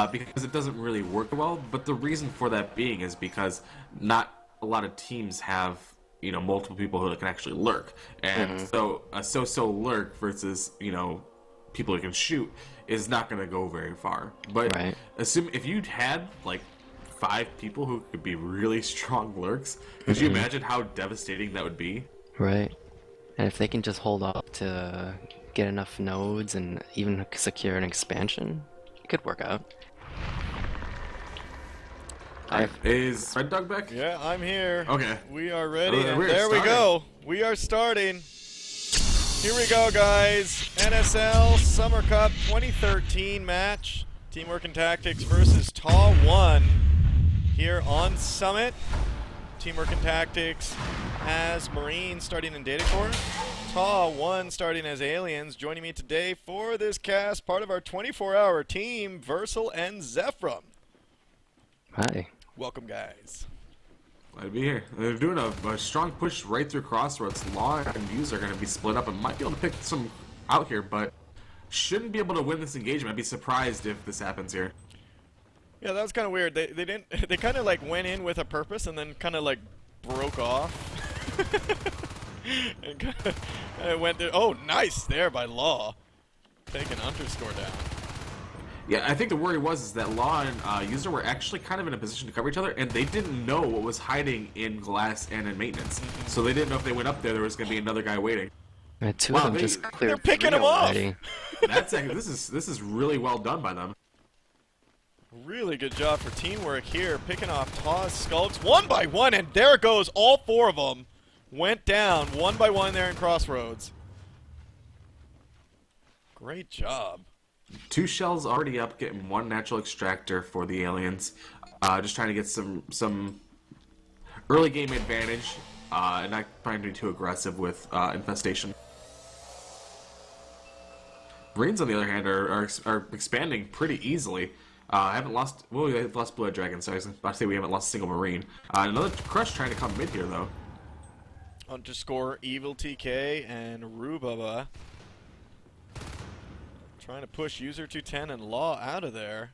because it doesn't really work well. But the reason for that being is because not a lot of teams have multiple people who can actually lurk, and so a so lurk versus people who can shoot is not going to go very far. But assume if you'd had like 5 people who could be really strong lurks, could you imagine how devastating that would be? Right. And if they can just hold up to get enough nodes and even secure an expansion, it could work out. Is REDDOG back? Yeah, I'm here. Okay. We are ready, and we're there we go. We are starting. Here we go, guys. NSL Summer Cup 2013 match. Teamwork and Tactics versus TAW1 here on Summit. Teamwork and Tactics as Marines starting in Data Core. TAW1 starting as Aliens. Joining me today for this cast, part of our 24-hour team, Versal and Zephram. Hi. Welcome, guys. Glad to be here. They're doing a strong push right through Crossroads. Law and Views are going to be split up and might be able to pick some out here, but shouldn't be able to win this engagement. I'd be surprised if this happens here. Yeah, that was kind of weird. They didn't. They kind of like went in with a purpose and then kind of like broke off. And kind of went there. Oh, nice there by Law, taking underscore down. Yeah, I think the worry is that Law and User were actually kind of in a position to cover each other, and they didn't know what was hiding in Glass and in Maintenance. So they didn't know if they went up there was going to be another guy waiting. Two of them just cleared. They're picking him off. That's this is really well done by them. Really good job for teamwork here, picking off TAW's Skulks one by one, and there goes all 4 of them. Went down one by one there in Crossroads. Great job. 2 shells already up, getting 1 natural extractor for the Aliens. Just trying to get some early game advantage, and not trying to be too aggressive with infestation. Marines, on the other hand, are expanding pretty easily. Haven't lost. Well, we lost Blue-Eyed Dragon, so I was about to say we haven't lost a single Marine. Another Crush trying to come mid here, though. Underscore Evil TK and Rubaba trying to push User 210 and Law out of there.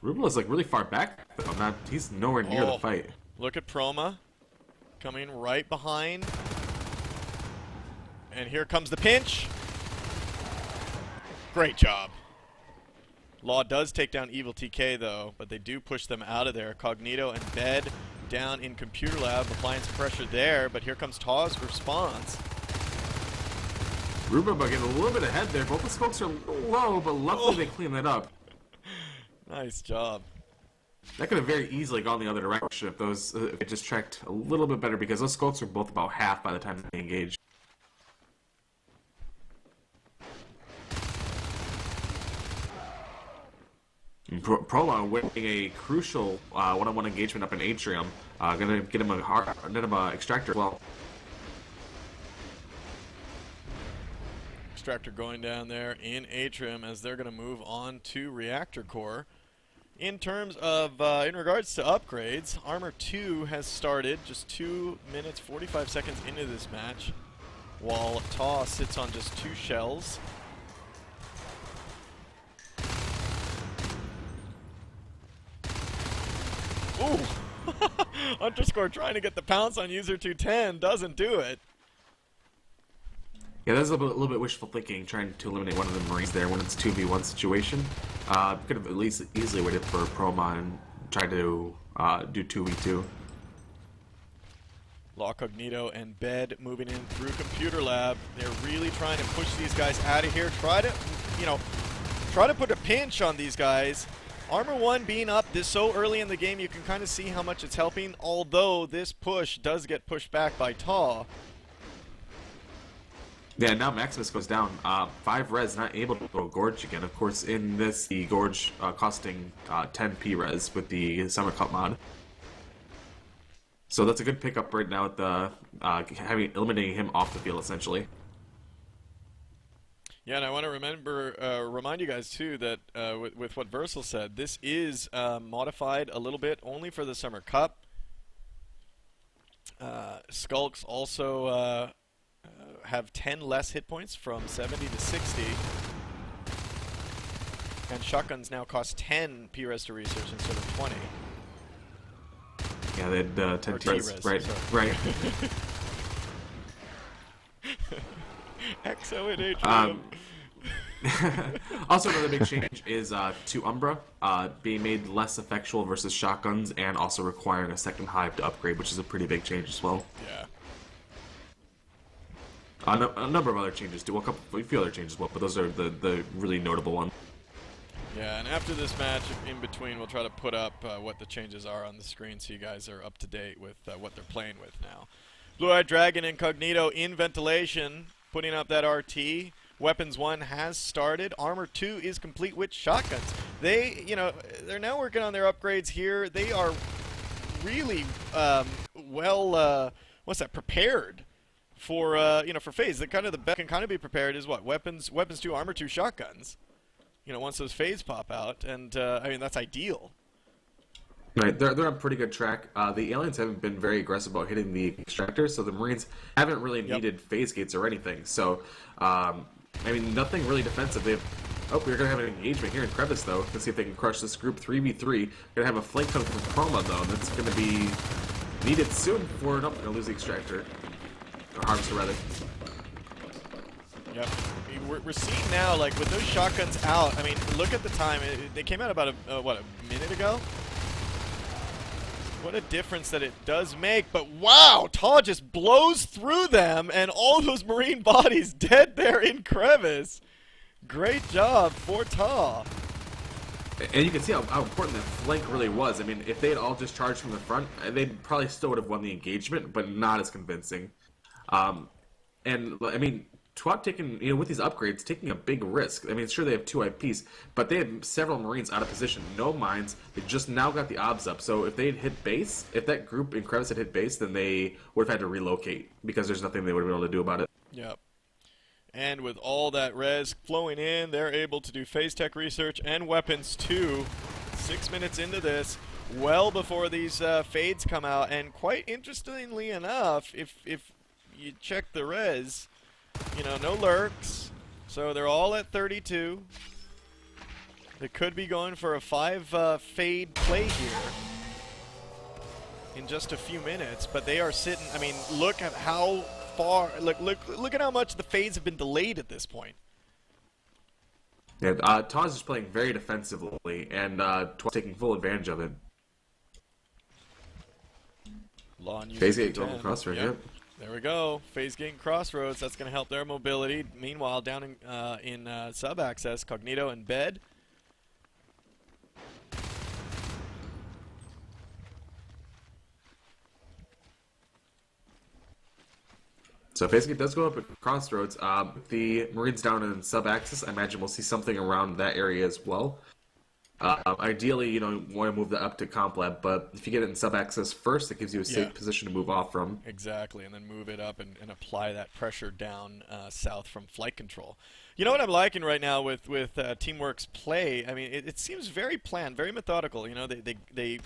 Rubala's like really far back, though. He's nowhere near the fight. Look at Proma coming right behind. And here comes the pinch. Great job. Law does take down Evil TK, though, but they do push them out of there. Cognito and Bed down in Computer Lab, applying some pressure there, but here comes TAW's response. Rubaba getting a little bit ahead there. Both the smokes are low, but luckily they clean that up. Nice job. That could have very easily gone the other direction if it just tracked a little bit better, because those skulks were both about half by the time they engaged. Prolong winning a crucial one-on-one engagement up in Atrium. Gonna get him a extractor as well. Extractor going down there in Atrium as they're gonna move on to Reactor Core. In terms of, in regards to upgrades, Armor 2 has started just 2 minutes 45 seconds into this match, while TAW sits on just 2 shells. Ooh! Underscore trying to get the pounce on User 210, doesn't do it. Yeah, that's a little bit wishful thinking, trying to eliminate one of the Marines there when it's 2v1 situation. Could have at least easily waited for Proma and tried to do 2v2. Law, Cognito, and Bed moving in through Computer Lab. They're really trying to push these guys out of here. Try to put a pinch on these guys. Armor 1 being up this so early in the game, you can kind of see how much it's helping, although this push does get pushed back by TAW. Yeah, now Maximus goes down. 5 res, not able to go Gorge again. Of course, in this, the Gorge costing 10 P res with the Summer Cup mod. So that's a good pickup right now at the eliminating him off the field, essentially. Yeah, and I want to remind you guys too that with what Versal said, this is modified a little bit only for the Summer Cup. Skulks also have 10 less hit points from 70 to 60. And shotguns now cost 10 P-res to research instead of 20. Yeah, they had 10 Or T-res. T-res, Right, sorry. right. XO and Adrian. Also, another big change is to Umbra being made less effectual versus shotguns, and also requiring a second hive to upgrade, which is a pretty big change as well. Yeah. A number of other changes too. Well, a few other changes as well, but those are the really notable ones. Yeah, and after this match, in between, we'll try to put up what the changes are on the screen so you guys are up to date with what they're playing with now. Blue-Eyed Dragon Incognito in ventilation, putting up that RT. Weapons 1 has started. Armor 2 is complete with shotguns. They, they're now working on their upgrades here. They are really prepared for for phase. The best can kind of be prepared is what? Weapons 2, Armor 2, shotguns. Once those phase pop out, and I mean that's ideal. Right, they're on pretty good track. The aliens haven't been very aggressive about hitting the extractors, so the Marines haven't really needed phase gates or anything. So, I mean, nothing really defensive. We're going to have an engagement here in Crevice, though. Let's see if they can crush this group 3v3. Going to have a flank coming from Chroma, though. That's going to be needed soon before, nope, going to lose the extractor. Or harvester, rather. Yep. We're seeing now, like, with those shotguns out, I mean, look at the time. They came out about, a minute ago? What a difference that it does make. But wow, TAW just blows through them, and all those Marine bodies dead there in Crevice. Great job for TAW. And you can see how important that flank really was. I mean, if they had all just charged from the front, they probably still would have won the engagement, but not as convincing. And, I mean, TAW taking, with these upgrades, taking a big risk. I mean, sure, they have 2 IPs, but they had several Marines out of position, no mines. They just now got the obs up. So if they had hit base, if that group in Crevice had hit base, then they would have had to relocate because there's nothing they would have been able to do about it. Yep. And with all that res flowing in, they're able to do phase tech research and weapons too. 6 minutes into this, well before these fades come out. And quite interestingly enough, if you check the res, no lurks, so they're all at 32. They could be going for a 5 fade play here in just a few minutes, but they are sitting. I mean, look at how far. Look at how much the fades have been delayed at this point. Yeah, TAW is just playing very defensively, and TAW taking full advantage of it. Phase gate going across right here. There we go. Phase gate and crossroads. That's going to help their mobility. Meanwhile, down in sub access, Cognito and Bed. So phase gate does go up at crossroads. The Marines down in sub access, I imagine we'll see something around that area as well. Ideally, you want to move that up to comp lab, but if you get it in sub access first, it gives you a safe position to move off from. Exactly, and then move it up and apply that pressure down south from flight control. You know what I'm liking right now with Teamwork's play? I mean, it seems very planned, very methodical. They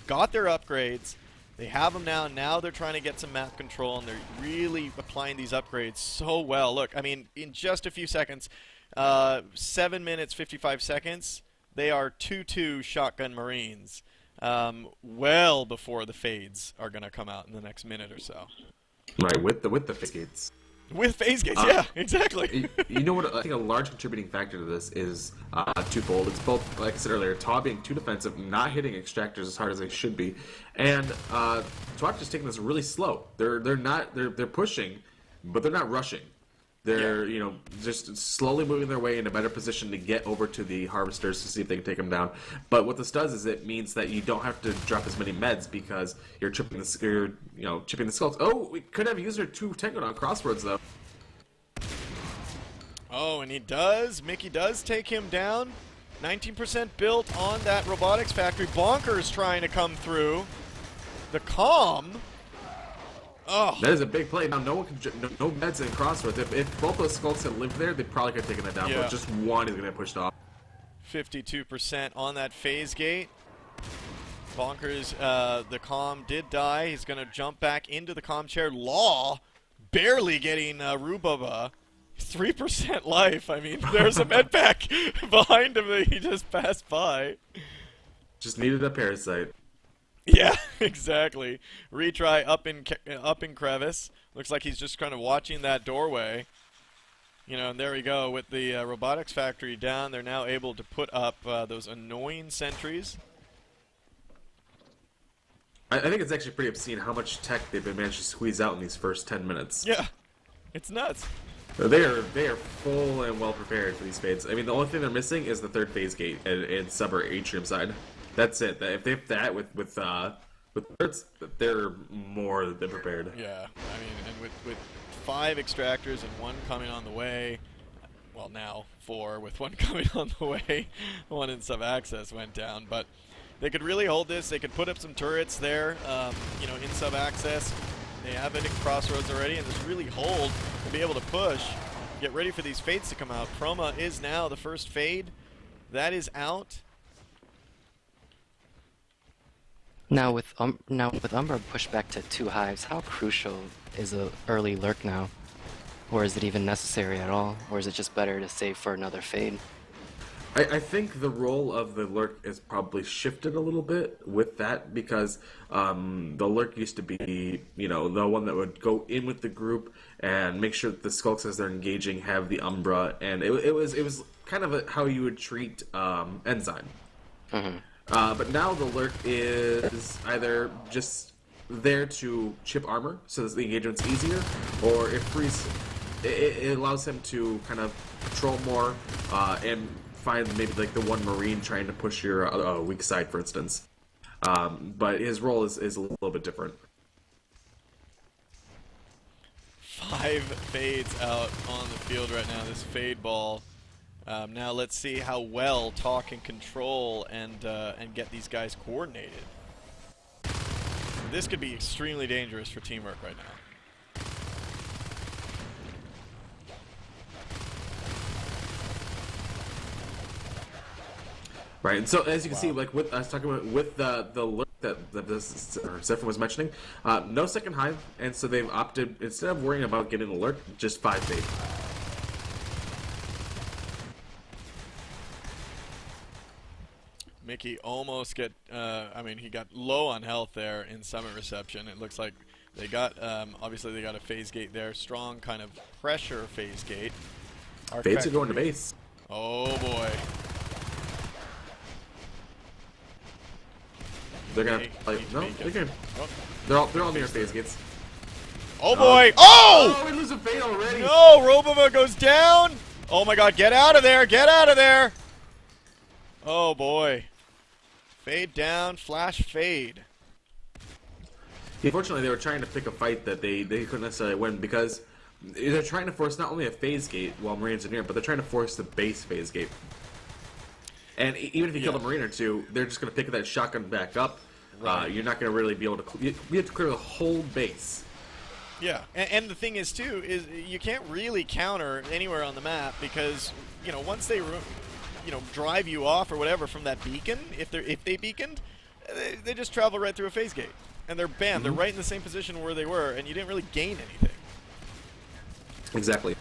got their upgrades. They have them now. Now they're trying to get some map control, and they're really applying these upgrades so well. Look, I mean, in just a few seconds. 7 minutes, 55 seconds. They are 2-2 shotgun Marines. Well before the fades are going to come out in the next minute or so. Right, with the phase gates. With phase gates, yeah, exactly. You know what? I think a large contributing factor to this is twofold. It's both, like I said earlier, TAW being too defensive, not hitting extractors as hard as they should be, and TAW just taking this really slow. They're pushing, but they're not rushing. They're, just slowly moving their way in a better position to get over to the harvesters to see if they can take them down. But what this does is it means that you don't have to drop as many meds because you're chipping the skulls. Oh, we could have user 2 Tango on crossroads though. Oh, and Mickey does take him down. 19% built on that robotics factory. Bonkers trying to come through. The calm. Oh. That is a big play. Now, no meds in crossroads. If both those skulks had lived there, they probably could have taken that down. Yeah. But just one is going to get pushed off. 52% on that phase gate. Bonkers, the comm did die. He's going to jump back into the comm chair. Law barely getting Rubaba. 3% life. I mean, there's a med pack behind him that he just passed by. Just needed a parasite. Yeah, exactly. Retry up in crevice. Looks like he's just kind of watching that doorway. You know, and there we go. With the robotics factory down, they're now able to put up those annoying sentries. I think it's actually pretty obscene how much tech they've been managed to squeeze out in these first 10 minutes. Yeah, it's nuts. They are full and well prepared for these fades. I mean, the only thing they're missing is the third phase gate and sub or atrium side. That's it. If they have that with thirds, they're more than prepared. Yeah, I mean, and with 5 extractors and 1 coming on the way. Well, now 4 with 1 coming on the way. 1 in sub access went down, but they could really hold this. They could put up some turrets there, you know, in sub access. They have it in crossroads already, and just really hold and be able to push. Get ready for these fades to come out. Chroma is now the first fade. That is out. Now with Umbra pushed back to 2 hives, how crucial is a early lurk now? Or is it even necessary at all? Or is it just better to save for another fade? I think the role of the lurk is probably shifted a little bit with that because the lurk used to be, you know, the one that would go in with the group and make sure that the skulks as they're engaging have the Umbra, and it was kind of how you would treat Enzyme. Mm-hmm. But now the lurk is either just there to chip armor so that the engagement's easier, or it allows him to kind of control more and find maybe like the one Marine trying to push your weak side, for instance. But his role is a little bit different. 5 fades out on the field right now, this fade ball. Now let's see how well TAW can control and get these guys coordinated. This could be extremely dangerous for teamwork right now. Right, and so as you can see, like with I was talking about with the lurk that Zephyr was mentioning, no second hive, and so they've opted, instead of worrying about getting the lurk, just 5 fade. Mickey almost I mean, he got low on health there in Summit Reception. It looks like they got, obviously they got a phase gate there. Strong kind of pressure phase gate. Fades are going to base. Oh boy. They're gonna play, no, they're good. Oh. They're all near phase gates. Oh boy! Oh! Oh, we lose a fade already! No! Robova goes down! Oh my god, get out of there! Get out of there! Oh boy. Fade down, flash fade. Unfortunately, they were trying to pick a fight that they couldn't necessarily win because they're trying to force not only a phase gate while Marines are near, but they're trying to force the base phase gate. And even if you kill the Marine or 2, they're just going to pick that shotgun back up. Right. You're not going to really be able to... We have to clear the whole base. Yeah, and the thing is, too, is you can't really counter anywhere on the map because, you know, once they, you know, drive you off or whatever from that beacon, if they beaconed, they just travel right through a phase gate. And they're bam, they're right in the same position where they were, and you didn't really gain anything. Exactly.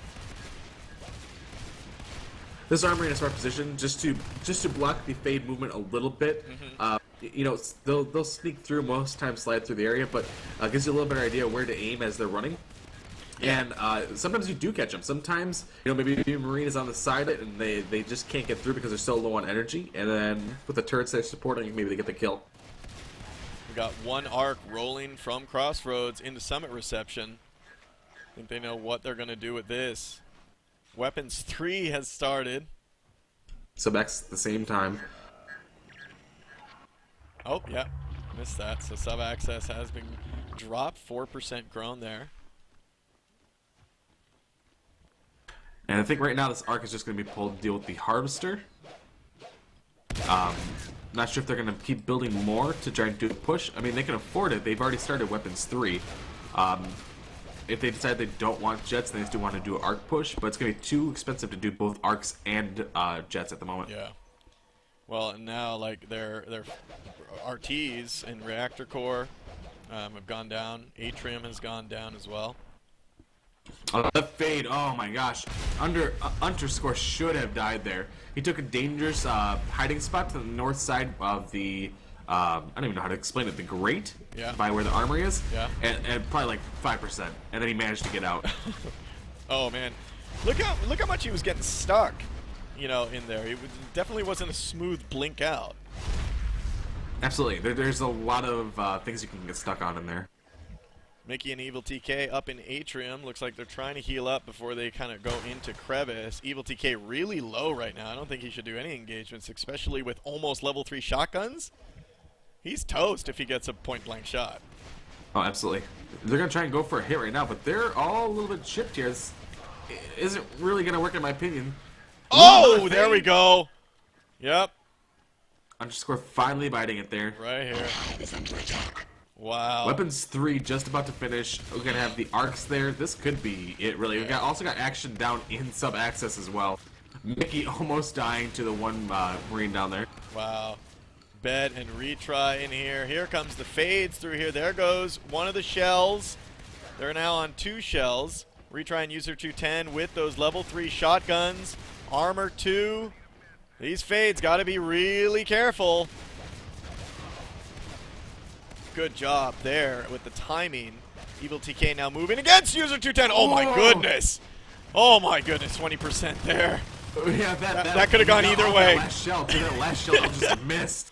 This armory in a smart position just to block the fade movement a little bit. You know, they'll sneak through, most times slide through the area, but gives you a little better idea where to aim as they're running. And sometimes you do catch them. Sometimes, you know, maybe a Marine is on the side of it and they just can't get through because they're so low on energy. And then with the turrets they're supporting, maybe they get the kill. We got one arc rolling from Crossroads into Summit Reception. I think they know what they're going to do with this. Weapons 3 has started. Sub-X at the same time. Oh, yeah. Missed that. So sub-access has been dropped. 4% grown there. And I think right now this arc is just going to be pulled to deal with the Harvester. Not sure if they're going to keep building more to try and do a push. I mean, they can afford it. They've already started Weapons 3. If they decide they don't want jets, then they still want to do an arc push, but it's going to be too expensive to do both arcs and jets at the moment. Yeah. Well, now, like, their RTs and reactor core have gone down. Atrium has gone down as well. Oh, the fade. Oh my gosh. Underscore should have died there. He took a dangerous hiding spot to the north side of the I don't even know how to explain it. The grate, yeah, by where the armory is, yeah, and probably like 5%, and then he managed to get out. Oh man, look how much he was getting stuck, you know, in there. It definitely wasn't a smooth blink out. Absolutely, there's a lot of things you can get stuck on in there. Mickey and Evil TK up in Atrium. Looks like they're trying to heal up before they kind of go into Crevice. Evil TK really low right now. I don't think he should do any engagements, especially with almost level 3 shotguns. He's toast if he gets a point-blank shot. Oh, absolutely. They're going to try and go for a hit right now, but they're all a little bit chipped here. This isn't really going to work in my opinion. Oh, there we go. Yep. Underscore finally biting it there. Right here. Wow. Weapons 3 just about to finish. We're going to have the arcs there. This could be it, really. We also got action down in sub-access as well. Mickey almost dying to the one Marine down there. Wow. Bet and retry in here. Here comes the fades through here. There goes one of the shells. They're now on 2 shells. Retry and user 210 with those level 3 shotguns. Armor 2. These fades got to be really careful. Good job there with the timing. Evil TK now moving against user 210. Oh my goodness. Oh my goodness, 20% there. Yeah, that could have gone either way. That last shell just missed.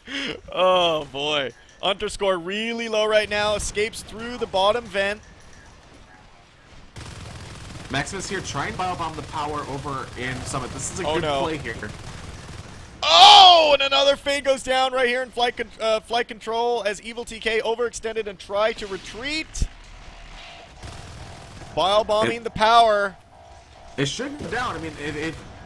Oh boy. Underscore really low right now. Escapes through the bottom vent. Maximus here trying to biobomb the power over in Summit. This is a good play here. Oh, and another fade goes down right here in flight control as Evil TK overextended and tried to retreat. Biobombing the power. It should go down. I mean,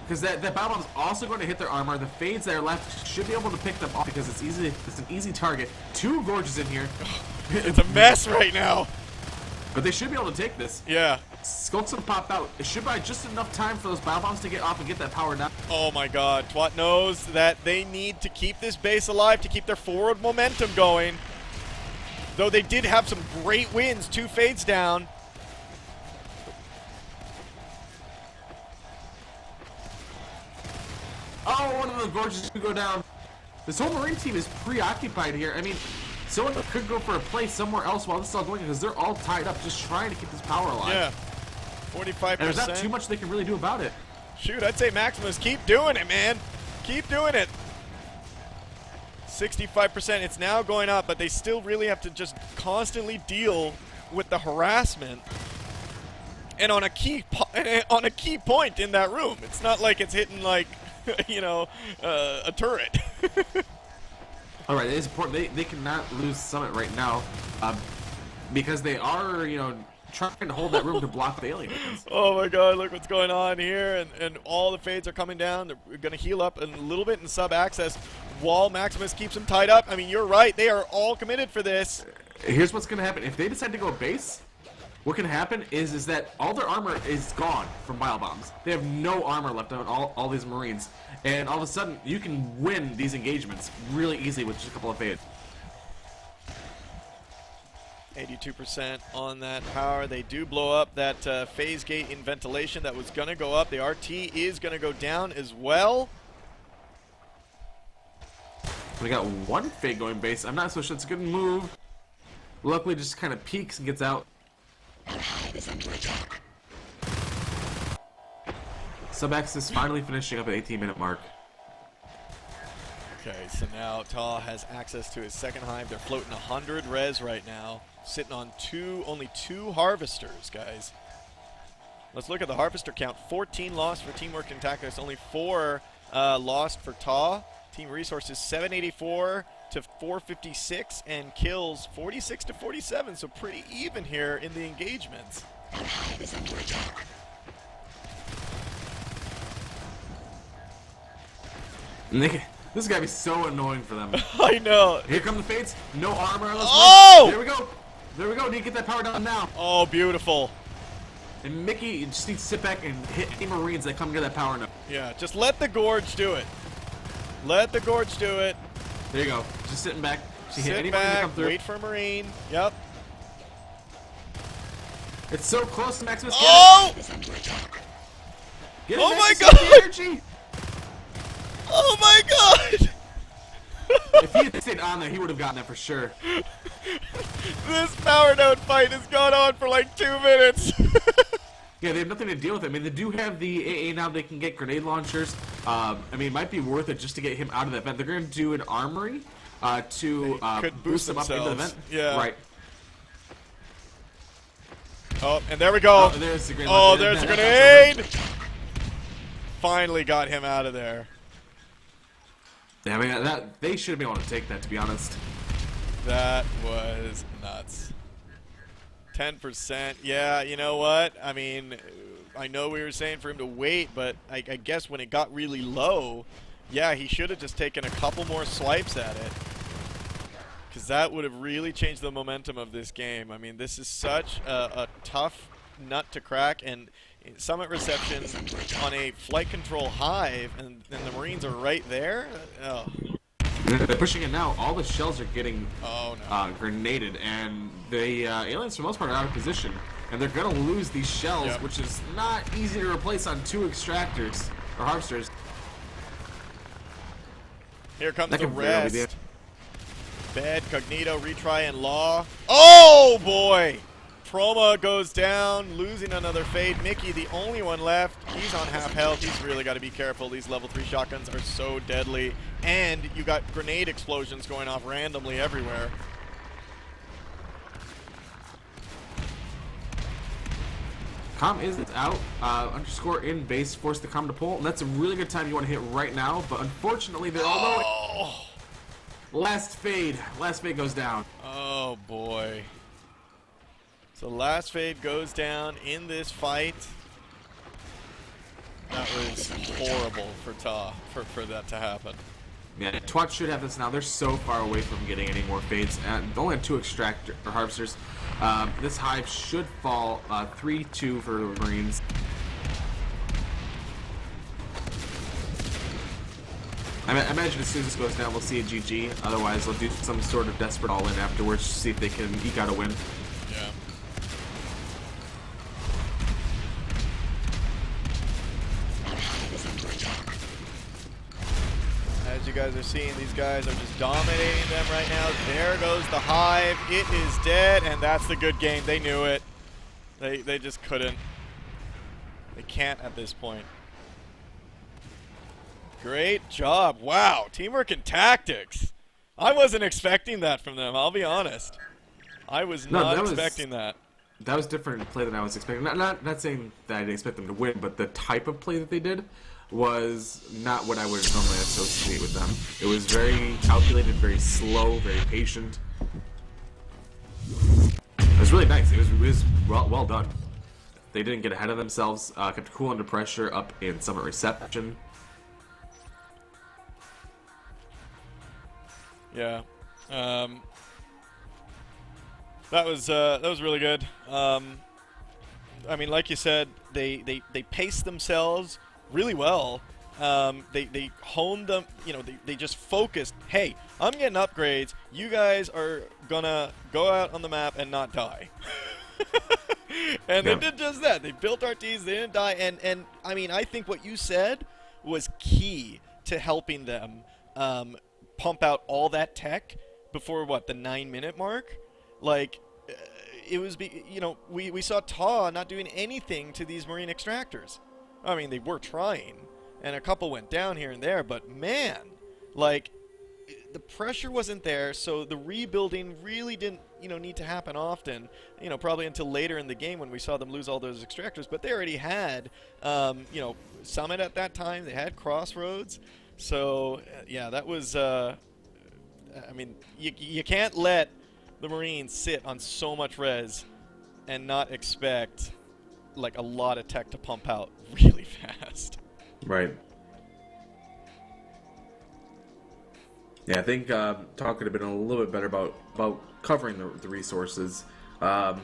because that biobomb is also going to hit their armor. The fades that are left should be able to pick them off because it's easy. It's an easy target. 2 gorges in here. It's a mess right now. But they should be able to take this. Yeah. Skulks have popped out. It should buy just enough time for those biobombs to get off and get that power down. Oh my god. TAW1 knows that they need to keep this base alive to keep their forward momentum going. Though they did have some great wins. 2 fades down. Oh, one of the gorges could go down. This whole Marine team is preoccupied here. I mean, someone could go for a play somewhere else while this is all going because they're all tied up just trying to keep this power alive. Yeah. 45%. And there's not too much they can really do about it. Shoot, I'd say Maximus, keep doing it, man. Keep doing it. 65%. It's now going up, but they still really have to just constantly deal with the harassment. And on a key point in that room. It's not like it's hitting like, you know, a turret. All right, it is important. They cannot lose Summit right now because they are, you know, trying to hold that room to block the aliens. Oh my god, look what's going on here. And all the fades are coming down. They're going to heal up a little bit in sub-access while Maximus keeps them tied up. I mean, you're right. They are all committed for this. Here's what's going to happen. If they decide to go base, what can happen is that all their armor is gone from biobombs. They have no armor left on all these Marines. And all of a sudden, you can win these engagements really easily with just a couple of fades. 82% on that power. They do blow up that phase gate in ventilation that was going to go up. The RT is going to go down as well. We got 1 fade going base. I'm not so sure it's a good move. Luckily, just kind of peeks and gets out. Sub-X finally finishing up at 18-minute mark. Okay, so now TAW has access to his second hive. They're floating 100 res right now, sitting on only two harvesters, guys. Let's look at the harvester count. 14 lost for Teamwork and Tactics, only 4 lost for TAW. Team resources 784 to 456 and kills 46 to 47, so pretty even here in the engagements. This is gotta be so annoying for them. I know. Here come the fades. No armor. Oh! There we go. There we go. Need to get that power down now. Oh, beautiful. And Mickey just needs to sit back and hit any Marines that come to that power now. Yeah, just let the Gorge do it. Let the Gorge do it. There you go. Just sitting back. She hit Sit any Marine that back, come through. wait for Marine. Yep. It's so close to Maximus. Oh! Get it, Oh my Maximus, God! get the energy. Oh my God! If he had stayed on there, he would have gotten it for sure. This power node fight has gone on for like 2 minutes. Yeah, they have nothing to deal with it. I mean, they do have the AA now. They can get grenade launchers. I mean, it might be worth it just to get him out of that vent. They're going to do an armory to could boost him up into the themselves. vent. Yeah. Right. Oh, and there we go. Oh, there's the grenade. Oh, there's the grenade. Finally got him out of there. Yeah, I mean, they should have been able to take that, to be honest. That was nuts. 10%. Yeah, you know what? I mean, I know we were saying for him to wait, but I guess when it got really low, yeah, he should have just taken a couple more swipes at it. Because that would have really changed the momentum of this game. I mean, this is such a tough nut to crack, and Summit reception on a flight control hive, and the Marines are right there. Oh. They're pushing it now. All the shells are getting grenaded, and the aliens, for the most part, are out of position. And they're going to lose these shells, which is not easy to replace on 2 extractors, or harvesters. Here comes That the could very well be rest. Bed, Cognito, Retry, and Law. Oh, boy! Proma goes down, losing another fade. Mickey, the only one left. He's on half health. He's really got to be careful. These level 3 shotguns are so deadly. And you got grenade explosions going off randomly everywhere. Com is out. Underscore in base, force the com to pull. And that's a really good time you want to hit right now. But unfortunately, they're all low. Last fade. Last fade goes down. Oh, boy. So last fade goes down in this fight. That was horrible for TAW, for that to happen. Yeah, TAW1 should have this now. They're so far away from getting any more fades. And they only have 2 extractor or harvesters. This hive should fall 3-2 for the Marines. I imagine as soon as this goes down, we'll see a GG. Otherwise, they'll do some sort of desperate all-in afterwards to see if they can eke out a win. Yeah. As you guys are seeing, these guys are just dominating them right now. There goes the hive. It is dead, and that's the good game. They knew it. They just couldn't. They can't at this point. Great job. Wow. Teamwork and tactics. I wasn't expecting that from them, I'll be honest. I was not expecting that. That was different play than I was expecting. Not saying that I didn't expect them to win, but the type of play that they did was not what I would normally associate with them. It was very calculated, very slow, very patient. It was really nice. It was well done. They didn't get ahead of themselves, kept cool under pressure up in Summit reception. Yeah. That was really good. I mean, like you said, they paced themselves really well. They honed them, you know, they just focused, hey, I'm getting upgrades, you guys are gonna go out on the map and not die. And they did just that. They built RTs, they didn't die, and I mean, I think what you said was key to helping them pump out all that tech before, what, the 9-minute mark? Like, it was, you know, we saw TAW not doing anything to these Marine extractors. I mean, they were trying, and a couple went down here and there, but man, like, the pressure wasn't there, so the rebuilding really didn't, you know, need to happen often, you know, probably until later in the game when we saw them lose all those extractors, but they already had, you know, Summit at that time, they had Crossroads, so, yeah, that was, I mean, you can't let the Marines sit on so much res and not expect like a lot of tech to pump out really fast. Right. Yeah, I think TAW could have been a little bit better about covering the resources, and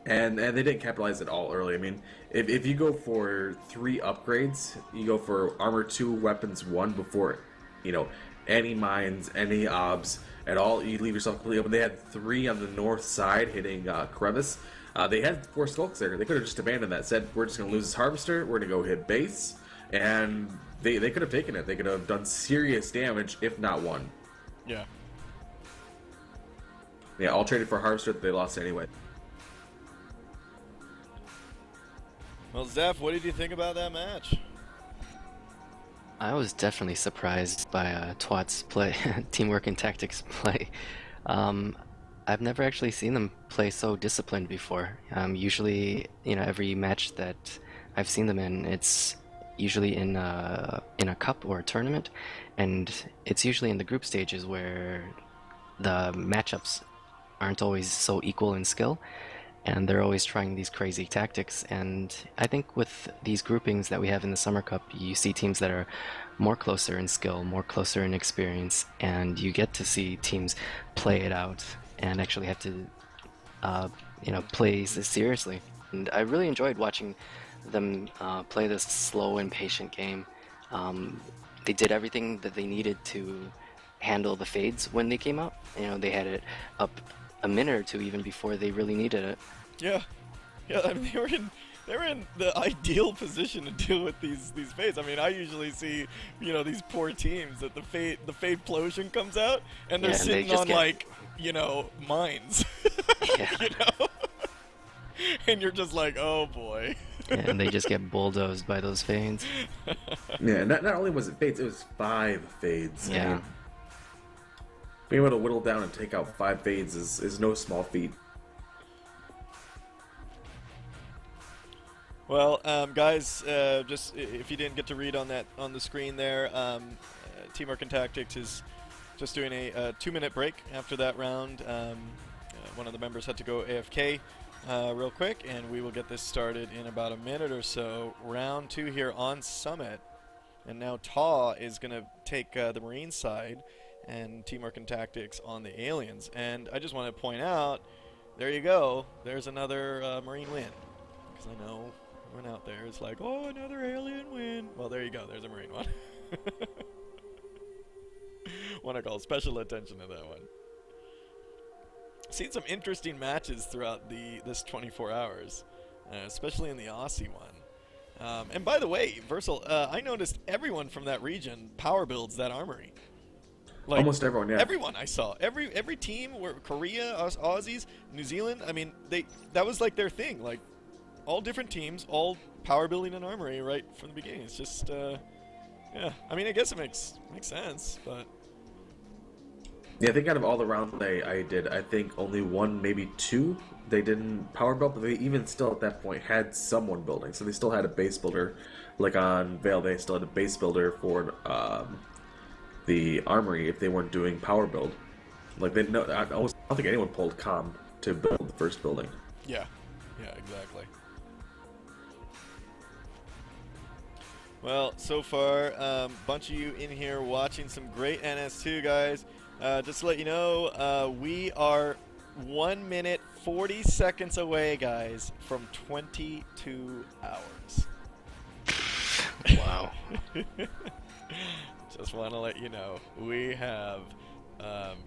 they didn't capitalize at all early. I mean, if you go for 3 upgrades, you go for armor 2, weapons 1 before, you know, any mines, any obs at all. You leave yourself completely open. They had 3 on the north side hitting crevice. They had 4 skulks there. They could have just abandoned that. Said, we're just going to lose this harvester. We're going to go hit base. And they could have taken it. They could have done serious damage, if not won. Yeah. Yeah, all traded for harvester that they lost anyway. Well, Zeph, what did you think about that match? I was definitely surprised by TAW1's play, teamwork and tactics play. I've never actually seen them play so disciplined before. Usually, every match that I've seen them in, it's usually in a cup or a tournament, and it's usually in the group stages where the matchups aren't always so equal in skill, and they're always trying these crazy tactics. And I think with these groupings that we have in the Summer Cup, you see teams that are more closer in skill, more closer in experience, and you get to see teams play it out and actually have to play this seriously. And I really enjoyed watching them play this slow and patient game. They did everything that they needed to handle the fades when they came out. They had it up a minute or two even before they really needed it. Yeah. I mean, they were in the ideal position to deal with these fades. I mean, I usually see, these poor teams that the fade plosion comes out and they're sitting on mines. Yeah. And you're just like, oh boy. Yeah, and they just get bulldozed by those fades. Yeah, not only was it fades, it was 5 fades. Yeah. I mean, being able to whittle down and take out 5 fades is no small feat. Well, guys, just if you didn't get to read on the screen there, Teamwork and Tactics is just doing a 2-minute break after that round. One of the members had to go AFK real quick, and we will get this started in about a minute or so. Round 2 here on Summit, and now TAW is going to take the Marine side and Teamwork and Tactics on the Aliens. And I just want to point out, there you go, there's another Marine win. Because I know everyone out there is like, oh, another Alien win. Well, there you go, there's a Marine one. Want to call special attention to that one. Seen some interesting matches throughout this 24 hours, especially in the Aussie one. And by the way, Versal, I noticed everyone from that region power builds that armory. Like, almost everyone, yeah. Everyone I saw, every team, were Korea, Aussies, New Zealand. I mean, that was like their thing. Like, all different teams, all power building an armory right from the beginning. It's just, yeah. I mean, I guess it makes sense, but. Yeah, I think out of all the rounds I did, I think only 1, maybe 2, they didn't power build, but they even still at that point had someone building. So they still had a base builder. Like on Vale, they still had a base builder for the armory if they weren't doing power build. Like, I don't think anyone pulled comm to build the first building. Yeah, exactly. Well, so far, bunch of you in here watching some great NS2, guys. Just to let you know, we are 1 minute 40 seconds away, guys, from 22 hours. Wow. Just want to let you know, we have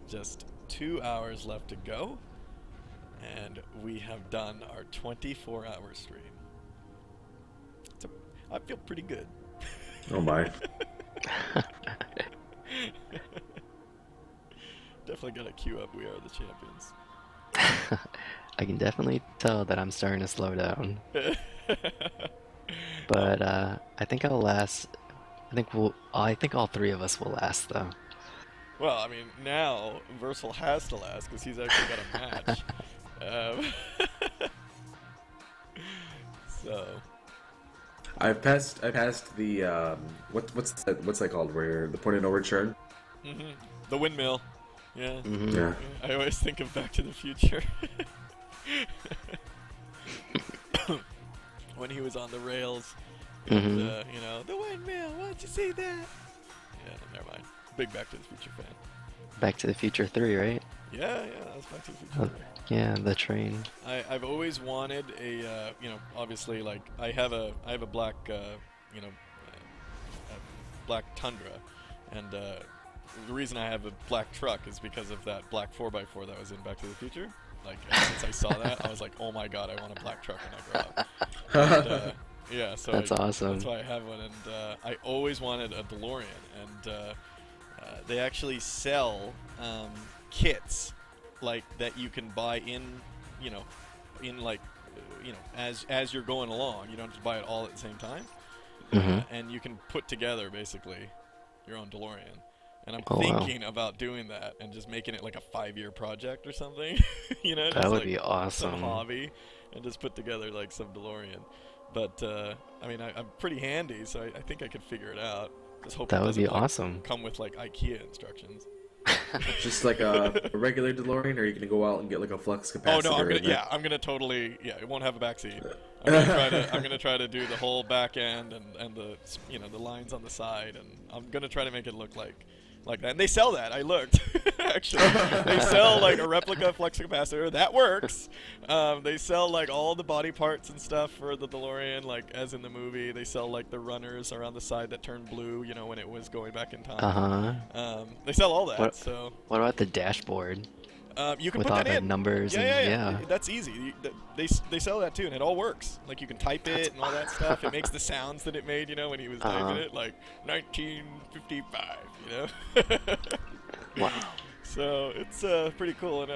just 2 hours left to go, and we have done our 24-hour stream. I feel pretty good. Oh my. Definitely gotta queue up We Are the Champions. I can definitely tell that I'm starting to slow down. But I think I'll last. I think all 3 of us will last, though. Well, I mean, now Versal has to last because he's actually got a match. So. I passed the what's that called? Where the point of no return? Mm-hmm. The windmill. Yeah. Mm-hmm. Yeah. I always think of Back to the Future. When he was on the rails, and, the windmill. Why'd you say that? Yeah, never mind. Big Back to the Future fan. Back to the Future 3, right? Yeah, that was Back to the Future 3. Yeah, the train. I've always wanted a, obviously, like, I have a black, black Tundra, and the reason I have a black truck is because of that black 4x4 that was in Back to the Future. Like, ever since I saw that, I was like, oh my god, I want a black truck when I grow up. And, yeah, so That's awesome. That's why I have one, and I always wanted a DeLorean, and they actually sell kits like that you can buy in, you know, as you're going along. You don't have to buy it all at the same time, and you can put together basically your own DeLorean. And I'm thinking about doing that and just making it like a 5-year project or something. You know, that just would like be awesome. Some hobby, and just put together like some DeLorean. But I mean, I'm pretty handy, so I think I could figure it out. Just hope that it would be like, awesome. come with like IKEA instructions. Just like a regular DeLorean, or are you gonna go out and get like a flux capacitor? Oh no, I'm gonna totally, it won't have a backseat. I'm gonna try to do the whole back end and the, you know, the lines on the side, and I'm gonna try to make it look like that. And they sell that. I looked. Actually, they sell like a replica flux capacitor that works. They sell like all the body parts and stuff for the DeLorean, like as in the movie. They sell like the runners around the side that turned blue, you know, when it was going back in time. They sell all that. What about the dashboard? You can with put all that the in. numbers. Yeah. That's easy. They sell that too, and it all works. Like you can type it and all that stuff. It makes the sounds that it made, you know, when he was typing it, like 1955, you know. Wow. So it's pretty cool, and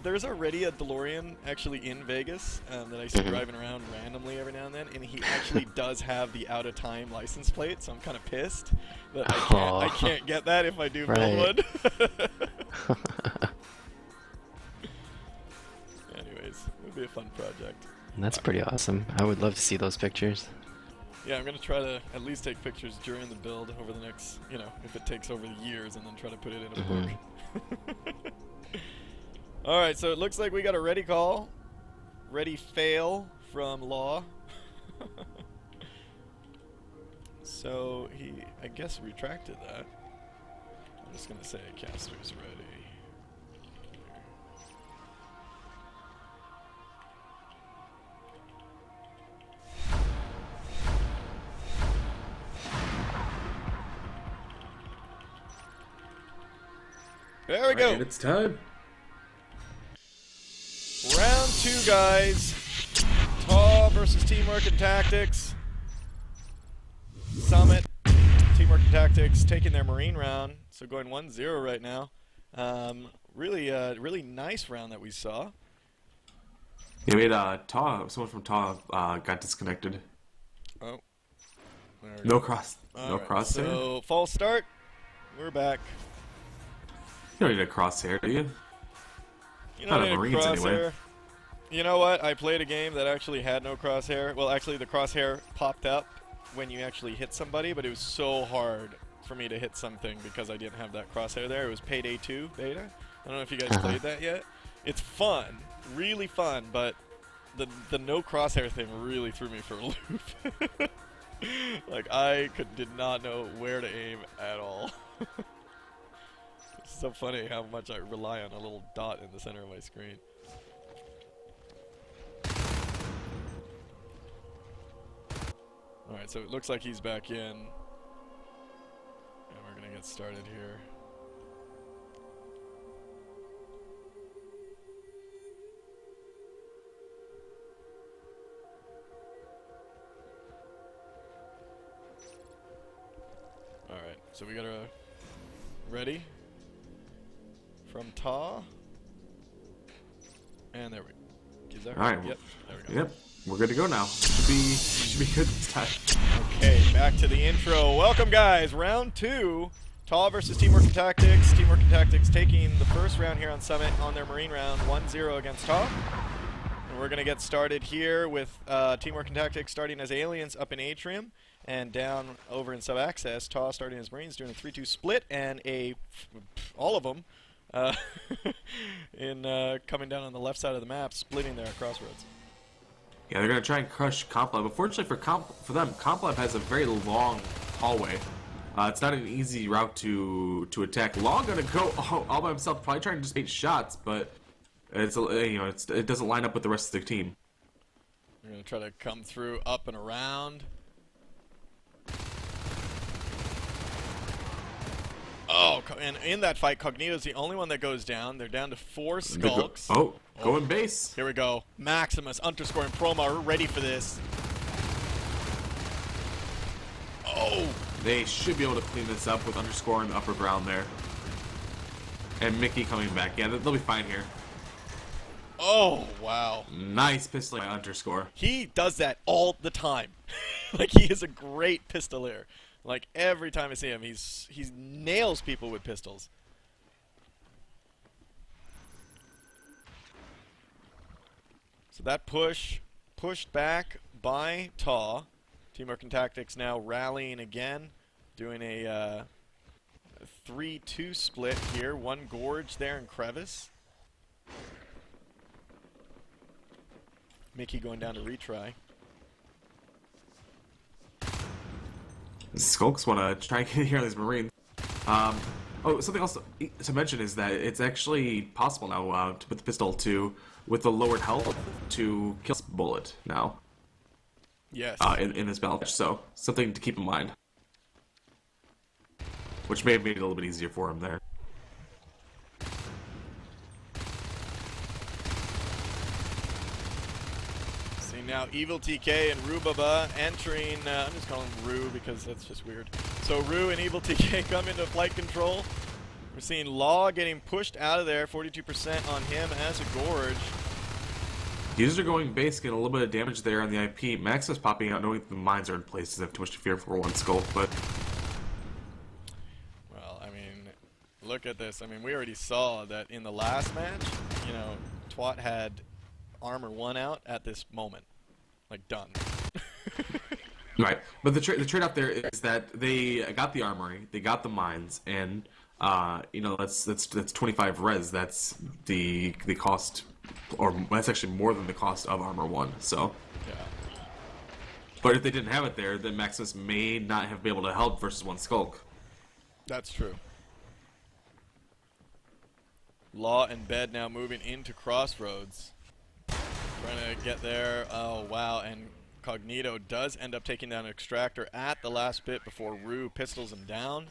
there's already a DeLorean actually in Vegas that I see driving around randomly every now and then, and he actually does have the out of time license plate. So I'm kind of pissed that I can't get that if I do build one. Anyways, it would be a fun project. That's pretty awesome. I would love to see those pictures. Yeah, I'm gonna try to at least take pictures during the build over the next, you know, if it takes over the years, and then try to put it in a book. Alright, so it looks like we got a ready call. Ready fail from Law. So he, I guess, retracted that. I'm just gonna say caster's ready. There we go. And it's time. Round 2, guys. TAW versus Teamwork and Tactics. Summit. Teamwork and Tactics taking their Marine round, so going 1-0 right now. Really nice round that we saw. Yeah, we had someone from TAW got disconnected. Oh. No cross. No Right, crosshair. so false start. We're back. You don't need a crosshair, do you? You know, Not a Marines anyway. You know what? I played a game that actually had no crosshair. Well, actually, the crosshair popped up when you actually hit somebody, but it was so hard for me to hit something because I didn't have that crosshair there. It was Payday 2 beta. I don't know if you guys played that yet. It's fun, really fun, but the no crosshair thing really threw me for a loop. Like I did not know where to aim at all. It's so funny how much I rely on a little dot in the center of my screen. Alright, so it looks like he's back in. And we're gonna get started here. Alright, so we got a ready from TAW. And there we go. Is that right? Alright. Yep, there we go. Yep. We're good to go now. Should be good this time. Okay, back to the intro. Welcome, guys. Round 2. TAW versus Teamwork and Tactics. Teamwork and Tactics taking the first round here on Summit on their Marine round, 1-0 against TAW. And we're going to get started here with Teamwork and Tactics starting as Aliens up in Atrium, and down over in Sub-Access, TAW starting as Marines, doing a 3-2 split, and all of them coming down on the left side of the map, splitting there at Crossroads. Yeah, they're gonna try and crush Complab. Unfortunately for them, Complab has a very long hallway. It's not an easy route to attack. Law gonna go all by himself, probably trying to just make shots, but it doesn't line up with the rest of the team. We're gonna try to come through up and around. Oh and in that fight, Cognito's the only one that goes down. They're down to 4 skulks. Going base. Here we go. Maximus, Underscore, and Promo are ready for this. Oh! They should be able to clean this up with Underscore in the upper ground there. And Mickey coming back. Yeah, they'll be fine here. Oh, wow. Nice pistol by Underscore. He does that all the time. Like, he is a great pistoleer. Like, every time I see him, he nails people with pistols. So that pushed back by TAW. Teamwork and Tactics now rallying again, doing a 3-2 split here. One Gorge there in Crevice. Mickey going down to retry. The Skulks want to try and get here on these Marines. Something else to mention is that it's actually possible now with the pistol with the lowered health, to kill this bullet now. Yes. In this battle, so something to keep in mind. Which may have made it a little bit easier for him there. See now, Evil TK and Rubaba entering. I'm just calling him Ru because that's just weird. So Ru and Evil TK come into flight control. We're seeing Law getting pushed out of there. 42% on him as a Gorge. Users are going base, getting a little bit of damage there on the IP. Max is popping out, knowing the mines are in place. Doesn't have too much to fear for one Skull, but... Well, I mean, look at this. I mean, we already saw that in the last match, you know, Twat had Armor 1 out at this moment. Like, done. Right. But the trade-off there is that they got the armory, they got the mines, and, you know, that's 25 res. That's the cost... Or that's actually more than the cost of Armor 1, so... Yeah. But if they didn't have it there, then Maximus may not have been able to help versus one Skulk. That's true. Law and Bed now moving into Crossroads. Trying to get there. Oh, wow. And Cognito does end up taking down Extractor at the last bit before Ru pistols him down.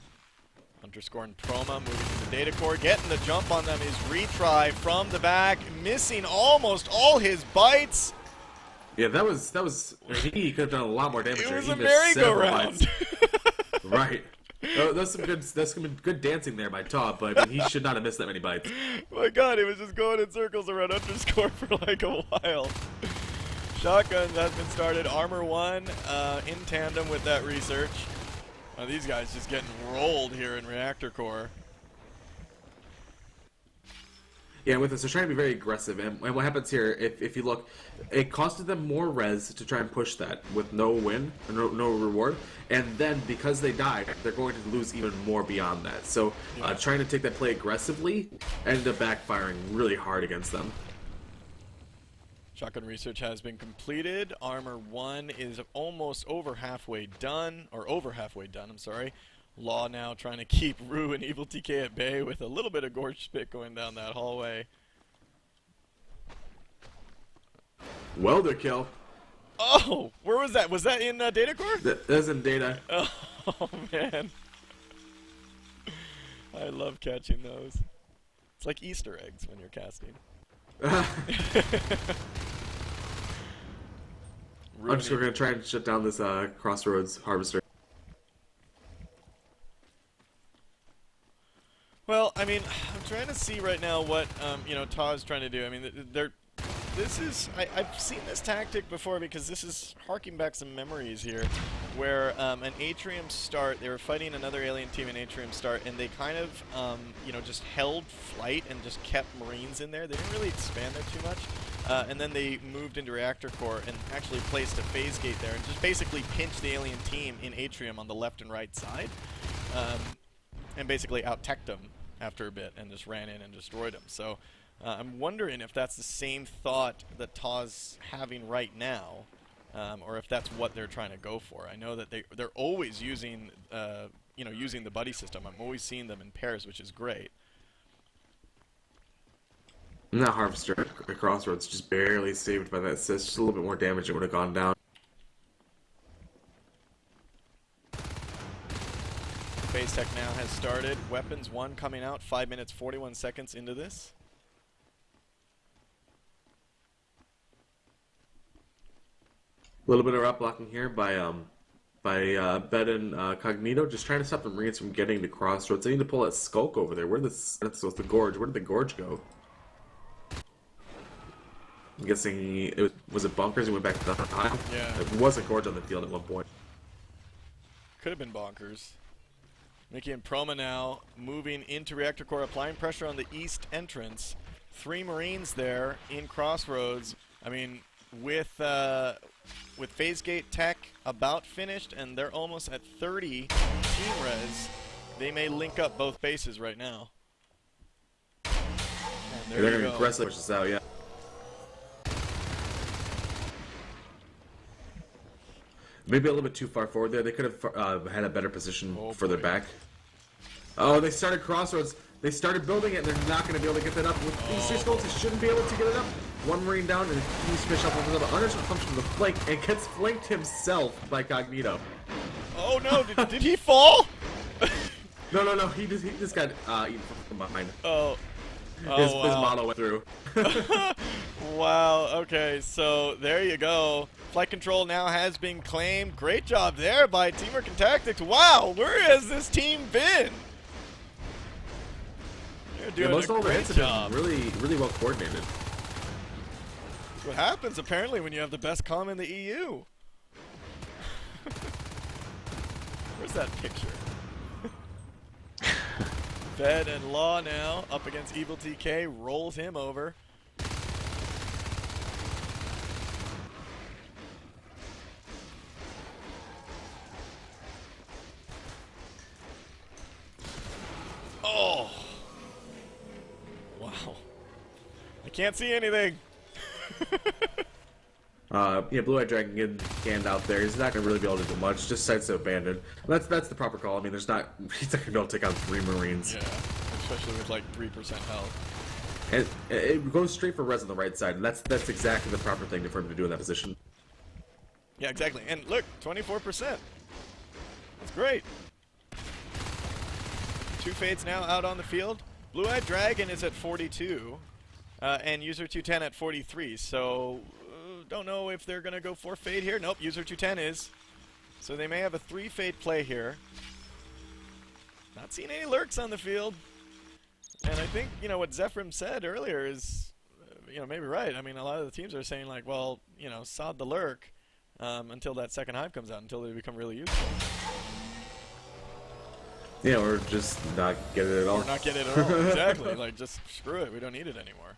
Underscore and Proma moving to the data core. Getting the jump on them is retry from the back. Missing almost all his bites. Yeah, that was. He could have done a lot more damage. It there. was He a missed several merry-go-round. bites. Right. That's some good dancing there by TAW, but I mean, he should not have missed that many bites. My God, it was just going in circles around Underscore for like a while. Shotgun has been started. Armor 1 in tandem with that research. These guys just getting rolled here in Reactor Core. Yeah, with this, they're trying to be very aggressive, and what happens here, if you look, it costed them more res to try and push that with no win, or no reward, and then because they died, they're going to lose even more beyond that. So trying to take that play aggressively ended up backfiring really hard against them. Shotgun research has been completed. Armor 1 is almost over halfway done, I'm sorry. Law now trying to keep Ru and Evil TK at bay with a little bit of Gorge Spit going down that hallway. Welder kill. Oh, where was that? Was that in Data Core? That's in Data. Oh, man. I love catching those. It's like Easter eggs when you're casting. I'm just going to try and shut down this Crossroads Harvester. Well, I mean, I'm trying to see right now what you know, TAW is trying to do. I mean, I've seen this tactic before because this is harking back some memories here, where an Atrium start, they were fighting another alien team in Atrium start, and they kind of you know, just held flight and just kept Marines in there. They didn't really expand there too much, and then they moved into Reactor Core and actually placed a phase gate there and just basically pinched the alien team in Atrium on the left and right side, and basically out-teched them after a bit and just ran in and destroyed them. So I'm wondering if that's the same thought that TAW's having right now, or if that's what they're trying to go for. I know that they're always using you know, using the buddy system. I'm always seeing them in pairs, which is great. And that Harvester at Crossroads just barely saved by that assist. Just a little bit more damage, it would have gone down. Phase Tech now has started. Weapons 1 coming out 5 minutes 41 seconds into this. A little bit of route blocking here by Bed and Cognito, just trying to stop the Marines from getting to Crossroads. They need to pull that Skulk over there. The Gorge? Where did the Gorge go? I'm guessing was it Bunkers? He went back to the time. Yeah. It was a Gorge on the field at one point. Could have been Bonkers. Mickey and Proma now moving into Reactor Core, applying pressure on the east entrance. 3 Marines there in Crossroads. I mean, with Phase Gate Tech about finished, and they're almost at 30 team res, they may link up both bases right now. And They're going to aggressively push this out, yeah. Maybe a little bit too far forward there. They could have had a better position further back. Oh, they started Crossroads. They started building it, and they're not going to be able to get that up. With these 6 goals, they shouldn't be able to get it up. 1 Marine down, and he's finished up with another. Underscore comes from the flank and gets flanked himself by Cognito. Oh no! Did he fall? No. He just got eaten from behind. Oh. His model went through. Wow, okay, so there you go. Flight control now has been claimed. Great job there by Teamwork and Tactics. Wow, where has this team been? You're doing most a of their great hits job. have been really well coordinated. That's what happens, apparently, when you have the best comm in the EU. Where's that picture? Fed and Law now up against Evil TK, rolls him over. Oh! Wow. I can't see anything. Yeah, Blue-Eyed Dragon getting scanned out there. He's not going to really be able to do much. Just sites to abandon. That's the proper call. I mean, he's not going to be able to take on 3 Marines. Yeah, especially with like 3% health. And it goes straight for res on the right side, and that's exactly the proper thing for him to do in that position. Yeah, exactly. And look, 24%. That's great. 2 Fades now out on the field. Blue-Eyed Dragon is at 42, and User 210 at 43. So, don't know if they're going to go for Fade here. Nope, User 210 is. So they may have a 3 Fade play here. Not seeing any lurks on the field. And I think, you know, what Zephram said earlier is, you know, maybe right. I mean, a lot of the teams are saying, like, well, you know, sod the lurk until that second hive comes out, until they become really useful. Yeah, or just not get it at all. Or not get it at all, exactly. Like, just screw it. We don't need it anymore.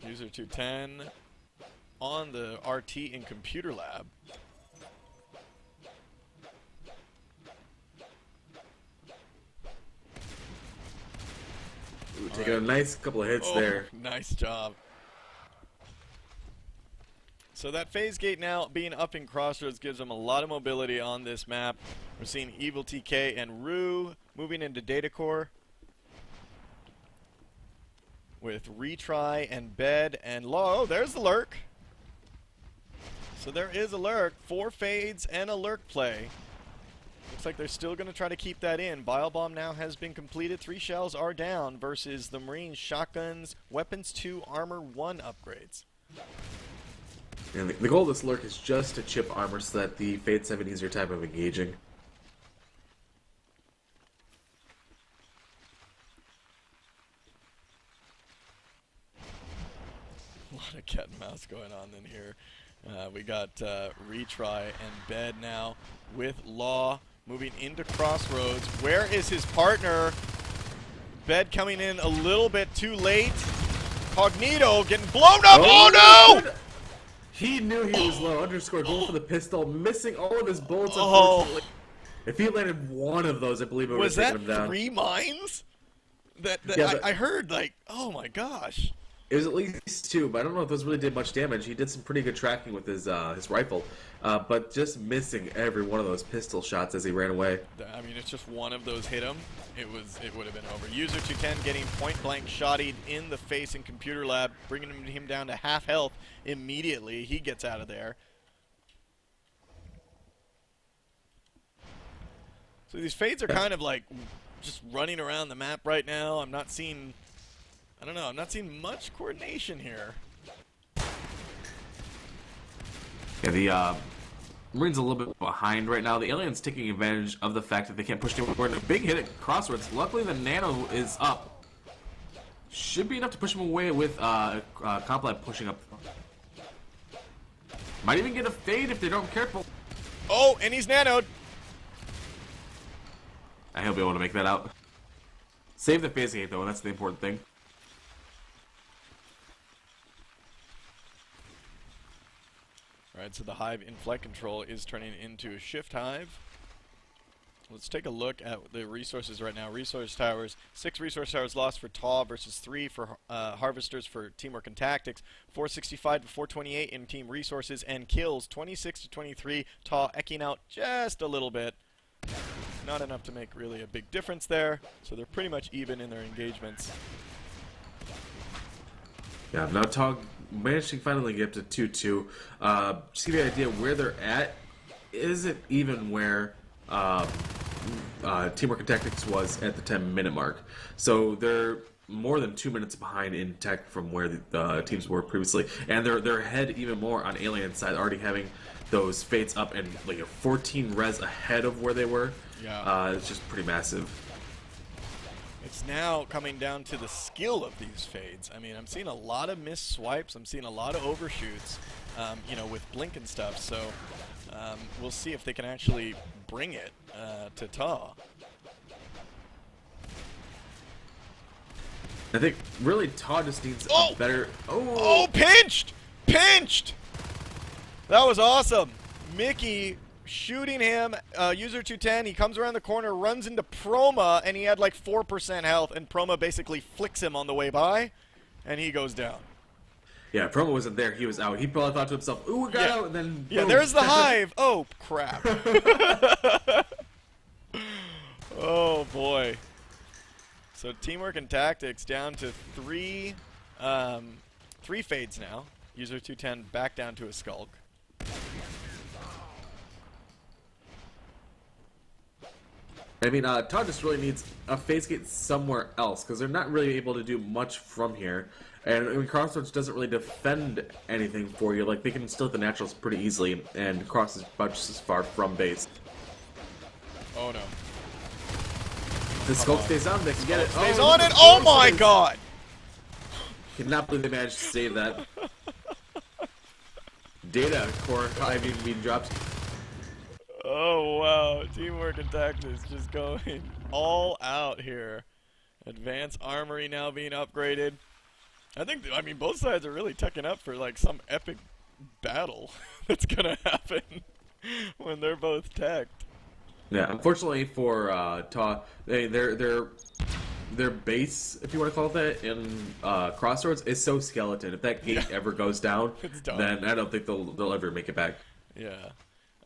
User 210 on the RT in Computer Lab. Ooh, taking a nice couple of hits there. Nice job. So that phase gate now being up in Crossroads gives them a lot of mobility on this map. We're seeing Evil TK and Rue moving into data core with Retry and Bed and Low. Oh, there's the lurk. So there is a lurk. 4 fades and a lurk play. Looks like they're still going to try to keep that in. Bile Bomb now has been completed. 3 shells are down versus the Marines shotguns, weapons 2, armor 1 upgrades. And the goal of this lurk is just to chip armor so that the Fates have an easier time of engaging. A lot of cat and mouse going on in here. We got Retry and Bed now with Law moving into Crossroads. Where is his partner? Bed coming in a little bit too late. Cognito getting blown up. Oh no! He knew he was low. Underscore going for the pistol, missing all of his bullets. Oh. Unfortunately, if he landed one of those, I believe it would have taken him down. Was that 3 mines? That Yeah, I heard, like, oh my gosh. It was at least 2, but I don't know if those really did much damage. He did some pretty good tracking with his rifle, but just missing every one of those pistol shots as he ran away. I mean, if just one of those hit him, it would have been over. User 210 getting point blank shotted in the face in Computer Lab, bringing him down to half health immediately. He gets out of there. So these fades are kind of like just running around the map right now. I'm not seeing, I don't know, I'm not seeing much coordination here. Yeah, the Marines a little bit behind right now. The Aliens taking advantage of the fact that they can't push anymore. And a big hit at Crossroads. Luckily, the Nano is up. Should be enough to push him away with Complab pushing up. Might even get a fade if they don't be careful. Oh, and he's nanoed. I hope he'll be able to make that out. Save the phase gate, though, and that's the important thing. Alright, so the hive in flight control is turning into a shift hive. Let's take a look at the resources right now. Resource towers, 6 resource towers lost for TAW versus 3 for harvesters for teamwork and tactics. 465 to 428 in team resources, and kills 26 to 23. TAW eking out just a little bit. Not enough to make really a big difference there, so they're pretty much even in their engagements. Yeah, now TAW managed to finally get up to 2-2. Just to give you an idea where they're at, is it even where Teamwork and Tactics was at the 10-minute mark? So they're more than 2 minutes behind in tech from where the teams were previously, and they're ahead even more on Alien side, already having those fates up and like a 14 res ahead of where they were. Yeah. It's just pretty massive. It's now coming down to the skill of these fades. I mean, I'm seeing a lot of missed swipes. I'm seeing a lot of overshoots, you know, with blink and stuff. So we'll see if they can actually bring it to TAW. I think really TAW just needs a better. Oh, pinched! Pinched! That was awesome. Mickey shooting him, user 210, he comes around the corner, runs into Proma, and he had like 4% health, and Proma basically flicks him on the way by, and he goes down. Yeah, Proma wasn't there, he was out. He probably thought to himself, ooh, we got out, and then yeah, boom. there's the hive. Oh, crap. Oh, boy. So teamwork and tactics down to 3 fades now. User 210 back down to a skulk. I mean, TAW just really needs a phase gate somewhere else, because they're not really able to do much from here. And I mean, Crossroads doesn't really defend anything for you. Like, they can still hit the naturals pretty easily, and Cross is about just as far from base. Oh, no. The Skulk stays on, they can get it. Stays on it! Oh, my God! Cannot believe they managed to save that. Data core being dropped. Oh, wow. Teamwork and tactics just going all out here. Advanced armory now being upgraded. I mean, both sides are really teching up for, like, some epic battle that's gonna happen when they're both teched. Yeah, unfortunately for TAW, their base, if you want to call it that, in Crossroads is so skeleton. If that gate ever goes down, then I don't think they'll ever make it back. Yeah.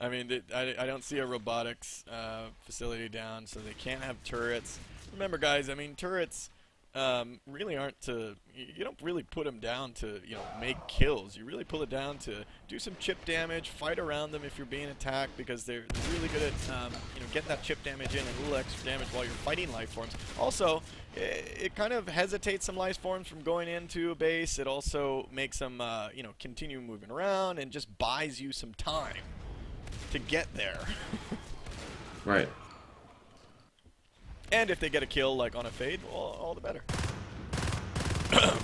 I mean, I don't see a robotics facility down, so they can't have turrets. Remember, guys, I mean, turrets really aren't to... You don't really put them down to, you know, make kills. You really pull it down to do some chip damage, fight around them if you're being attacked, because they're really good at, you know, getting that chip damage in and a little extra damage while you're fighting life forms. Also, it kind of hesitates some life forms from going into a base. It also makes them, you know, continue moving around and just buys you some time to get there. Right. And if they get a kill, like on a fade, well, all the better.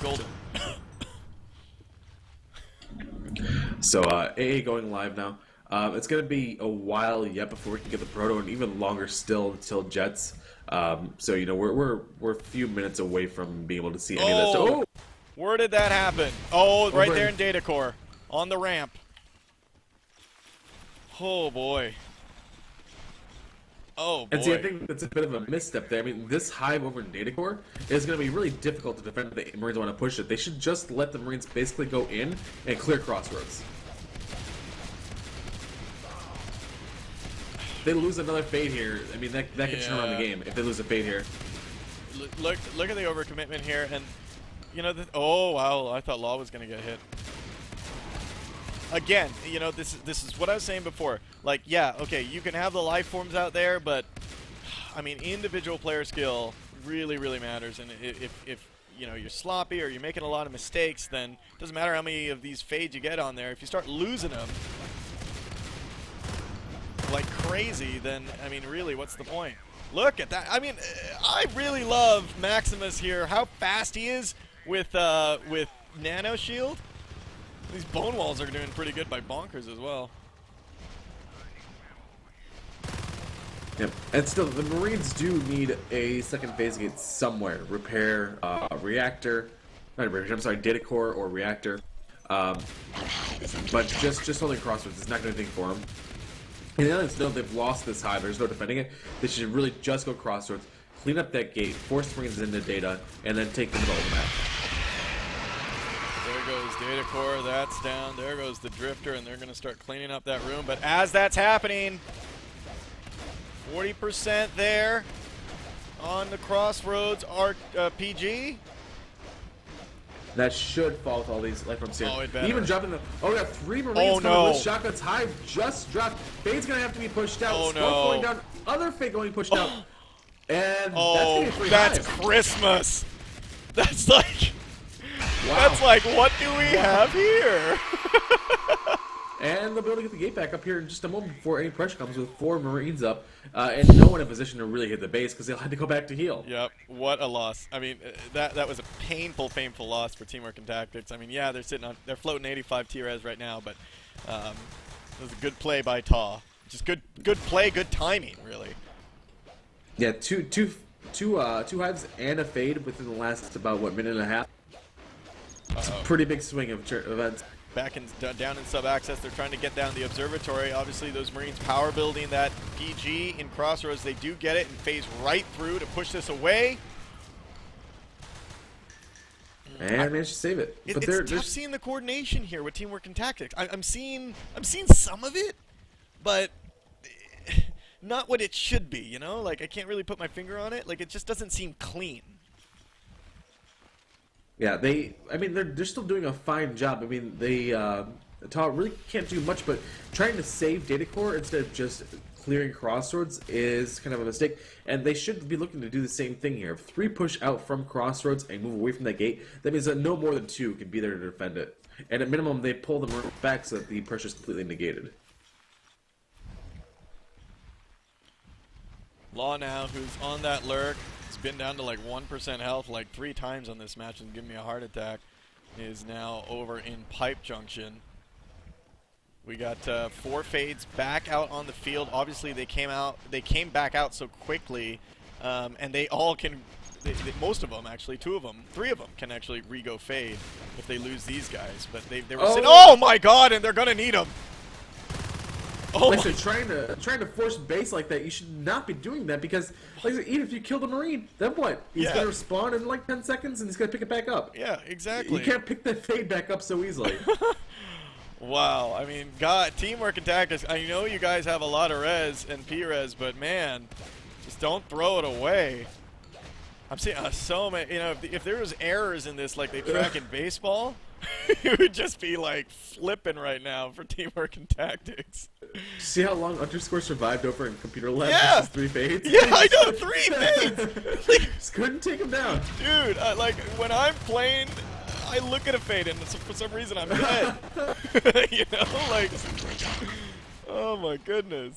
Golden. So, AA going live now. It's going to be a while yet before we can get the proto, and even longer still until Jets. So, you know, we're a few minutes away from being able to see any of that. So, where did that happen? Oh, right there in data core. On the ramp. Oh, boy. Oh, boy. And see, I think that's a bit of a misstep there. I mean, this hive over in data core is going to be really difficult to defend if the Marines want to push it. They should just let the Marines basically go in and clear Crossroads. If they lose another fade here, I mean, that could turn around the game if they lose a fade here. Look at the overcommitment here, and, you know, oh, wow, I thought Law was going to get hit. Again, you know, this is what I was saying before. Like, yeah, okay, you can have the life forms out there, but I mean, individual player skill really, really matters. And if you know, you're sloppy or you're making a lot of mistakes, then it doesn't matter how many of these fades you get on there. If you start losing them like crazy, then, I mean, really, what's the point? Look at that. I mean, I really love Maximus here. How fast he is with Nano Shield. These bone walls are doing pretty good by Bonkers as well. Yep. And still, the Marines do need a second phase gate somewhere. Repair, reactor, not repair, I'm sorry, data core or reactor. But just holding Crossroads is not going to do anything for them. And the others know they've lost this hive. There's no defending it. They should really just go Crossroads, clean up that gate, force the Marines into data, and then take the middle of the map. There goes data core. That's down. There goes the drifter, and they're going to start cleaning up that room. But as that's happening, 40% there on the Crossroads PG. That should fall with all these life from here. Oh, it better. Even dropping the. Oh, we got 3 Marines Oh, coming no. with shotguns. Hive just dropped. Fade's gonna have to be pushed out. Oh, Smoke no. going down. Other Fade going pushed out. And Oh, that's, that's Hive. Christmas. That's like, Wow. that's like, what do we have here? And they'll be able to get the gate back up here in just a moment before any pressure comes with 4 Marines up. And no one in position to really hit the base because they'll have to go back to heal. Yep, what a loss. I mean, that was a painful loss for Teamwork and Tactics. I mean, yeah, they're floating 85 T-Res right now, but it was a good play by TAW. Just good play, good timing, really. Yeah, two hives and a fade within the last about minute and a half. It's a pretty big swing of events. Back down in sub-access, they're trying to get down the observatory. Obviously, those Marines power building that PG in Crossroads. They do get it and phase right through to push this away. And managed to save it. But It's tough seeing the coordination here with Teamwork and Tactics. I'm seeing some of it, but not what it should be. You know, like I can't really put my finger on it. Like it just doesn't seem clean. Yeah, they're still doing a fine job. I mean, TAW really can't do much, but trying to save data core instead of just clearing Crossroads is kind of a mistake. And they should be looking to do the same thing here. If 3 push out from Crossroads and move away from that gate, that means that no more than 2 can be there to defend it. And at minimum, they pull the Marines back so that the pressure is completely negated. Law now, who's on that lurk, has been down to like 1% health like 3 times on this match and giving me a heart attack, is now over in Pipe Junction. We got 4 fades back out on the field. Obviously, they came back out so quickly, and they all can. Most of them, actually, 2 of them, 3 of them can actually re-go fade if they lose these guys. But they were sitting. Oh my God! And they're gonna need them. Oh, like I said, trying to force base like that, you should not be doing that because, like I said, even if you kill the Marine, then what? He's gonna respawn in like 10 seconds and he's gonna pick it back up. Yeah, exactly. You can't pick that fade back up so easily. Wow, I mean, God, Teamwork and Tactics, I know you guys have a lot of res and P-res, but man, just don't throw it away. I'm seeing so many, you know, if there was errors in this like they track in baseball, it would just be like flipping right now for Teamwork and Tactics. See how long Underscore survived over in Computer Lab versus 3 fades? Yeah, I know, 3 fades! Like, just couldn't take him down. Dude, like, when I'm playing, I look at a fade and for some reason I'm dead. You know, like, oh my goodness.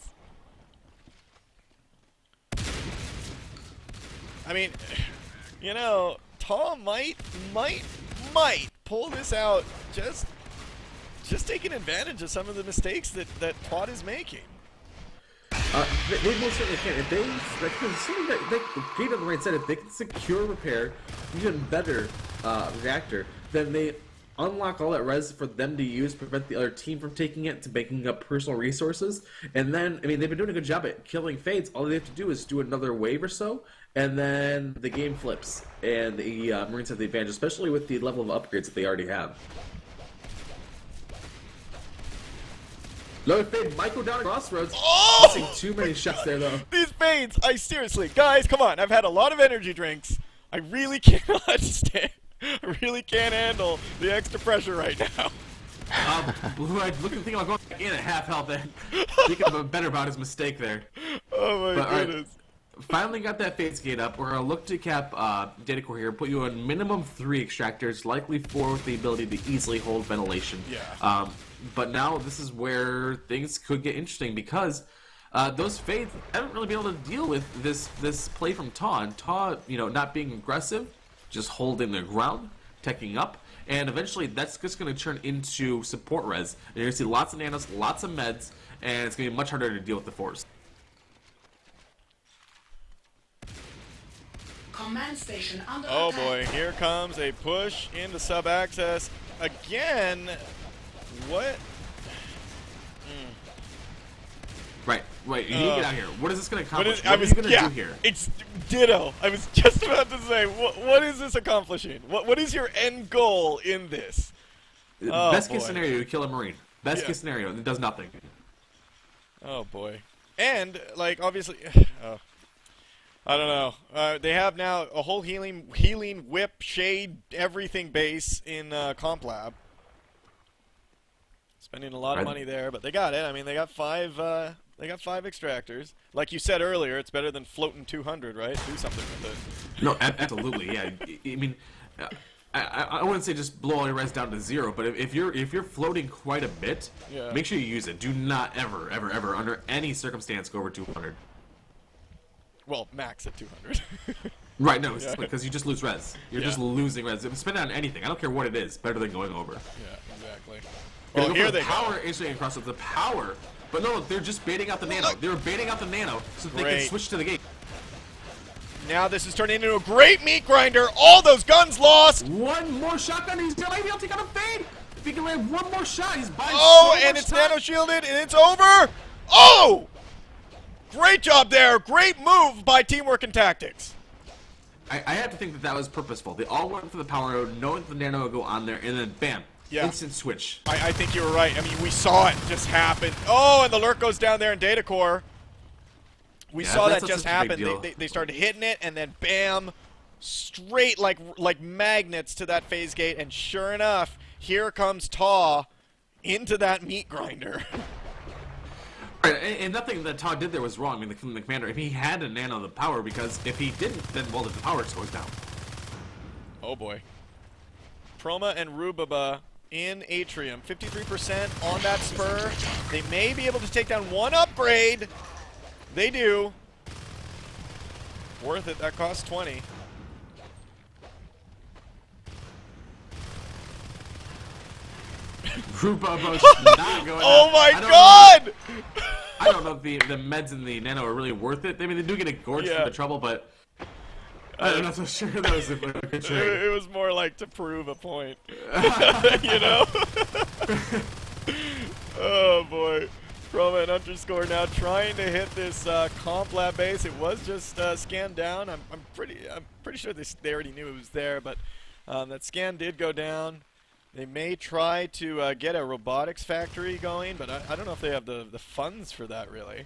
I mean, you know, TAW might pull this out just taking advantage of some of the mistakes that TAW is making. They most certainly can. If they Gate on the right side, if they can secure repair, even better reactor, then they unlock all that res for them to use, prevent the other team from taking it, to making up personal resources. And then, I mean, they've been doing a good job at killing fades. All they have to do is do another wave or so, and then the game flips, and the Marines have the advantage, especially with the level of upgrades that they already have. Low fade might go down at Crossroads. Oh! Missing too many shots there, though. These fades, seriously, guys, come on. I've had a lot of energy drinks. I really cannot stand. I really can't handle the extra pressure right now. Blue-eyed thinking about going back in at half health and thinking better about his mistake there. Oh my goodness. Finally got that phase gate up. We're going to look to cap data core here, put you on minimum 3 extractors, likely 4 with the ability to easily hold ventilation. Yeah. But now this is where things could get interesting because those fades haven't really been able to deal with this play from TAW. And TAW, not being aggressive, just holding the ground, teching up, and eventually that's just going to turn into support res. And you're going to see lots of nanos, lots of meds, and it's going to be much harder to deal with the force. Command station under Oh attack. boy, here comes a push into sub-access. Again, what? Right, you need to get out here. What is this going to accomplish? What What are you going to do here? It's ditto. I was just about to say, what is this accomplishing? What is your end goal in this? Oh, Best boy. case scenario, you kill a Marine. Best Yeah. case scenario, it does nothing. Oh boy. And, like, obviously, I don't know. They have now a whole healing whip, shade, everything base in Comp Lab. Spending a lot of money there, but they got it. I mean, they got 5 extractors. Like you said earlier, it's better than floating 200, right? Do something with it. No, absolutely, yeah. I mean, I wouldn't say just blow all your res down to 0, but if you're floating quite a bit, Yeah. make sure you use it. Do not ever, under any circumstance, go over 200. Well, max at 200. Right, no, Yeah. because you just lose res. You're Yeah. just losing res. Spend it on anything. I don't care what it is. Better than going over. Yeah, exactly. Well, Well, here the they power go. instantly across the power. But no, they're just baiting out the nano. They were baiting out the nano so that they Great. can switch to the gate. Now this is turning into a great meat grinder. All those guns lost. One more shotgun, he's gonna be able to take out a fade. If he can land one more shot, he's buying Oh, so and much it's time. nano shielded, and it's over. Oh! Great job there. Great move by Teamwork and Tactics. I have to think that was purposeful. They all went for the power node, knowing that the nano would go on there, and then bam, Yeah. instant switch. I think you were right. I mean, we saw it just happen. Oh, and the lurk goes down there in data core. We Yeah, saw that that's just such a big happen. deal. They started hitting it, and then bam, straight like magnets to that phase gate. And sure enough, here comes TAW into that meat grinder. Right, and nothing that Todd did there was wrong. I mean, the commander, if he had to nano the power, because if he didn't, then, well, the power just goes down. Oh boy. Proma and Rubaba in Atrium. 53% on that spur. They may be able to take down one upgrade. They do. Worth it. That costs 20. Rubabo's not going Oh out. my I don't god! know- I don't know if the meds and the nano are really worth it. I mean, they do get a gorge Yeah. for the trouble, but I'm not so sure that was a good trade. It was more like to prove a point. You know? Oh boy. Proma and underscore now trying to hit this comp lab base. It was just scanned down. I'm pretty sure they already knew it was there, but that scan did go down. They may try to get a robotics factory going, but I don't know if they have the funds for that really.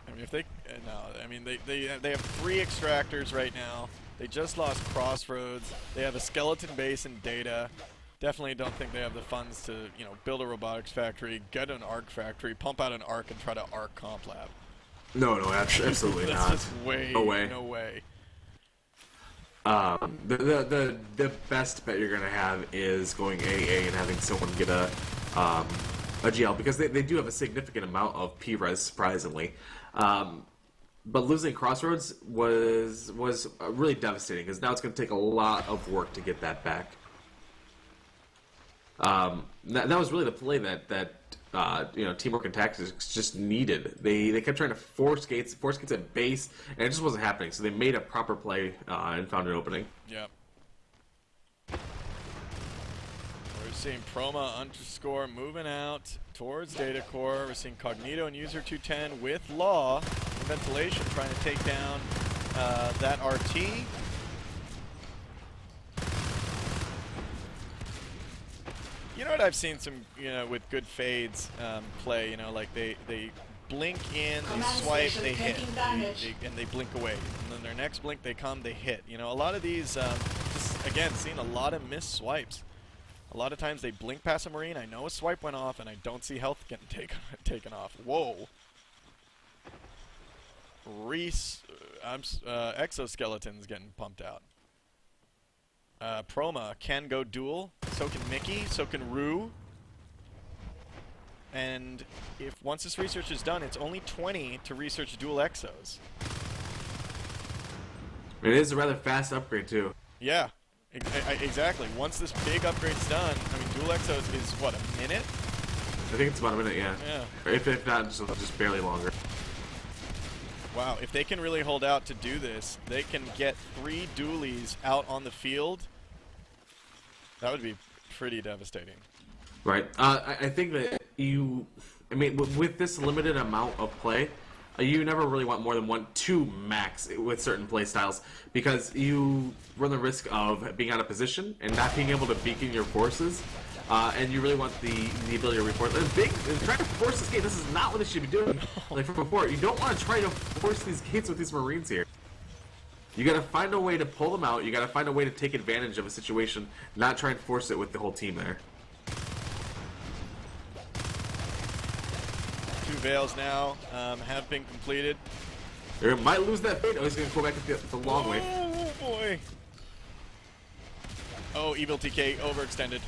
I mean, if they no, I mean they have 3 extractors right now. They just lost Crossroads. They have a skeleton base in Data. Definitely don't think they have the funds to, build a robotics factory, get an arc factory, pump out an arc, and try to arc comp lab. No, absolutely That's not. just No way. no way. The best bet you're gonna have is going AA and having someone get a GL, because they do have a significant amount of P-res, surprisingly. But losing Crossroads was really devastating, because now it's going to take a lot of work to get that back. That was really the play that Teamwork and Tactics just needed. They kept trying to force gates at base, and it just wasn't happening. So they made a proper play and found an opening. Yep. We're seeing Proma underscore moving out towards Data Core. We're seeing Cognito and User 210 with Law and Ventilation trying to take down that RT. You know what I've seen some, with good fades play, like they blink in, they swipe, they hit, and they blink away. And then their next blink, they come, they hit. A lot of these, just, again, seeing a lot of missed swipes. A lot of times they blink past a Marine. I know a swipe went off, and I don't see health getting taken off. Whoa. Exoskeleton's getting pumped out. Proma can go duel. So can Mickey. So can Rue. And if once this research is done, it's only 20 to research dual exos. It is a rather fast upgrade too. Yeah, exactly. Once this big upgrade's done, I mean, dual exos is what, a minute? I think it's about a minute, yeah. Yeah. If not, just barely longer. Wow, if they can really hold out to do this, they can get 3 dualies out on the field. That would be pretty devastating. Right. I think that I mean, with this limited amount of play, you never really want more than 2 max with certain play styles, because you run the risk of being out of position and not being able to beacon your forces, and you really want the ability to reinforce. And trying to force this gate, this is not what they should be doing. Like from before, you don't want to try to force these gates with these Marines here. You gotta find a way to pull them out. You gotta find a way to take advantage of a situation, not try and force it with the whole team there. 2 Veils now have been completed. They might lose that fate. Oh, he's gonna go back the long way. Oh boy. Oh, Evil TK overextended.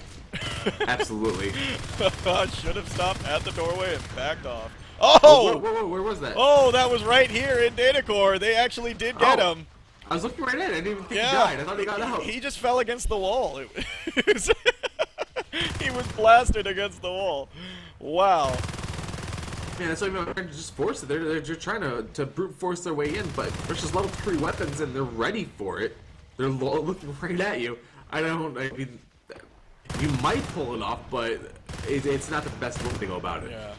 Absolutely. Should have stopped at the doorway and backed off. Whoa, Oh! whoa, where was that? Oh, that was right here in Data Core. They actually did get him. I was looking right at it. I didn't even think Yeah. he died. I thought he got out. He just fell against the wall. He was blasted against the wall. Wow. Yeah, that's why I'm trying to just force it. They're trying to brute force their way in, but there's just level 3 weapons and they're ready for it. They're looking right at you. I mean, you might pull it off, but it's not the best way to go about it. Yeah.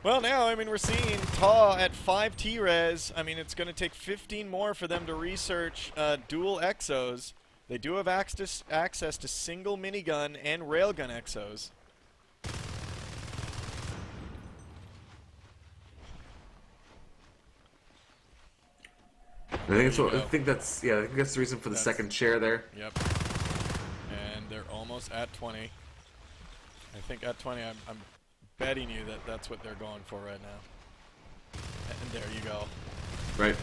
Well, now, I mean, we're seeing TAW at 5 T-Res. I mean, it's going to take 15 more for them to research dual exos. They do have access to single minigun and railgun exos. I think that's the reason for the second chair there. Yep. And they're almost at 20. I think at 20, I'm betting you that that's what they're going for right now. And there you go. Right.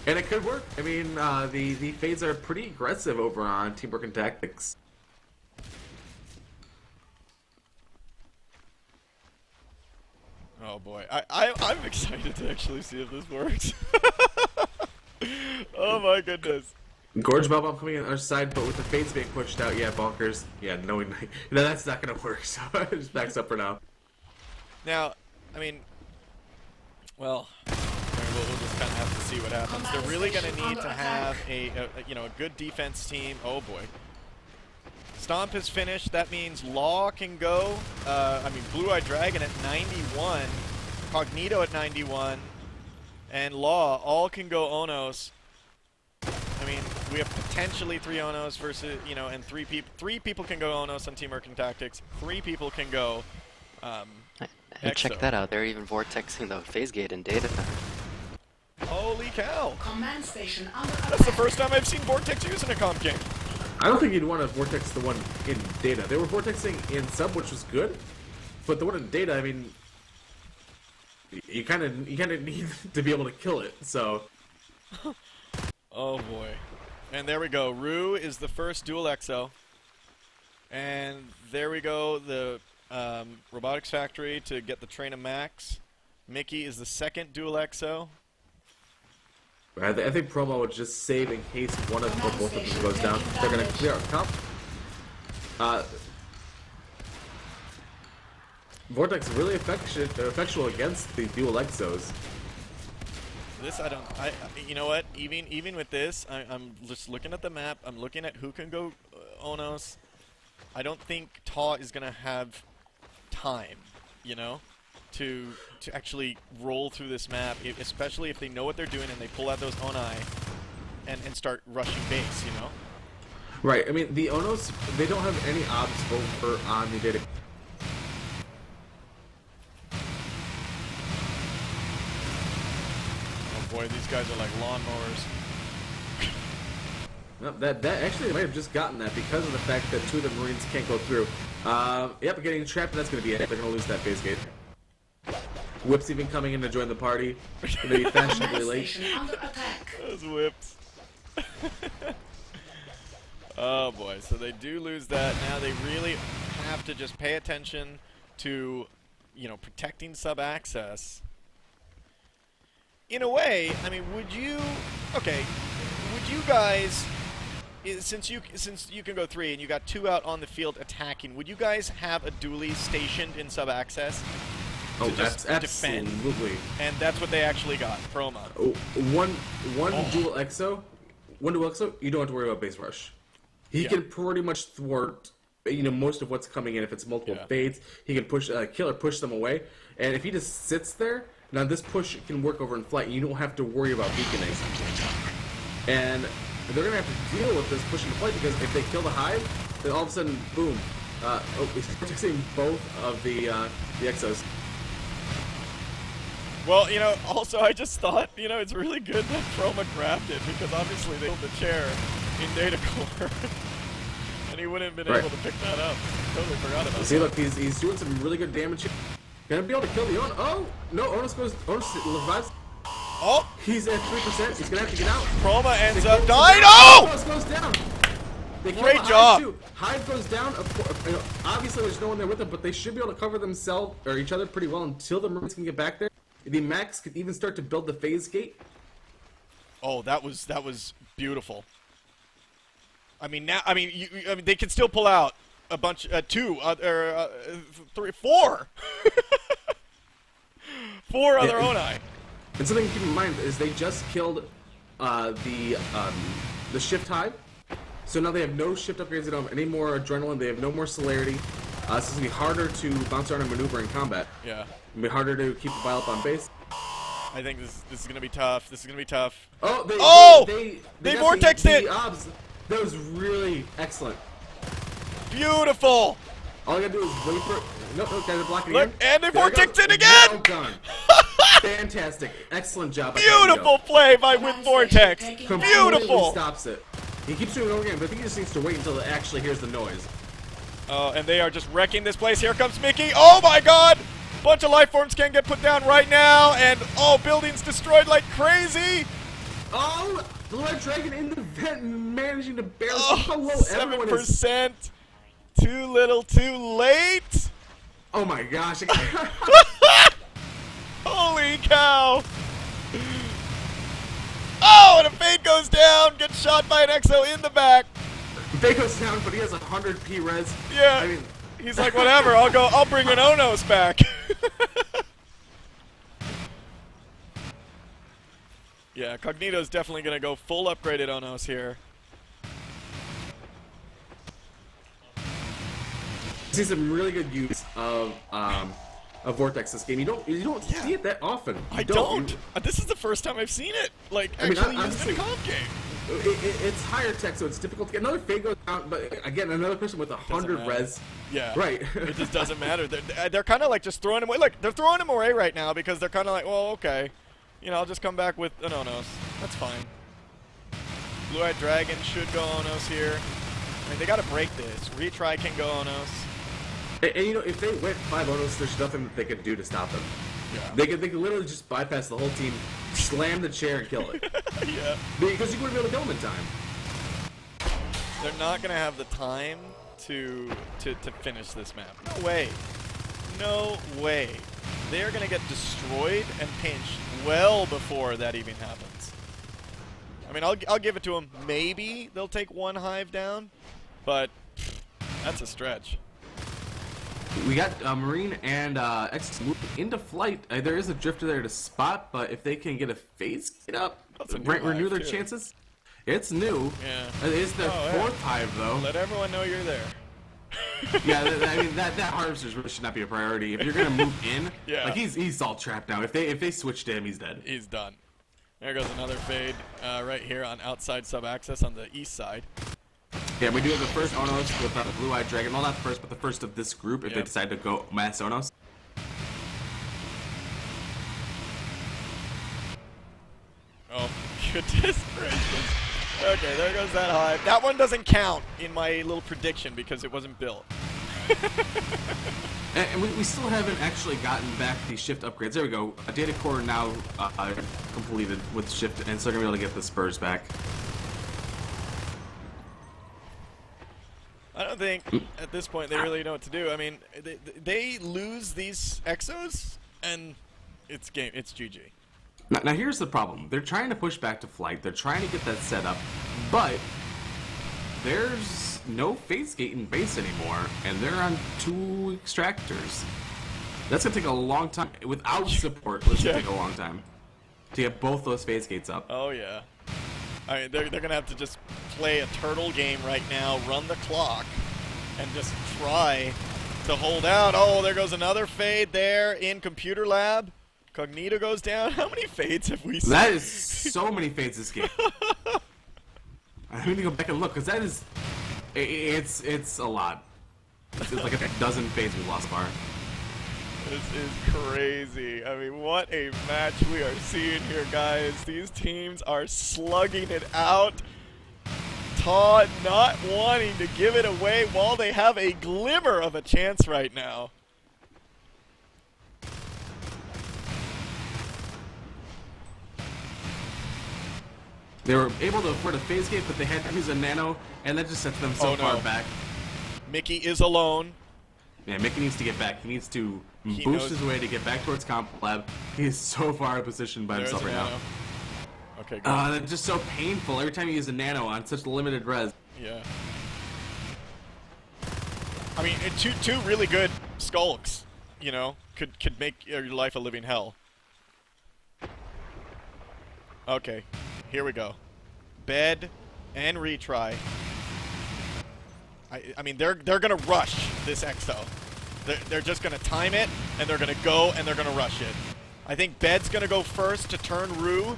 And it could work. I mean, the fades are pretty aggressive over on Teamwork and Tactics. Oh boy, I'm excited to actually see if this works. Oh my goodness. Gorge Bomb coming in the other side, but with the fades being pushed out, yeah, Bonkers. Yeah, knowing that's not gonna work, so it just backs up for now. Now, I mean, well, we'll just kind of have to see what happens. They're really gonna need to have a good defense team. Oh boy. Stomp is finished. That means Law can go. Blue-Eyed Dragon at 91, Cognito at 91, and Law all can go Onos. I mean, we have potentially 3 Onos versus, and 3 people. 3 people can go Onos on Teamwork and Tactics. 3 people can go. Hey, check that out. They're even vortexing the phase gate in data. Holy cow! Command station under That's the first time I've seen Vortex used in a comp game. I don't think you'd want to vortex the one in data. They were vortexing in sub, which was good, but the one in data, I mean, you kind of need to be able to kill it. So. Oh boy, and there we go. Rue is the first dual exo, and there we go. The Robotics Factory to get the Train of Max. Mickey is the second dual exo. I think Promo would just save in case one of or both of them goes down. They're going to clear out comp. Vortex really effectual against the dual exos. This you know what? Even with this, I'm just looking at the map. I'm looking at who can go Onos. I don't think TAW is going to have time, to actually roll through this map, especially if they know what they're doing and they pull out those Onai and start rushing base, Right. I mean, the Onos, they don't have any obs over on the data. Oh boy, these guys are like lawnmowers. No, that actually they might have just gotten that because of the fact that 2 of the Marines can't go through. Yep, getting trapped, and that's going to be it. They're going to lose that phase gate. Whip's even coming in to join the party. Going to be fashionably Command late. station under attack. Those whips. Oh boy, so they do lose that. Now they really have to just pay attention to, you know, protecting sub-access. In a way, I mean, would you guys, since you can go 3 and you got 2 out on the field attacking, would you guys have a dually stationed in sub-access? Oh, just defend? absolutely. And that's what they actually got, Chroma. Oh, one dual exo, you don't have to worry about base rush. He can pretty much thwart, you know, most of what's coming in. If it's multiple fades, he can push, kill or push them away. And if he just sits there, now this push can work over in flight, and you don't have to worry about beaconing. And they're gonna have to deal with this push in flight because if they kill the hive, then all of a sudden, boom! He's protecting both of the exos. Well, you know, also I just thought, you know, it's really good that Chroma grabbed it because obviously they pulled the chair in data core. And he wouldn't have been able to pick that up. Totally forgot about that. See, look, he's doing some really good damage here. Gonna be able to kill the Ono. Oh! No, Onus revives. Oh! He's at 3%. He's gonna have to get out. Chroma ends up dying. Oh! Onus goes down. They kill Great the job. Hive, too. Hive goes down. You know, obviously, there's no one there with them, but they should be able to cover themselves or each other pretty well until the Marines can get back there. The Max could even start to build the phase gate. Oh, that was beautiful. I mean, now, I mean, they can still pull out a bunch, 2, 3, 4. 4 other Oni. And something to keep in mind is they just killed the shift hive. So now they have no shift upgrades, they don't have any more adrenaline, they have no more celerity. So it's going to be harder to bounce around and maneuver in combat. Yeah. It'll be harder to keep the bile up on base. I think this is going to be tough. This is going to be tough. Oh, they got vortexed the it! obs. That was really excellent. Beautiful! All I gotta do is wait for. Nope, guys are blocking Look, again. and they There vortexed it goes. again! Well done. Fantastic. Excellent job. by Beautiful play by with Vortex! Completely Beautiful! stops it. He keeps doing it over again, but I think he just needs to wait until it actually hears the noise. Oh, and they are just wrecking this place. Here comes Mickey. Oh my god! Bunch of life forms can get put down right now, and oh, buildings destroyed like crazy! Oh, the Red Dragon in the vent managing to barely how low Oh, everyone is. 7%. Too little, too late. Oh my gosh. Holy cow. Oh, and a Fade goes down, gets shot by an Exo in the back. They goes down, but he has 100 P res. Yeah. I mean, he's like, whatever, I'll bring an Onos back. Yeah, Cognito's definitely going to go full upgraded Onos here. see some really good use of Vortex this game. You don't see it that often. I don't. This is the first time I've seen it, like, actually used in a comp game. It's higher tech, so it's difficult to get. Another Fade goes down, but again, another person with 100 res. Yeah. Right. It just doesn't matter. They're kind of like just throwing him away. Look, they're throwing him away right now because they're kind of like, well, okay. You know, I'll just come back with an Onos. That's fine. Blue-Eyed Dragon should go Onos here. I mean, they got to break this. Retry can go Onos. And you know, if they went 5 Onos, there's nothing that they could do to stop them. Yeah. They could literally just bypass the whole team, slam the chair, and kill it. Yeah. Because you wouldn't be able to kill them in time. They're not going to have the time to finish this map. No way. No way. They're going to get destroyed and pinched well before that even happens. I mean, I'll give it to them. Maybe they'll take one hive down, but that's a stretch. We got Marine and X moving into flight. There is a drifter there to spot, but if they can get a phase get up, renew their chances. It's new. Yeah. It's their 4th hive, though. Let everyone know you're there. Yeah, I mean that harvesters really should not be a priority. If you're gonna move in, yeah. like he's all trapped now. If they switch to him, he's dead. He's done. There goes another Fade right here on outside sub-access on the east side. Yeah, we do have the first Onos with the Blue-Eyed Dragon. Well, not the first, but the first of this group if they decide to go mass Onos. Oh, goodness gracious. Okay, there goes that hive. That one doesn't count in my little prediction because it wasn't built. And we still haven't actually gotten back the shift upgrades. There we go. A data core now completed with shift, and so we're going to be able to get the spurs back. I don't think at this point they really know what to do. I mean, they lose these exos, and it's GG. Now here's the problem. They're trying to push back to flight. They're trying to get that set up, but there's no phase gate in base anymore, and they're on 2 extractors. That's gonna take a long time. Without support, it's gonna take a long time to get both those phase gates up. Oh yeah. I mean, they're gonna have to just play a turtle game right now, run the clock, and just try to hold out. Oh, there goes another fade there in computer lab. Cognito goes down. How many fades have we seen? That is so many fades this game. I need to go back and look, because that is... It's a lot. It's like a dozen fades we lost far. This is crazy. I mean, what a match we are seeing here, guys. These teams are slugging it out. TAW not wanting to give it away while they have a glimmer of a chance right now. They were able to afford a phase gate, but they had to use a nano, and that just sets them so far back. Mickey is alone. Yeah, Mickey needs to get back. He needs to boost his way to get back towards Comp Lab. He is so far out of position by himself right now. Okay, good. That's just so painful every time you use a nano on such limited res. Yeah. I mean, two really good skulks, you know, could make your life a living hell. Okay, here we go. Bed and retry. I mean, they're gonna rush this EXO. They're just gonna time it, and they're gonna go, and they're gonna rush it. I think Bed's gonna go first to turn Rue,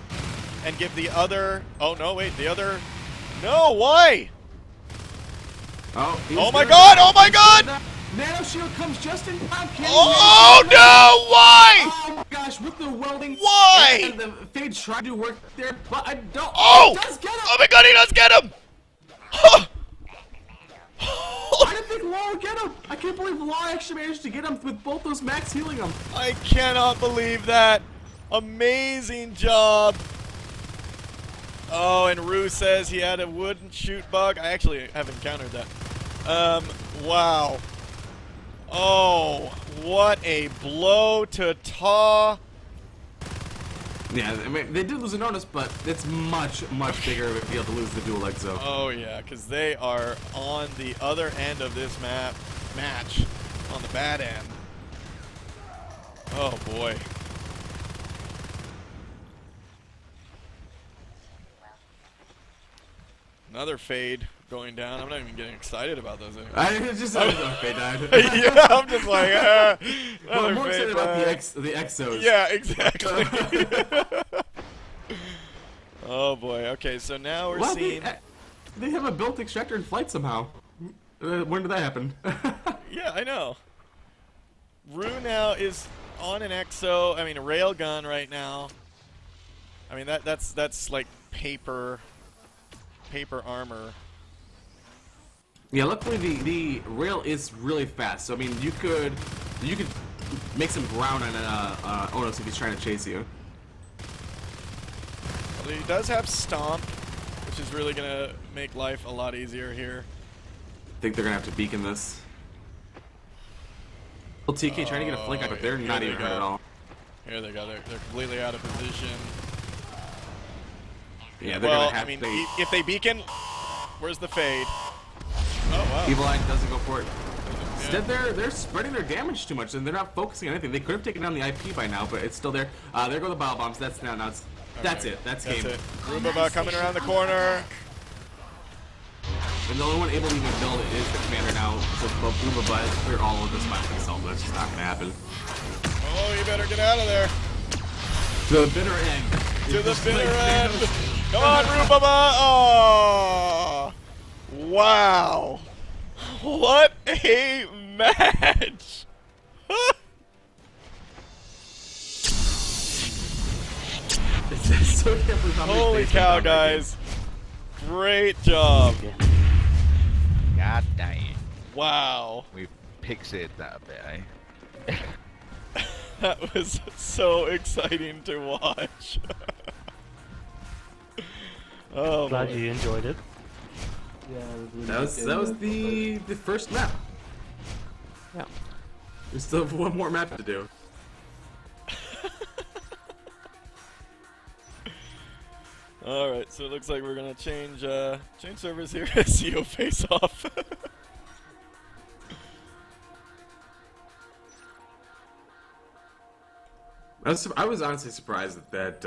and give the other. Oh no, wait, the other. No, why? Oh my God! Oh my God! Nano shield comes just in time. Oh no! Why? Oh my gosh! With the welding. Why? And the fade tried to work there, but I don't. Oh! It does get him. Oh my God! He does get him! I didn't think Law would get him. I can't believe Law actually managed to get him with both those max healing him. I cannot believe that. Amazing job. Oh, and Rue says he had a wooden shoot bug. I actually have encountered that. Wow. Oh, what a blow to TAW. Yeah, I mean, they did lose a notice, but it's much bigger of a deal to lose the dual exo. Oh yeah, because they are on the other end of this match, on the bad end. Oh boy. Another fade going down. I'm not even getting excited about those anymore. I just fade died. Yeah, I'm just like, well, I'm more excited about the exos. Yeah, exactly. Oh boy. Okay, so now we're seeing. They have a built extractor in flight somehow. When did that happen? Yeah, I know. Rue now is on an exo. I mean, a railgun right now. I mean, that's like paper armor. Yeah, luckily the rail is really fast. So I mean, you could make some ground on Onos if he's trying to chase you. Well, he does have stomp, which is really gonna make life a lot easier here. I think they're gonna have to beacon this. Well, TK trying to get a flank out, but they're not even hurt at all. Here they go. They're completely out of position. Yeah, they're Well, gonna have I mean, to. if they beacon, where's the fade? Oh wow. Evil Eye doesn't go for it. Instead, they're spreading their damage too much, and they're not focusing on anything. They could have taken down the IP by now, but it's still there. There go the bile bombs. That's now. That's it. That's game. It. Rubaba coming around the corner. And the only one able to even build it is the commander now. So both Rubaba is clear all of this by himself. That's just not gonna happen. Oh, you better get out of there. To the bitter end. To the bitter end. Come on, Rubaba. Oh. Wow. What a match. So can't believe how many Holy things cow, went down that guys. Great job. God dang it. Wow. We pixelated that a bit, eh? That was so exciting to watch. Oh, Glad boy. you enjoyed it. That was the first map. Yeah. We still have one more map to do. All right, so it looks like we're gonna change servers here. SEO face off. I was honestly surprised that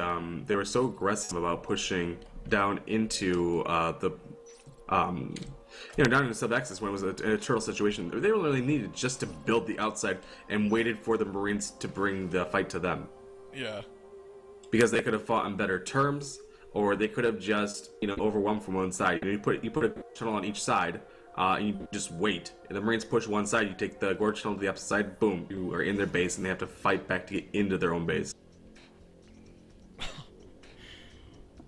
they were so aggressive about pushing down into down into sub-access when it was in a turtle situation. They really needed just to build the outside and waited for the Marines to bring the fight to them. Yeah. Because they could have fought on better terms, or they could have just overwhelmed from one side. You put a tunnel on each side, and you just wait. And the Marines push one side, you take the gorge tunnel to the opposite side, boom, you are in their base, and they have to fight back to get into their own base.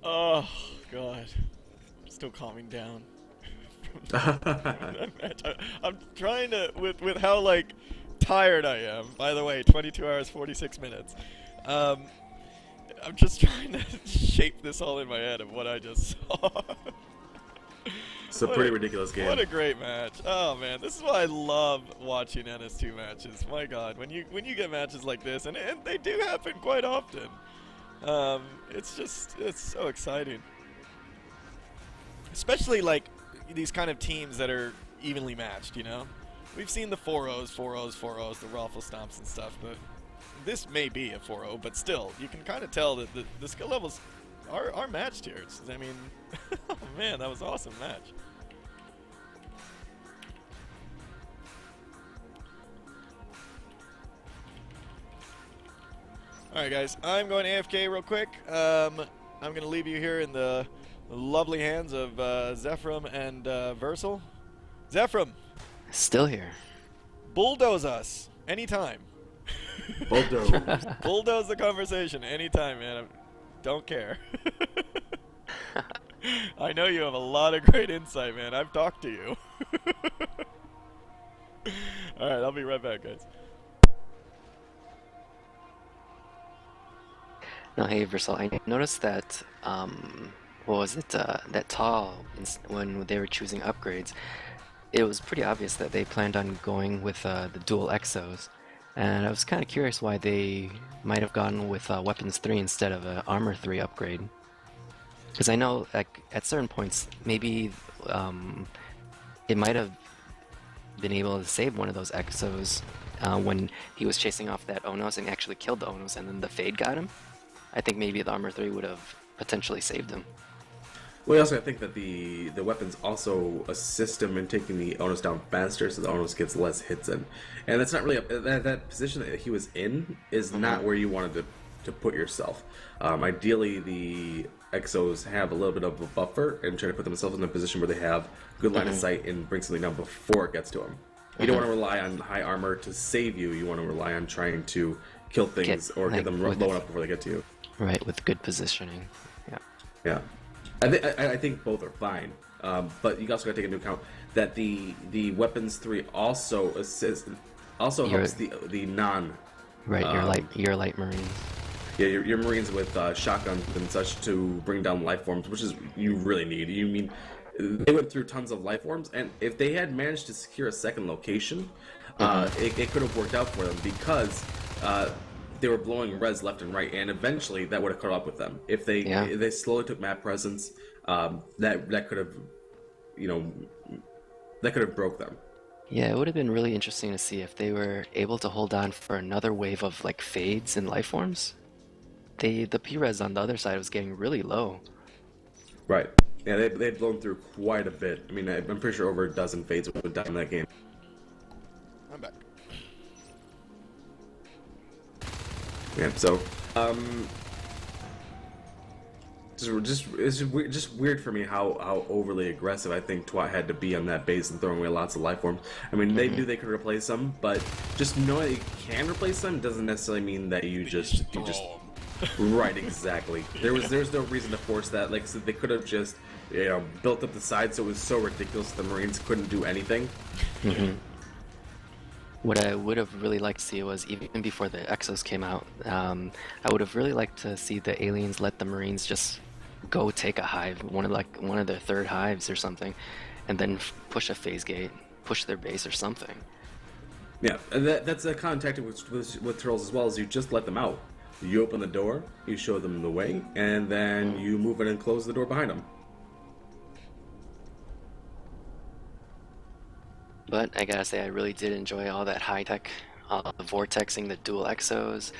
Oh God, I'm still calming down. I'm trying to with how like tired I am. By the way, 22 hours 46 minutes. I'm just trying to shape this all in my head of what I just saw. It's a pretty ridiculous game. What a great match! Oh man, this is why I love watching NS2 matches. My God, when you get matches like this, and they do happen quite often. It's so exciting. Especially like these kind of teams that are evenly matched, We've seen the 4-0s, 4-0s, 4-0s, the Raffle Stomps and stuff, but this may be a 4-0, but still, you can kind of tell that the skill levels are matched here. I mean, oh man, that was an awesome match. Alright guys, I'm going AFK real quick. I'm going to leave you here in the lovely hands of Zephram and Versal. Zephram, Still here. bulldoze us anytime. Bulldoze. Bulldoze the conversation anytime, man. Don't care. I know you have a lot of great insight, man. I've talked to you. Alright, I'll be right back, guys. No, hey Versal, I noticed that what was it? That TAW, when they were choosing upgrades, it was pretty obvious that they planned on going with the dual exos, and I was kind of curious why they might have gone with weapons 3 instead of an armor 3 upgrade. Because I know, like, at certain points, maybe it might have been able to save one of those exos when he was chasing off that Onos and actually killed the Onos, and then the Fade got him. I think maybe the armor 3 would have potentially saved him. Well, also I think that the weapons also assist him in taking the Onos down faster, so the Onos gets less hits in. And that's not really that position that he was in is not where you wanted to put yourself. Ideally, the Exos have a little bit of a buffer and try to put themselves in a position where they have good line of sight and bring something down before it gets to them. You don't want to rely on high armor to save you. You want to rely on trying to kill things or get them low enough before they get to you. Right, with good positioning. Yeah. Yeah. I think both are fine, but you also got to take into account that the weapons 3 also helps the non Your light marines. Yeah, your Marines with shotguns and such to bring down life forms, which is you really need. You mean they went through tons of life forms, and if they had managed to secure a second location, it could have worked out for them because they were blowing res left and right, and eventually that would have caught up with them. If they slowly took map presence, that could have, that could have broke them. Yeah, it would have been really interesting to see if they were able to hold on for another wave of like fades and life forms. The P-res on the other side was getting really low. Right. Yeah, they'd blown through quite a bit. I mean, I'm pretty sure over a dozen fades would die in that game. I'm back. Yeah, so it's weird for me how overly aggressive I think TAW had to be on that base and throwing away lots of life forms. I mean, they knew they could replace them, but just knowing that you can replace them doesn't necessarily mean that you just Right, exactly. There's no reason to force that. Like I said, they could have just built up the side so it was so ridiculous the Marines couldn't do anything. What I would have really liked to see was, even before the Exos came out, I would have really liked to see the aliens let the Marines just go take a hive, one of their third hives or something, and then push a phase gate, push their base or something. Yeah, and that's a common tactic with turtles as well. Is you just let them out. You open the door, you show them the way, and then you move in and close the door behind them. But I gotta say, I really did enjoy all that high tech, the vortexing, the dual exos.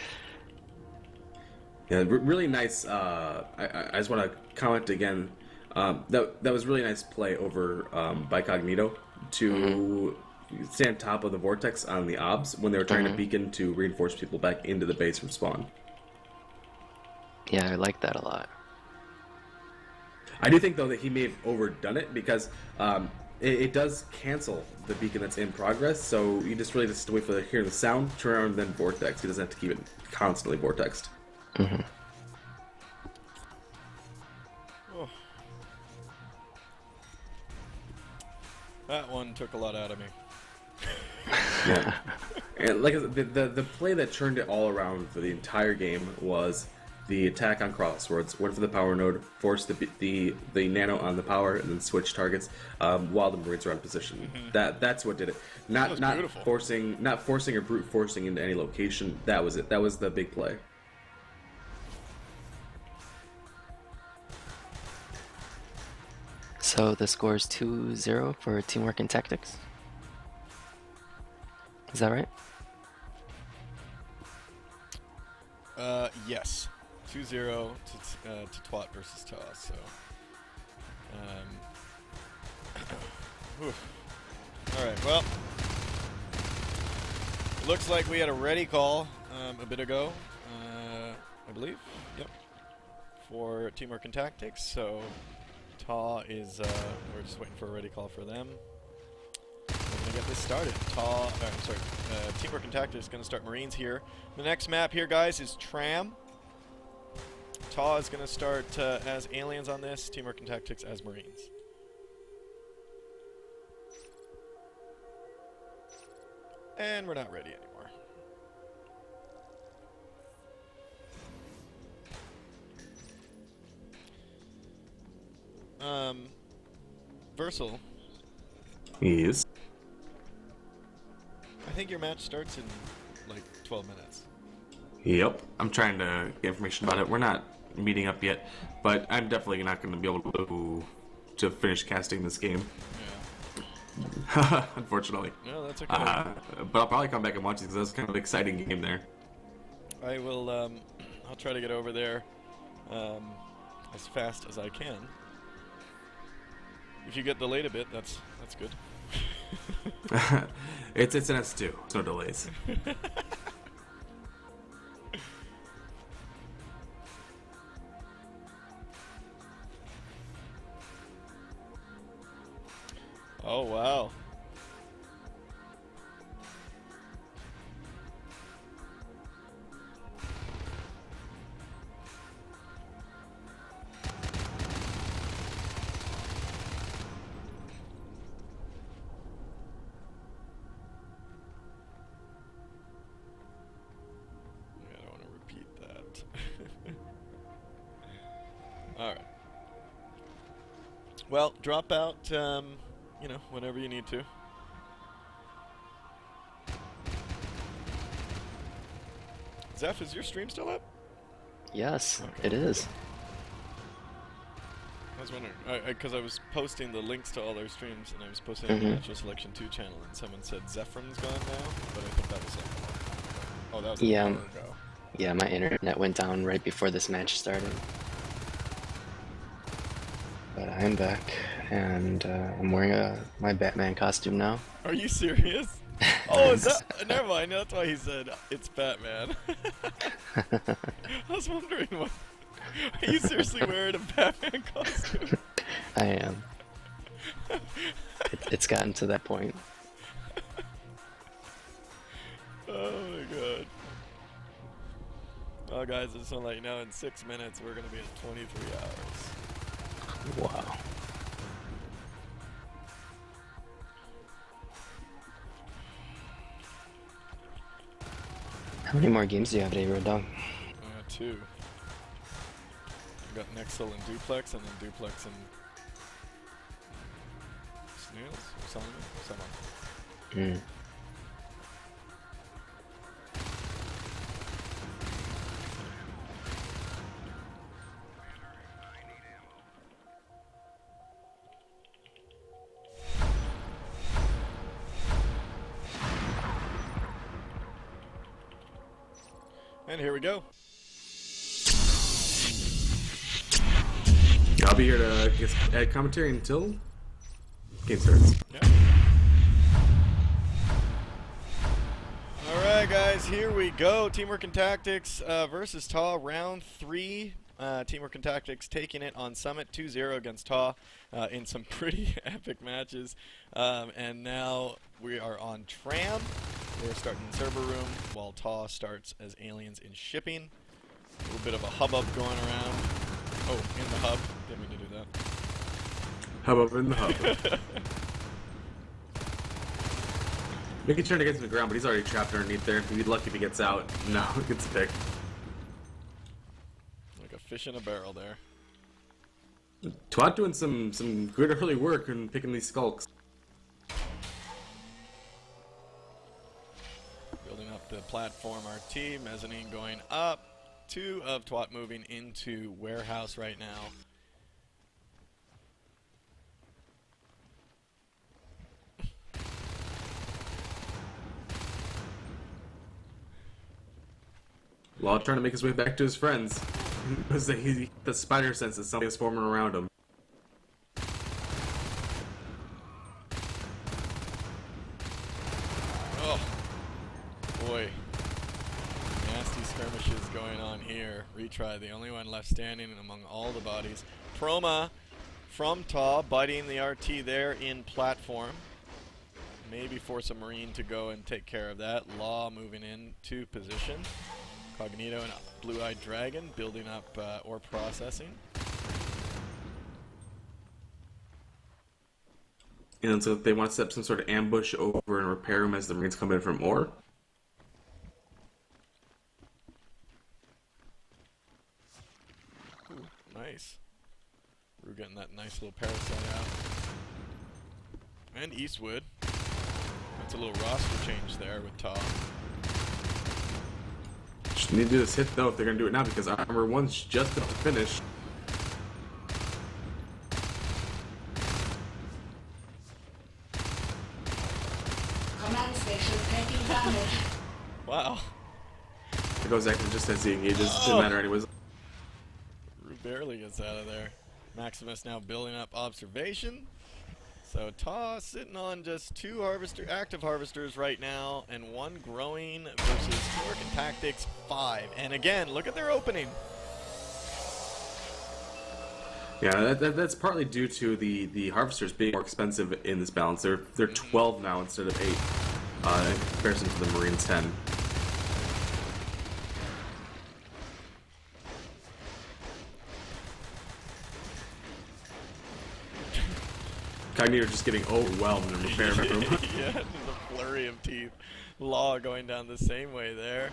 Yeah, really nice. I just want to comment again. That was really nice play over by Cognito to stay on top of the vortex on the obs when they were trying to beacon to reinforce people back into the base from spawn. Yeah, I like that a lot. I do think though that he may have overdone it because it does cancel the beacon that's in progress. So you just really just wait for hearing the sound, turn around, and then vortex. He doesn't have to keep it constantly vortexed. Oh. That one took a lot out of me. Yeah, and like I said, the play that turned it all around for the entire game was the attack on crossroads. Went for the power node, forced the nano on the power, and then switch targets while the Marines were on position. That's what did it. Not forcing or brute forcing into any location. That was it. That was the big play. So the score is 2-0 for Teamwork and Tactics. Is that right? Yes. 2-0 to TWAT versus TAW, so... Alright, well... Looks like we had a ready call a bit ago, I believe. Yep. For Teamwork and Tactics, so... TAW is, we're just waiting for a ready call for them. We're gonna get this started. Teamwork and Tactics is gonna start Marines here. The next map here, guys, is Tram. TAW is gonna start as aliens on this. Teamwork and Tactics as Marines. And we're not ready anymore. Versal. Yes. I think your match starts in like 12 minutes. Yep. I'm trying to get information about it. We're not meeting up yet, but I'm definitely not going to be able to finish casting this game. Yeah. Unfortunately. No, that's okay. But I'll probably come back and watch it because that's kind of an exciting game there. I will. I'll try to get over there as fast as I can. If you get delayed a bit, that's good. It's an S2. No delays. Oh wow. Alright. Well, drop out, you know, whenever you need to. Zeph, is your stream still up? Yes, Okay. it is. I was wondering, because I was posting the links to all their streams, and I was posting on the Natural Selection 2 channel, and someone said Zephram's gone now, but I think that was oh, that was an hour ago. Yeah, my internet went down right before this match started. But I am back, and I'm wearing my Batman costume now. Are you serious? Oh, is that? Never mind. That's why he said it's Batman. I was wondering, what? Are you seriously wearing a Batman costume? I am. It's gotten to that point. Oh my god. Well, guys, I just want to let you know, in 6 minutes, we're going to be at 23 hours. Wow. How many more games do you have today, Road Dog? 2. We got Nexel and Duplex, and then Duplex and Snails or someone. And here we go. I'll be here to add commentary until game starts. Yeah. Alright guys, here we go. Teamwork and Tactics versus TAW, round 3. Teamwork and Tactics taking it on Summit 2-0 against TAW in some pretty epic matches. And now we are on Tram. We're starting in server room while TAW starts as aliens in shipping. A little bit of a hubbub going around. Oh, in the hub. Didn't mean to do that. Hubbub in the hub. Making sure to get to the ground, but he's already trapped underneath there. He'd be lucky if he gets out. No, he gets picked. Like a fish in a barrel there. TAW doing some good early work and picking these skulks. Building up the platform RT, mezzanine going up. 2 of TWAT moving into warehouse right now. Law trying to make his way back to his friends. Because the spider senses something is forming around him. Oh, boy. Nasty skirmishes going on here. Retry, the only one left standing among all the bodies. Proma from TAW, biting the RT there in platform. Maybe force a Marine to go and take care of that. Law moving into position. Cognito and Blue-Eyed Dragon building up ore processing. And so they want to set up some sort of ambush over and repair them as the Marines come in from ore. Ooh, nice. We're getting that nice little parasite out. And Eastwood. That's a little roster change there with TAW. Just need to do this hit though if they're going to do it now because Armor 1's just about to finish. Command station taking damage. Wow. It goes active just as he engages. Didn't matter anyways. Rue barely gets out of there. Maximus now building up observation. So TAW sitting on just 2 active harvesters right now, and 1 growing versus Teamwork and Tactics 5. And again, look at their opening. Yeah, that's partly due to the harvesters being more expensive in this balance. They're 12 now instead of 8 in comparison to the Marine 10. Cognito just getting overwhelmed in the repair room. Yeah, just a flurry of teeth. Law going down the same way there.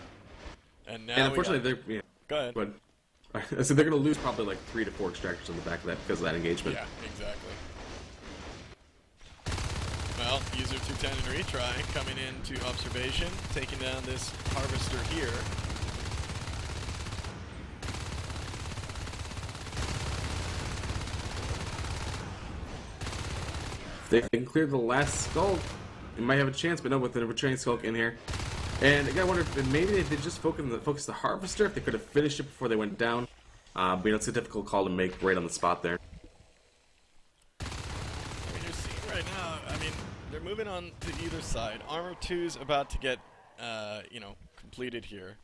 And now And unfortunately, they're... Yeah, go ahead. But, so they're going to lose probably like 3 to 4 extractors on the back of that because of that engagement. Yeah, exactly. Well, user 210 and retry coming into observation, taking down this harvester here. If they can clear the last skull, they might have a chance, but no, with the returning skulk in here. And I gotta wonder if maybe they did just focus the harvester, if they could have finished it before they went down. But you know, it's a difficult call to make right on the spot there. I mean, you're seeing right now, I mean, they're moving on to either side. Armor 2's about to get, you know, completed here.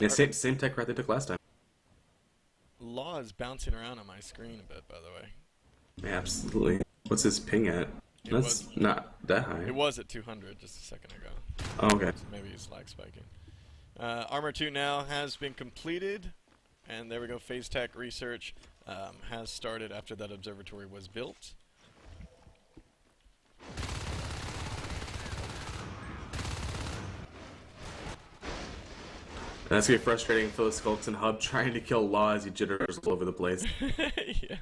Yeah, same tech route they took last time. Law is bouncing around on my screen a bit, by the way. Yeah, absolutely. What's his ping at? That's not that high. It was at 200 just a second ago. Oh, okay. So maybe he's lag spiking. Armor 2 now has been completed, and there we go. Phase Tech research has started after that observatory was built. And that's gonna be frustrating for the Skulks and Hub trying to kill Law as he jitters all over the place. Yeah.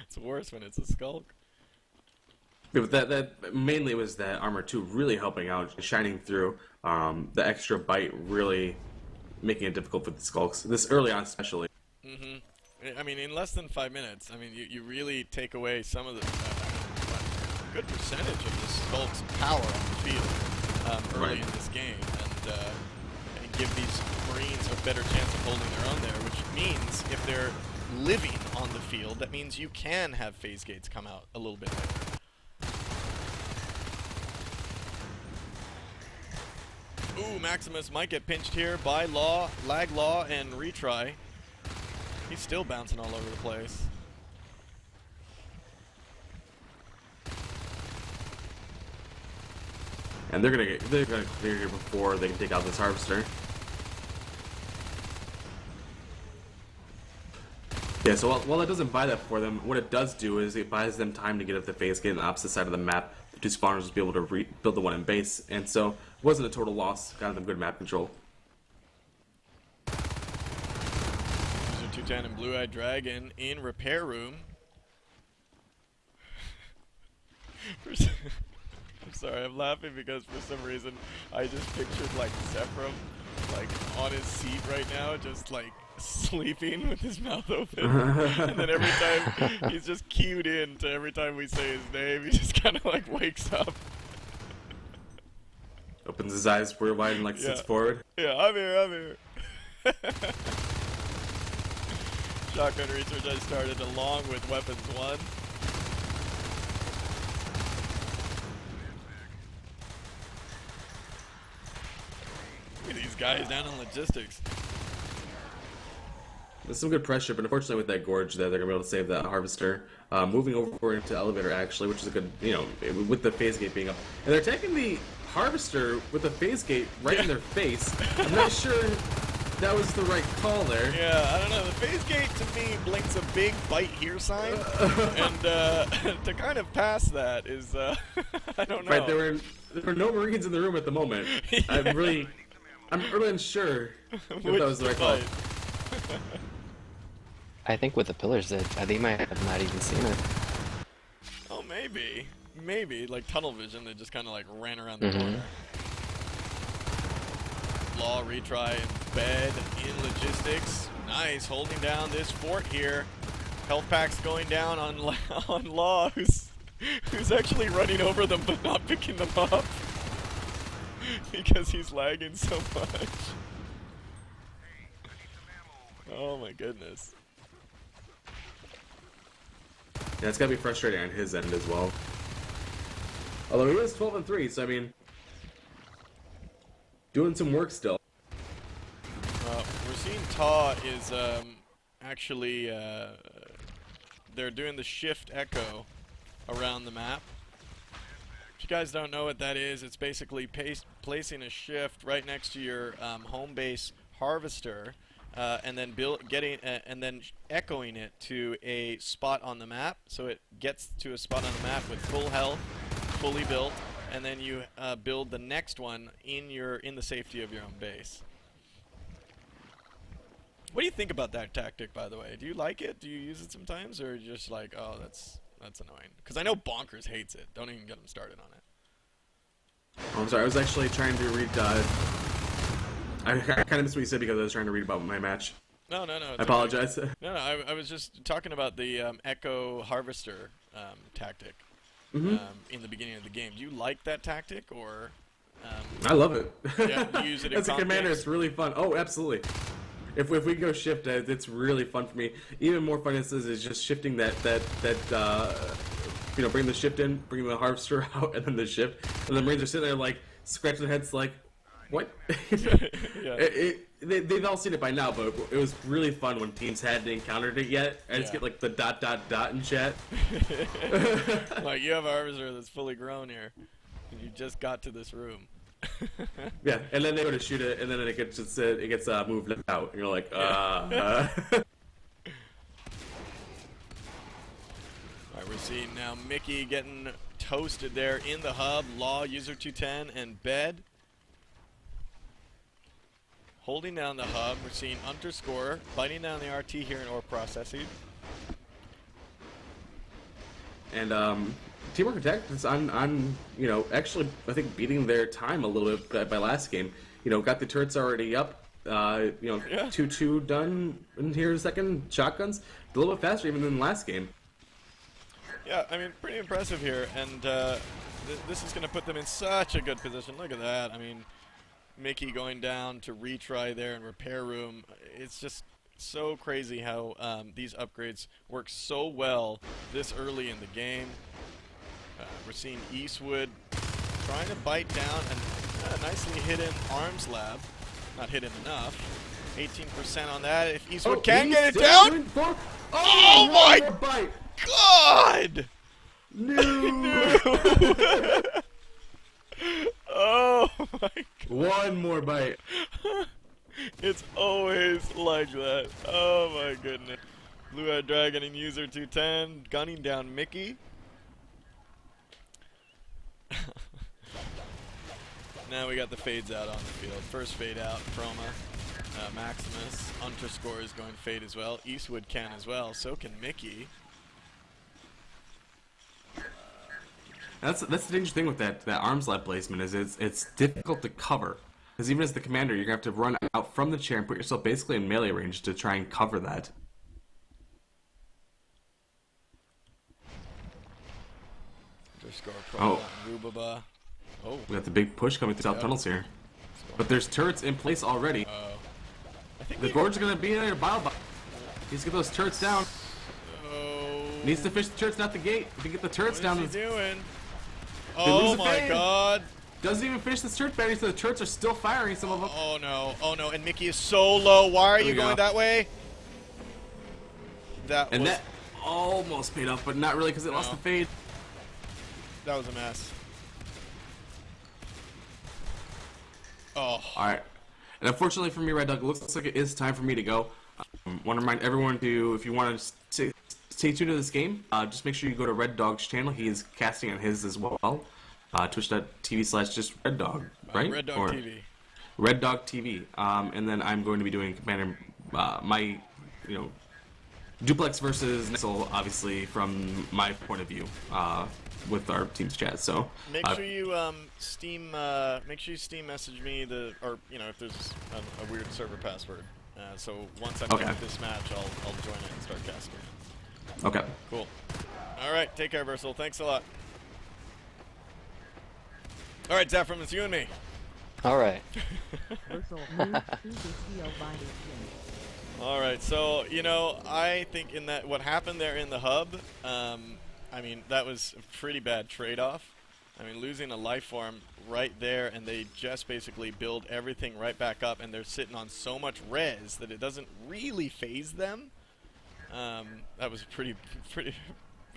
It's worse when it's a Skulk. Yeah, but that mainly was that Armor 2 really helping out, shining through. The extra bite really making it difficult for the Skulks, this early on especially. I mean, in less than 5 minutes, I mean, you really take away some of the good percentage of the Skulks' power on the field early in this game, and give these Marines a better chance of holding their own there, which means if they're living on the field, that means you can have phase gates come out a little bit later. Ooh, Maximus might get pinched here by Law, Lag Law, and Retry. He's still bouncing all over the place. And they're gonna clear here before they can take out this Harvester. Yeah, so while that doesn't buy that for them, what it does do is it buys them time to get up the phase gate on the opposite side of the map. The two spawners will be able to build the one in base, and so it wasn't a total loss. Got them good map control. These are 210 and Blue-Eyed Dragon in repair room. I'm sorry, I'm laughing because for some reason I just pictured like Zephram like on his seat right now, just like sleeping with his mouth open. And then every time he's just cued in to every time we say his name, he just kind of like wakes up. Opens his eyes real wide and like sits forward. Yeah, I'm here. Shotgun research I started along with Weapons 1. Look at these guys down in logistics. There's some good pressure, but unfortunately with that Gorge there, they're going to be able to save that Harvester. Moving over into Elevator actually, which is a good, with the phase gate being up. And they're attacking the Harvester with the phase gate right in their face. I'm not sure that was the right call there. Yeah, I don't know. The phase gate to me blinks a big bite here sign. And to kind of pass that is, I don't know. Right, there were no Marines in the room at the moment. Yeah. I'm really unsure if that was the right call. I think with the pillars that they might have not even seen it. Oh, maybe. Maybe. Like tunnel vision, they just kind of like ran around the corner. Law, retry, and bed in logistics. Nice, holding down this fort here. Health packs going down on Law, who's actually running over them but not picking them up. Because he's lagging so much. Oh my goodness. Yeah, it's got to be frustrating on his end as well. Although he is 12-3, so I mean, doing some work still. We're seeing TAW is actually they're doing the shift echo around the map. If you guys don't know what that is, it's basically placing a shift right next to your home base harvester, and then and then echoing it to a spot on the map, so it gets to a spot on the map with full health, fully built, and then you build the next one in the safety of your own base. What do you think about that tactic, by the way? Do you like it? Do you use it sometimes, or are you just like, oh, that's annoying? Because I know Bonkers hates it. Don't even get him started on it. Oh, I'm sorry, I was actually trying to read. I kind of missed what you said because I was trying to read about my match. No. I apologize. Okay. No, I was just talking about the Echo Harvester tactic in the beginning of the game. Do you like that tactic, or? I love it. Yeah, do you use it in as a commander, games? it's really fun. Oh, absolutely. If we go shift, it's really fun for me. Even more fun is just shifting that bring the shift in, bring the harvester out, and then the shift, and the Marines are sitting there like scratching their heads like, what? Yeah. They've all seen it by now, but it was really fun when teams hadn't encountered it yet. I just get like the ... in chat. Like, you have a harvester that's fully grown here, and you just got to this room. Yeah, and then they go to shoot it, and then it gets moved out. And you're like, Alright, we're seeing now Mickey getting toasted there in the hub. Law, User 210, and Bed. Holding down the hub. We're seeing Underscore biting down the RT here in ore processing. And Teamwork Attack is on actually I think beating their time a little bit by last game. Got the turrets already up. 2-2 done in here in a second. Shotguns a little bit faster even than last game. Yeah, I mean, pretty impressive here, and this is going to put them in such a good position. Look at that. I mean, Mickey going down to retry there in repair room. It's just so crazy how these upgrades work so well this early in the game. We're seeing Eastwood trying to bite down and nicely hidden arms lab. Not hidden enough. 18% on that. If Eastwood can get it down. Oh my God! No! Oh my God. One more bite. It's always like that. Oh my goodness. Blue-Eyed Dragon and User 210 gunning down Mickey. Now we got the fades out on the field. First fade out, Chroma. Maximus. Underscore is going to fade as well. Eastwood can as well. So can Mickey. That's the dangerous thing with that arms lab placement is it's difficult to cover. Because even as the commander, you're going to have to run out from the chair and put yourself basically in melee range to try and cover that. Underscore Chroma. Rubaba. Oh. We got the big push coming through south tunnels here. But there's turrets in place already. I think The Gorge is going to be there. Needs to get those turrets down. Oh. Needs to fish the turrets, not the gate. If you get the turrets down, What is he doing? lose Oh the my fade. God. Doesn't even finish the turret battery, so the turrets are still firing some of them. Oh no. Oh no. And Mickey is so low. Why are There you we going go. that way? And was, that almost paid off, but not really because it lost No. the fade. that was a mess. Oh. Alright. And unfortunately for me, Red Dog, it looks like it is time for me to go. Want to remind everyone to, if you want to stay tuned to this game, just make sure you go to Red Dog's channel. He is casting on his as well. Twitch.tv/just Red Dog, right? REDDOG.TV. REDDOG.TV. And then I'm going to be doing Commander, my, duplex versus NSL, obviously, from my point of view, with our team's chat. So Make sure you Steam message me if there's a weird server password. So once I'm done with this match, I'll join it and start casting. Okay. Cool. All right, take care, Versal. Thanks a lot. All right, Zephram, it's you and me. All right. All right, so I think in that what happened there in the hub, I mean that was a pretty bad trade-off. I mean losing a life form right there, and they just basically build everything right back up, and they're sitting on so much res that it doesn't really phase them. That was pretty.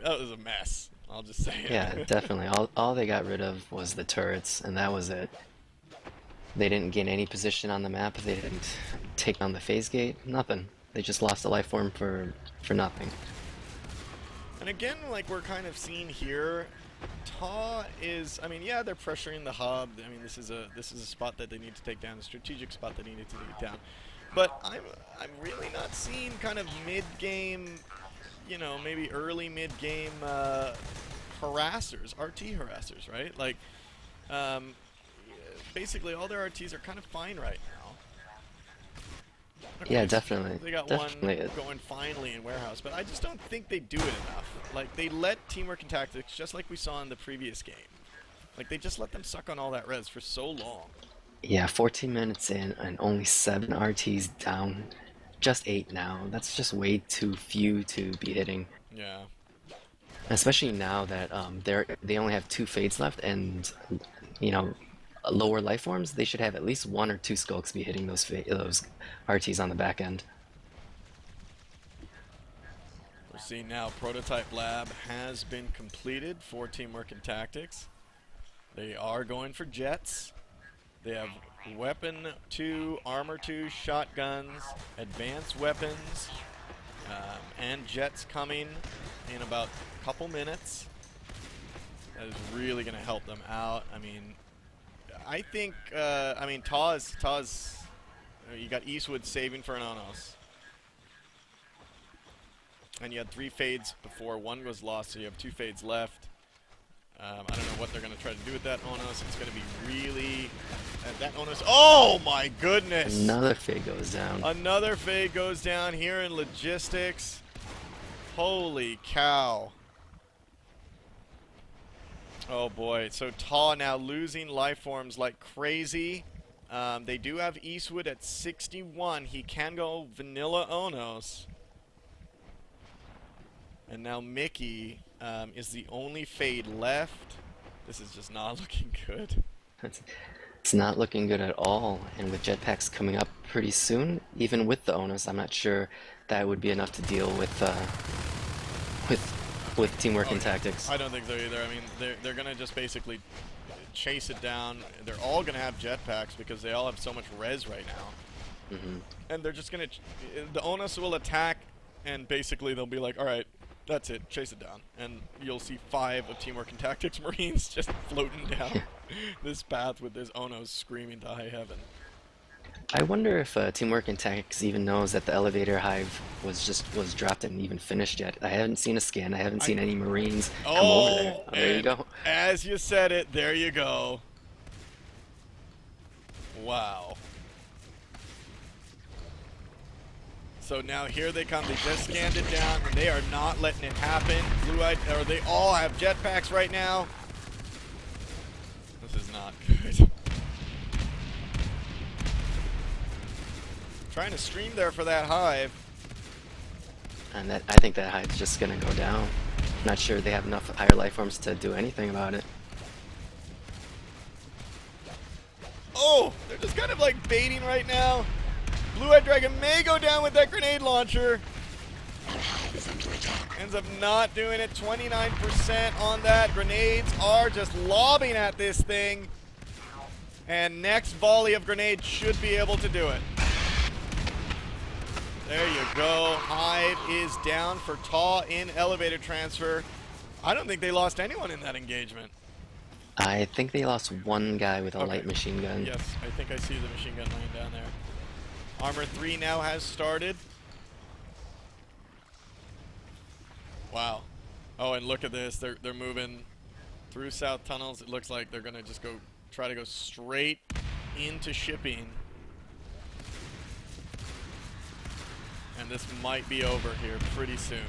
That was a mess. I'll just say it. Yeah, definitely. All they got rid of was the turrets, and that was it. They didn't gain any position on the map. They didn't take on the phase gate. Nothing. They just lost a life form for nothing. And again, like we're kind of seeing here, TAW is. I mean, yeah, they're pressuring the hub. I mean, this is a spot that they need to take down, a strategic spot they needed to take down. But I'm really not seeing kind of mid-game, maybe early mid-game harassers, RT harassers, right? Like, basically all their RTs are kind of fine right now. Okay, Yeah, definitely. They got Definitely. one going finally in Warehouse, but I just don't think they do it enough. Like, they let Teamwork and Tactics, just like we saw in the previous game. Like, they just let them suck on all that res for so long. Yeah, 14 minutes in and only 7 RTs down. Just 8 now. That's just way too few to be hitting. Yeah. Especially now that they only have 2 fades left, and lower life forms. They should have at least 1 or 2 skulks be hitting those RTs on the back end. We're seeing now Prototype Lab has been completed for Teamwork and Tactics. They are going for Jets. They have weapon 2, armor 2, shotguns, advanced weapons, and jets coming in about a couple minutes. That is really going to help them out. I mean, I think, TAW's, you got Eastwood saving for an Onos. And you had 3 fades before 1 was lost, so you have 2 fades left. I don't know what they're going to try to do with that Onos. It's going to be really... that Onos... Oh my goodness! Another fade goes down. Another fade goes down here in logistics. Holy cow. Oh boy. So TAW now losing life forms like crazy. They do have Eastwood at 61. He can go vanilla Onos. And now Mickey is the only fade left. This is just not looking good. It's not looking good at all, and with jetpacks coming up pretty soon, even with the Onos, I'm not sure that would be enough to deal with teamwork and tactics. I don't think so either. I mean, they're gonna just basically chase it down. They're all gonna have jetpacks because they all have so much res right now. And they're just gonna... the Onos will attack, and basically they'll be like, all right, that's it, chase it down. And you'll see 5 of Teamwork and Tactics Marines just floating down this path with this Onos screaming to high heaven. I wonder if Teamwork and Tactics even knows that the elevator hive was dropped and even finished yet. I haven't seen a scan. I haven't seen any Marines come over there. Oh, there you go. As you said it, there you go. Wow. So now here they come. They just scanned it down, and they are not letting it happen. Blue-eyed, or they all have jetpacks right now. This is not good. Trying to stream there for that hive. And I think that hive's just gonna go down. Not sure they have enough higher life forms to do anything about it. Oh, they're just kind of like baiting right now. Blue-eyed Dragon may go down with that grenade launcher. Ends up not doing it. 29% on that. Grenades are just lobbing at this thing. And next volley of grenades should be able to do it. There you go. Hive is down for TAW in elevator transfer. I don't think they lost anyone in that engagement. I think they lost 1 guy with a light machine gun. Yes, I think I see the machine gun laying down there. Armor 3 now has started. Wow. Oh, and look at this. They're moving through south tunnels. It looks like they're gonna just try to go straight into shipping. And this might be over here pretty soon.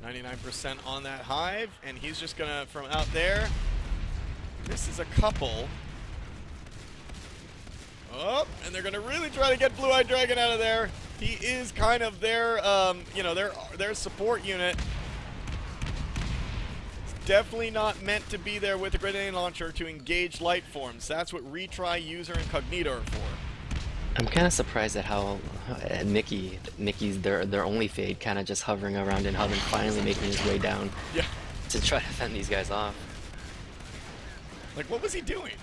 99% on that hive, and he's just gonna, from out there, this is a couple. Oh, and they're gonna really try to get Blue-eyed Dragon out of there. He is kind of their, their support unit. It's definitely not meant to be there with a grenade launcher to engage light forms. That's what retry, user, and cognito are for. I'm kind of surprised at how Mickey's their only fade, kind of just hovering around in hub and finally making his way down to try to fend these guys off. Like, what was he doing?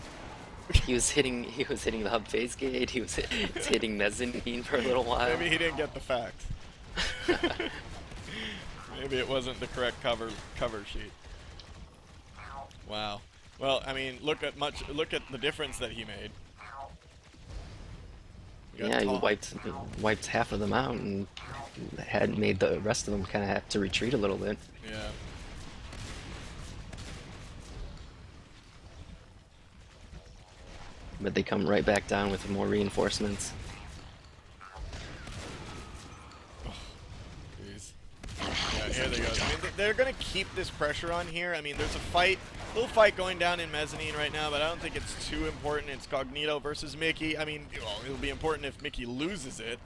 He was hitting the hub phase gate. He was hitting mezzanine for a little while. Maybe he didn't get the fact. Maybe it wasn't the correct cover sheet. Wow. Well, I mean, look at the difference that he made. Yeah, he wiped half of them out and had made the rest of them kind of have to retreat a little bit. Yeah. But they come right back down with more reinforcements. Jeez. Yeah, here they go. I mean, they're going to keep this pressure on here. I mean, there's a little fight going down in mezzanine right now, but I don't think it's too important. It's Cognito versus Mickey. I mean, well, it'll be important if Mickey loses it.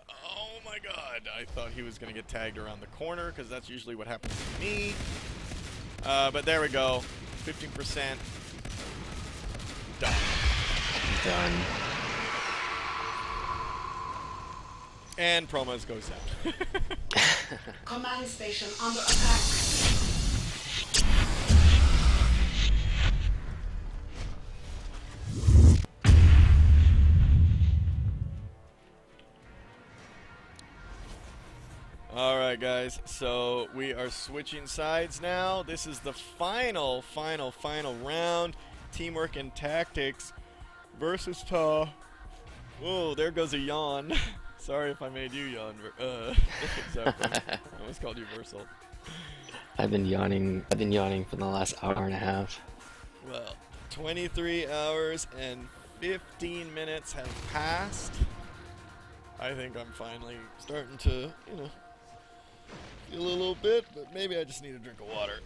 Oh my god. I thought he was going to get tagged around the corner, because that's usually what happens to me. But there we go. 15%. Done. Done. And promos goes down. Command station under attack. right, guys. So we are switching sides now. This is the final round. Teamwork and tactics versus TAW. Whoa, there goes a yawn. Sorry if I made you yawn. Exactly. I almost called you Versal. I've been yawning for the last hour and a half. Well, 23 hours and 15 minutes have passed. I think I'm finally starting to, you know, feel a little bit, but maybe I just need a drink of water.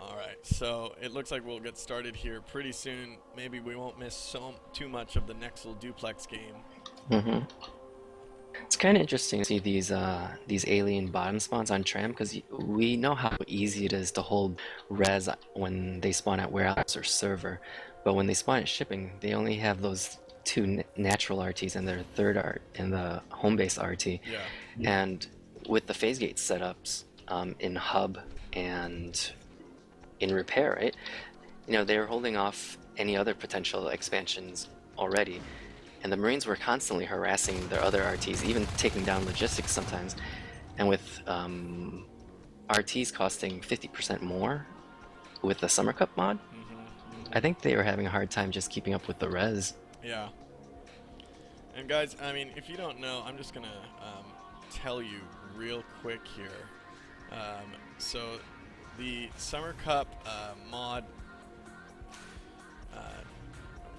Alright, so it looks like we'll get started here pretty soon. Maybe we won't miss too much of the NSL duplex game. Mm-hmm. It's kind of interesting to see these alien bottom spawns on Tram, because we know how easy it is to hold res when they spawn at warehouse or server, but when they spawn at shipping, they only have those two natural RTs and their third art and the home base RT. Yeah. And with the phase gate setups in hub and in repair, right? You know, they're holding off any other potential expansions already. And the Marines were constantly harassing their other RTs, even taking down logistics sometimes. And with RTs costing 50% more with the Summer Cup mod, I think they were having a hard time just keeping up with the res. Yeah. And guys, I mean, if you don't know, I'm just going to tell you real quick here. So the Summer Cup mod...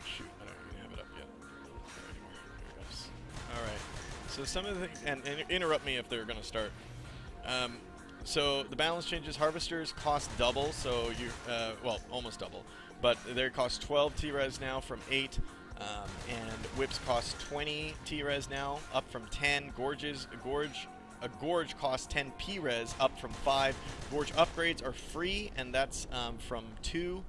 shoot, I don't even have it up yet. There it goes. Alright. So some of the things... And interrupt me if they're going to start. So the balance changes. Harvesters cost double, so you... well, almost double. But they cost 12 T-Res now from 8. And whips cost 20 T-Res now, up from 10. A gorge costs 10 P-Res, up from 5. Gorge upgrades are free, and that's from 2.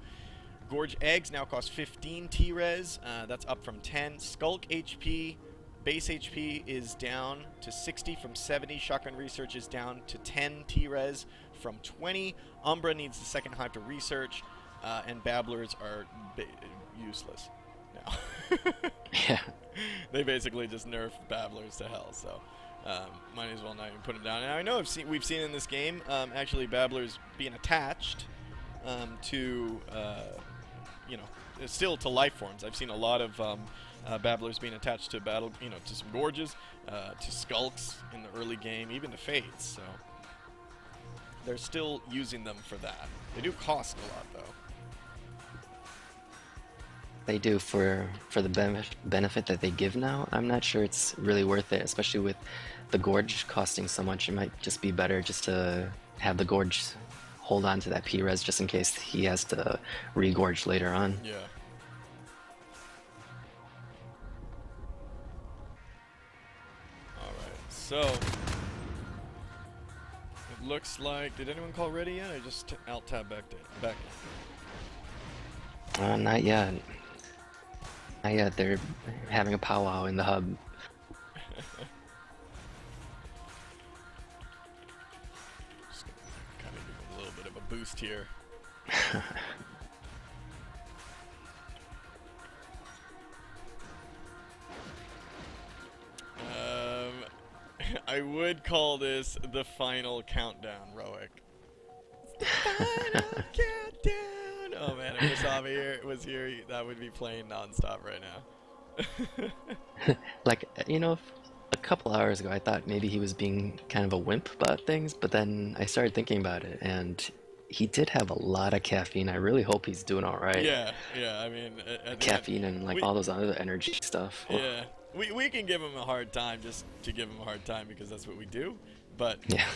Gorge eggs now cost 15 T-Res, that's up from 10. Skulk HP, base HP is down to 60 from 70. Shotgun research is down to 10 T-Res from 20. Umbra needs the second hive to research, and Babblers are useless now. Yeah. They basically just nerfed Babblers to hell, so might as well not even put them down. And I know we've seen in this game actually Babblers being attached to you know, still to life forms. I've seen a lot of Babblers being attached to to some gorges, to skulks in the early game, even to fates. So they're still using them for that. They do cost a lot though. They do for the benefit that they give now. I'm not sure it's really worth it, especially with the gorge costing so much. It might just be better just to have the gorge hold on to that P-Res just in case he has to regorge later on. Yeah. Alright, so it looks like, did anyone call ready yet? I just alt-tab back. Not yet. Not yet. They're having a powwow in the hub. Just gonna kind of give him a little bit of a boost here. I would call this the final countdown, Roic. The final countdown! Oh man, if Wasabi was here, that would be playing non-stop right now. Like, you know, a couple hours ago I thought maybe he was being kind of a wimp about things, but then I started thinking about it, and he did have a lot of caffeine. I really hope he's doing alright. Yeah, I mean... caffeine and like all those other energy stuff. Yeah. We can give him a hard time just to give him a hard time because that's what we do, but yeah.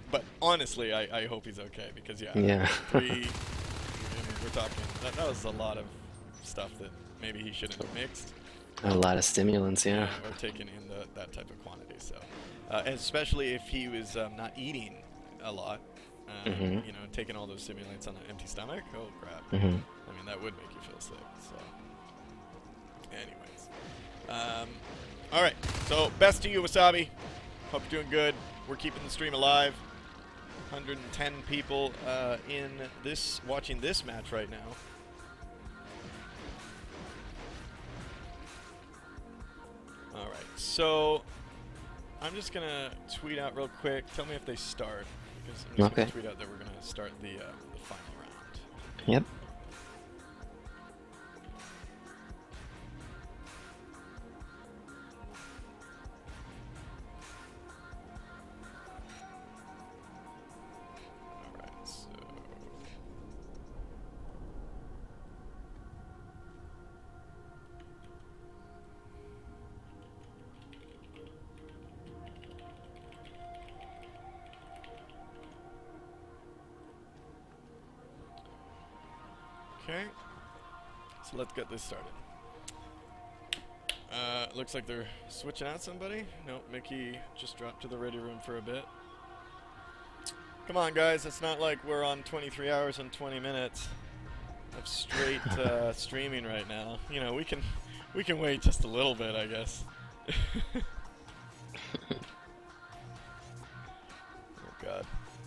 But honestly, I hope he's okay because Yeah. I mean, we're talking that was a lot of stuff that maybe he shouldn't have mixed. A lot of stimulants, yeah. Or taken in that type of quantity. So, and especially if he was not eating a lot, you know, taking all those stimulants on an empty stomach. Oh crap! I mean, that would make you feel sick. So, anyways. All right, so best to you, Wasabi. Hope you're doing good. We're keeping the stream alive. 110 people watching this match right now. All right, so I'm just gonna tweet out real quick. Tell me if they start, because I'm just gonna tweet out that we're gonna start the final round. Yep. Alright, so... Okay, so let's get this started. Looks like they're switching out somebody. Nope, Mickey just dropped to the ready room for a bit. Come on, guys, it's not like we're on 23 hours and 20 minutes of straight streaming right now. You know, we can wait just a little bit, I guess. Oh God,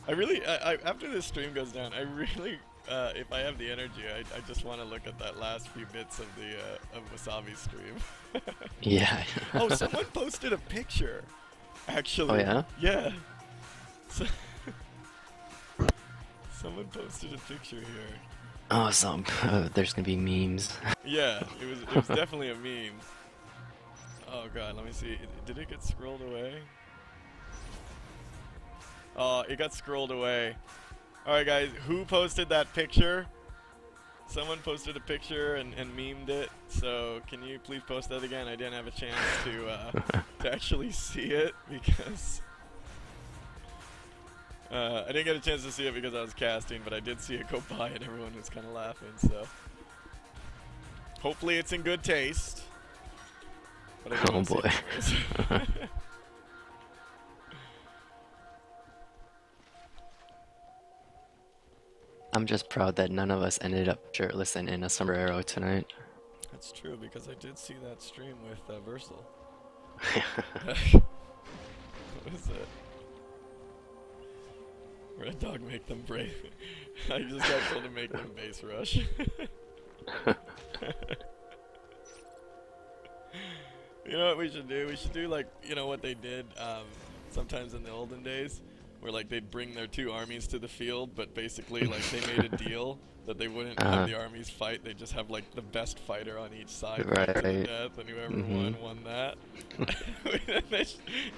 I really, after this stream goes down, I really. If I have the energy, I just want to look at that last few bits of the of Wasabi's stream. Yeah. Oh, someone posted a picture, actually. Oh yeah? Yeah. So someone posted a picture here. Oh, there's gonna be memes. Yeah, it was definitely a meme. Oh God, let me see. Did it get scrolled away? Oh, it got scrolled away. Alright guys, who posted that picture? Someone posted a picture and memed it, so can you please post that again? I didn't have a chance to actually see it because I didn't get a chance to see it because I was casting, but I did see it go by and everyone was kind of laughing, so hopefully it's in good taste. But I Oh boy. I'm just proud that none of us ended up shirtless and in a sombrero tonight. That's true, because I did see that stream with Versal. What is it? Red Dog make them brave. I just got told to make them base rush. You know what we should do? We should do like, you know what they did sometimes in the olden days? Where like they'd bring their two armies to the field, but basically like they made a deal that they wouldn't have the armies fight. They just have like the best fighter on each side fight to the death, and whoever won that. They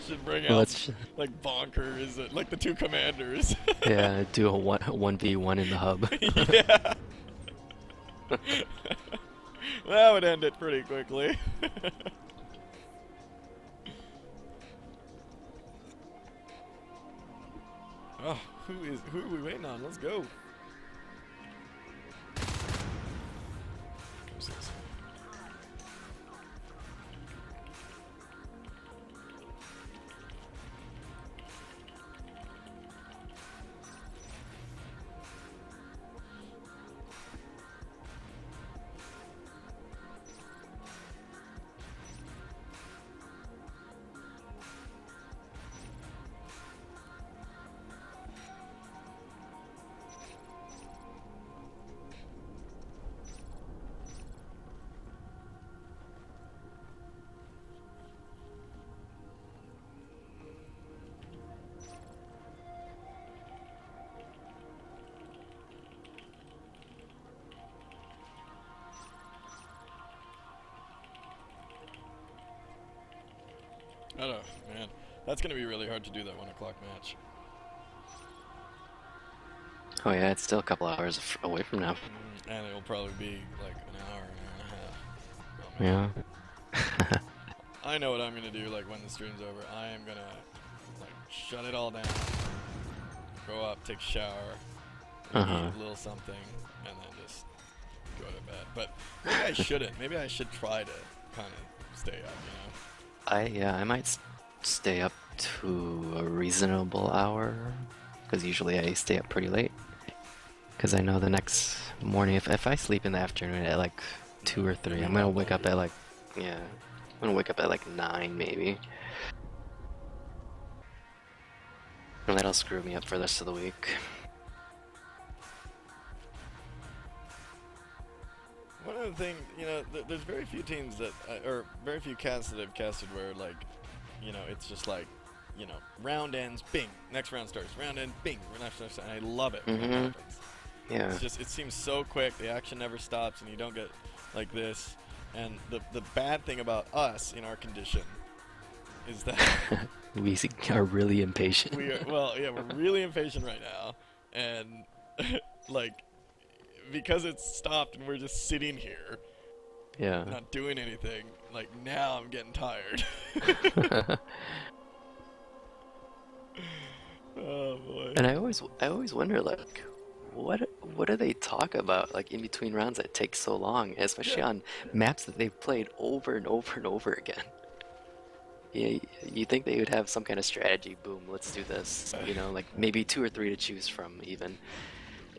should bring out like bonkers, like the two commanders. Yeah, do a 1v1 in the hub. Yeah. That would end it pretty quickly. Oh, who are we waiting on? Let's go. I don't know, man. That's gonna be really hard to do that 1 o'clock match. Oh yeah, it's still a couple hours away from now. And it'll probably be like an hour and a half. Oh, Yeah. I know what I'm gonna do, like when the stream's over. I am gonna like shut it all down, go up, take a shower, eat a little something, and then just go to bed. But maybe I shouldn't. Maybe I should try to kind of stay up, you know? I might stay up to a reasonable hour, because usually I stay up pretty late. Because I know the next morning, if I sleep in the afternoon at like 2 or 3, I'm gonna wake up at like, yeah, I'm gonna wake up at like 9 maybe. And that'll screw me up for the rest of the week. One other thing, you know, there's very few teams that, or very few casts that have casted where, like, you know, it's just like you know, round ends, bing, next round starts, round end, bing, next round starts. And I love it when that happens. Yeah. It's just, it seems so quick. The action never stops, and you don't get like this. And the bad thing about us in our condition is that We are really impatient. we are, well, yeah, we're really impatient right now, and like because it's stopped and we're just sitting here, Yeah. not doing anything. Like now, I'm getting tired. Oh boy. And I always wonder, like, what do they talk about, like, in between rounds that take so long, especially on maps that they've played over and over and over again. Yeah, you think they would have some kind of strategy. Boom, let's do this. You know, like maybe 2 or 3 to choose from, even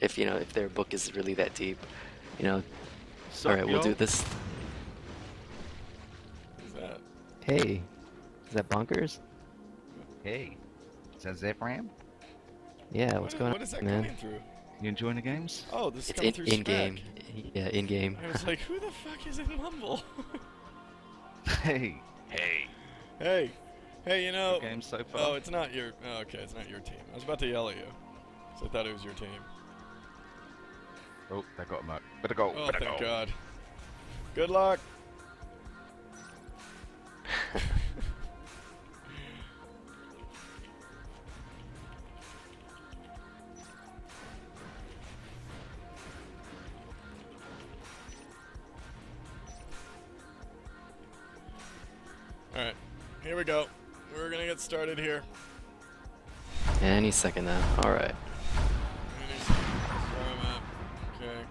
if if their book is really that deep. You know, Sup, all right, we'll yo? do this. What's that? Hey, is that Bonkers? Hey, is that Zepram? Yeah, what's going What is that on, man? coming through? You enjoying the games? Oh, this is It's coming through in game. spec. Yeah, in game. I was like, who the fuck is in Mumble? Hey, hey. Hey, you know. Games so far. Oh, it's not your. Oh, okay, it's not your team. I was about to yell at you, so I thought it was your team. Oh, they got him up. Better go. Oh, better thank go. God. Good luck. All right, here we go. We're gonna get started here. Any second now. All right. Sorry, man. Okay.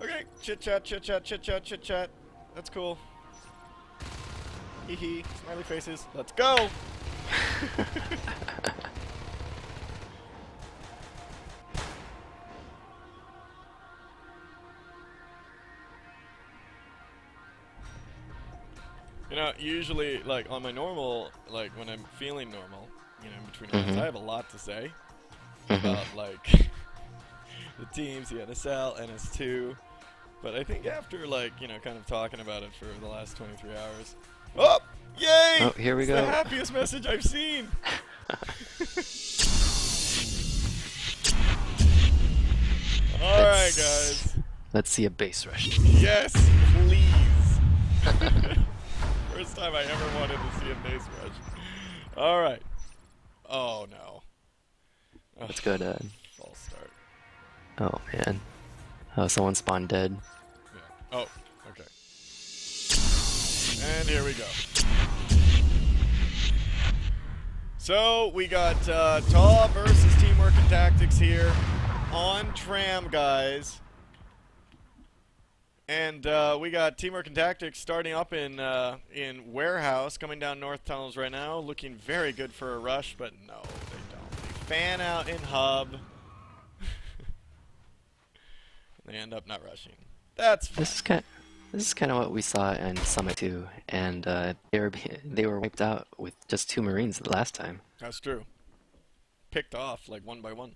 Okay, chit chat, chit chat, chit chat, chit chat. That's cool. Hee hee, smiley faces. Let's go! You know, usually, like, on my normal, like, when I'm feeling normal, you know, in between rounds, I have a lot to say about, like, the teams, the NSL, NS2, but I think after, like, you know, kind of talking about it for the last 23 hours, oh, yay! Oh, here we It's go. the happiest message I've seen! Alright, guys. Let's see a base rush. Yes, please. First time I ever wanted to see a base rush. All right. Oh no. Let's go to. False start. Oh man. Oh, someone spawned dead. Yeah. Oh. Okay. And here we go. So we got TAW versus Teamwork and Tactics here on Tram, guys. And we got Teamwork and Tactics starting up in Warehouse, coming down North Tunnels right now, looking very good for a rush, but no, they don't. They fan out in Hub. They end up not rushing. That's fine. This is kind of what we saw in Summit 2, and they were wiped out with just 2 Marines the last time. That's true. Picked off like one by one.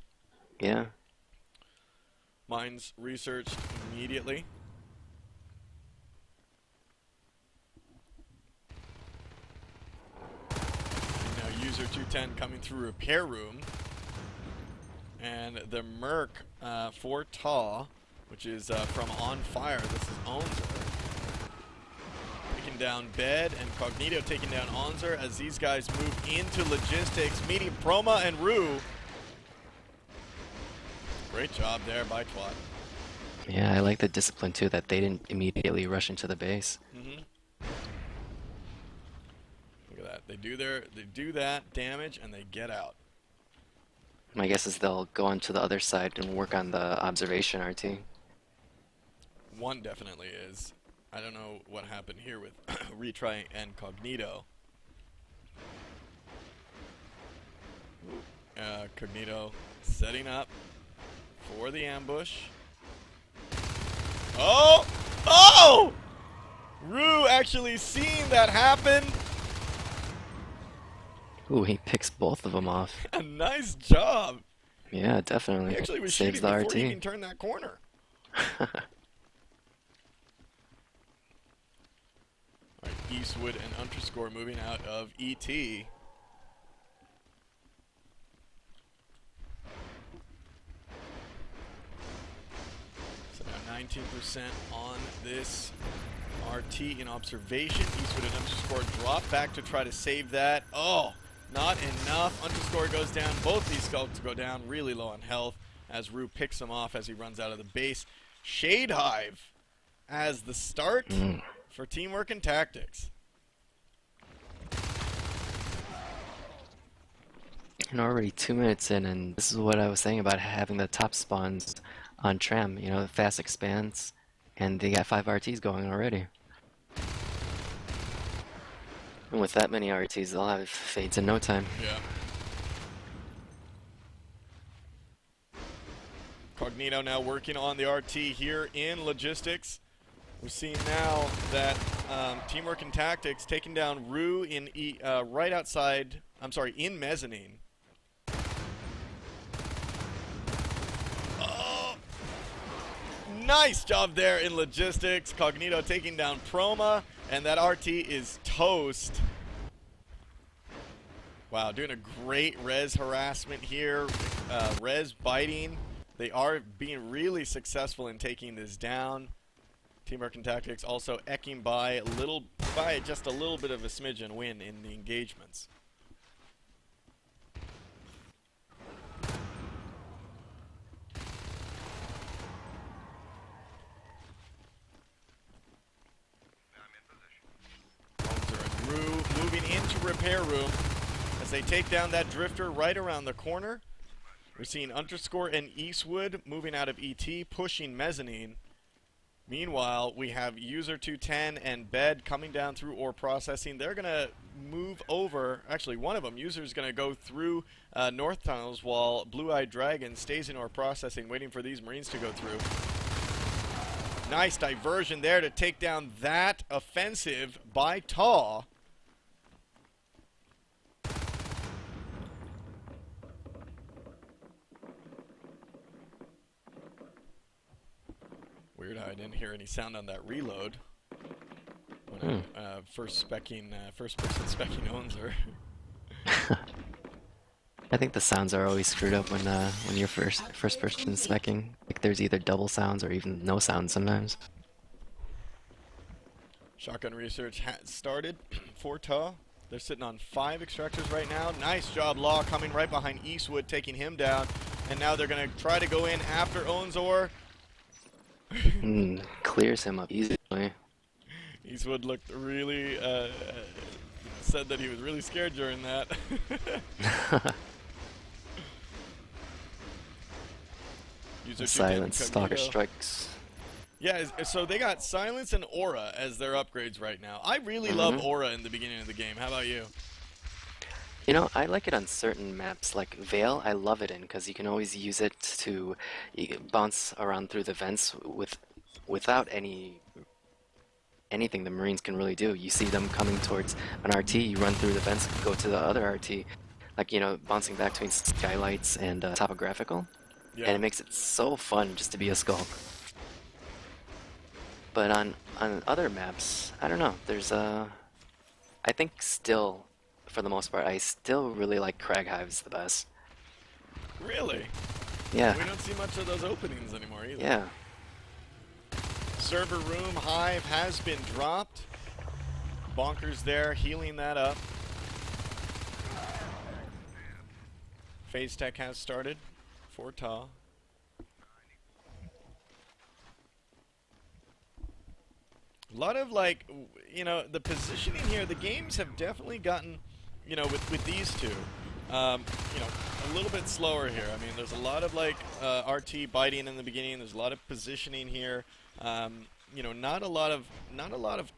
Yeah. Mines researched immediately. Now user 210 coming through repair room. And the Merc for TAW, which is from On Fire. This is Onzer. Taking down Bed, and Cognito taking down Onzer as these guys move into logistics, meeting Proma and Rue. Great job there by Twat. Yeah, I like the discipline too, that they didn't immediately rush into the base. Look at that. They do that damage and they get out. My guess is they'll go onto the other side and work on the observation RT. One definitely is. I don't know what happened here with Retry and Cognito. Cognito setting up for the ambush. Oh! Oh! Rue actually seeing that happen. Ooh, he picks both of them off. A nice job. Yeah, definitely. He actually was Saves shooting the before he RT. even turned that corner. All right, Eastwood and Underscore moving out of ET. So now 19% on this RT in observation. Eastwood and Underscore drop back to try to save that. Oh, not enough. Underscore goes down. Both these skulks go down really low on health as Rue picks him off as he runs out of the base. Shade Hive as the start for Teamwork and Tactics. And already 2 minutes in, and this is what I was saying about having the top spawns on Tram. You know, fast expands, and they got 5 RTs going already. And with that many RTs, they'll have fades in no time. Yeah. Cognito now working on the RT here in Logistics. We're seeing now that Teamwork and Tactics taking down Rue in right outside, I'm sorry, in Mezzanine. Oh! Nice job there in Logistics. Cognito taking down Proma, and that RT is toast. Wow, doing a great res harassment here. Res biting. They are being really successful in taking this down. Teamwork and Tactics also eking by just a little bit of a smidgen win in the engagements. Holzer and Rue moving into repair room as they take down that drifter right around the corner. We're seeing Underscore and Eastwood moving out of ET, pushing Mezzanine. Meanwhile, we have User 210 and Bed coming down through ore processing. They're going to move over. Actually, one of them, User, is going to go through North Tunnels while Blue-Eyed Dragon stays in ore processing, waiting for these Marines to go through. Nice diversion there to take down that offensive by TAW. Weird how I didn't hear any sound on that reload when I first person specking Onzer. I think the sounds are always screwed up when you're first person specking. Like there's either double sounds or even no sounds sometimes. Shotgun research has started for TAW. They're sitting on 5 extractors right now. Nice job, Law, coming right behind Eastwood, taking him down. And now they're going to try to go in after Onzor. Clears him up easily. Eastwood looked really, said that he was really scared during that. User Silence, Stalker Strikes. Yeah, so they got Silence and Aura as their upgrades right now. I really love Aura in the beginning of the game. How about you? You know, I like it on certain maps, like Veil, I love it in, because you can always use it to bounce around through the vents without anything the Marines can really do. You see them coming towards an RT, you run through the vents, go to the other RT, like, you know, bouncing back between skylights and topographical, and it makes it so fun just to be a skulk. But on other maps, I don't know, there's I think still, for the most part, I still really like Crag Hives the best. Really? Yeah. We don't see much of those openings anymore either. Yeah. Server room Hive has been dropped. Bonkers there, healing that up. Phase Tech has started for TAW. A lot of, like, you know, the positioning here, the games have definitely gotten, you know, with these two, you know, a little bit slower here. I mean, there's a lot of, like, RT biting in the beginning. There's a lot of positioning here. You know, not a lot of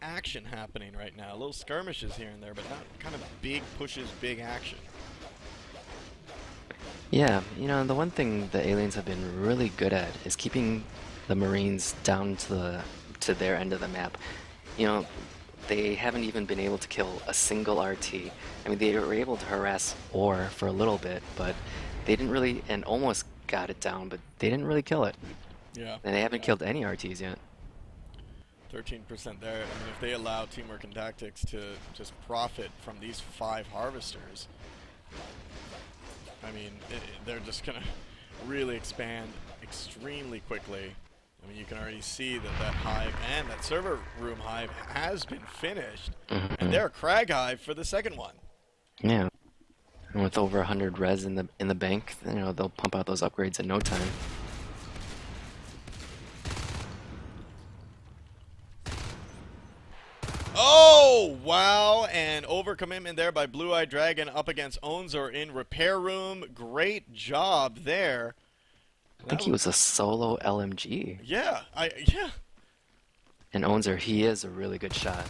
action happening right now. Little skirmishes here and there, but not kind of big pushes, big action. Yeah, you know, the one thing the aliens have been really good at is keeping the Marines down to their end of the map. You know, they haven't even been able to kill a single RT. I mean, they were able to harass Ore for a little bit, but they didn't really, and almost got it down, but they didn't really kill it. Yeah. And they haven't killed any RTs yet. 13% there. I mean, if they allow Teamwork and Tactics to just profit from these 5 harvesters, I mean, they're just going to really expand extremely quickly. I mean, you can already see that that hive and that server room hive has been finished, and they're a crag hive for the second one. Yeah. And with over 100 res in the bank, you know, they'll pump out those upgrades in no time. Oh, wow, and overcommitment there by Blue Eye Dragon up against Onzor in Repair Room. Great job there. I think he was a solo LMG. Yeah, yeah. And Onzer, he is a really good shot.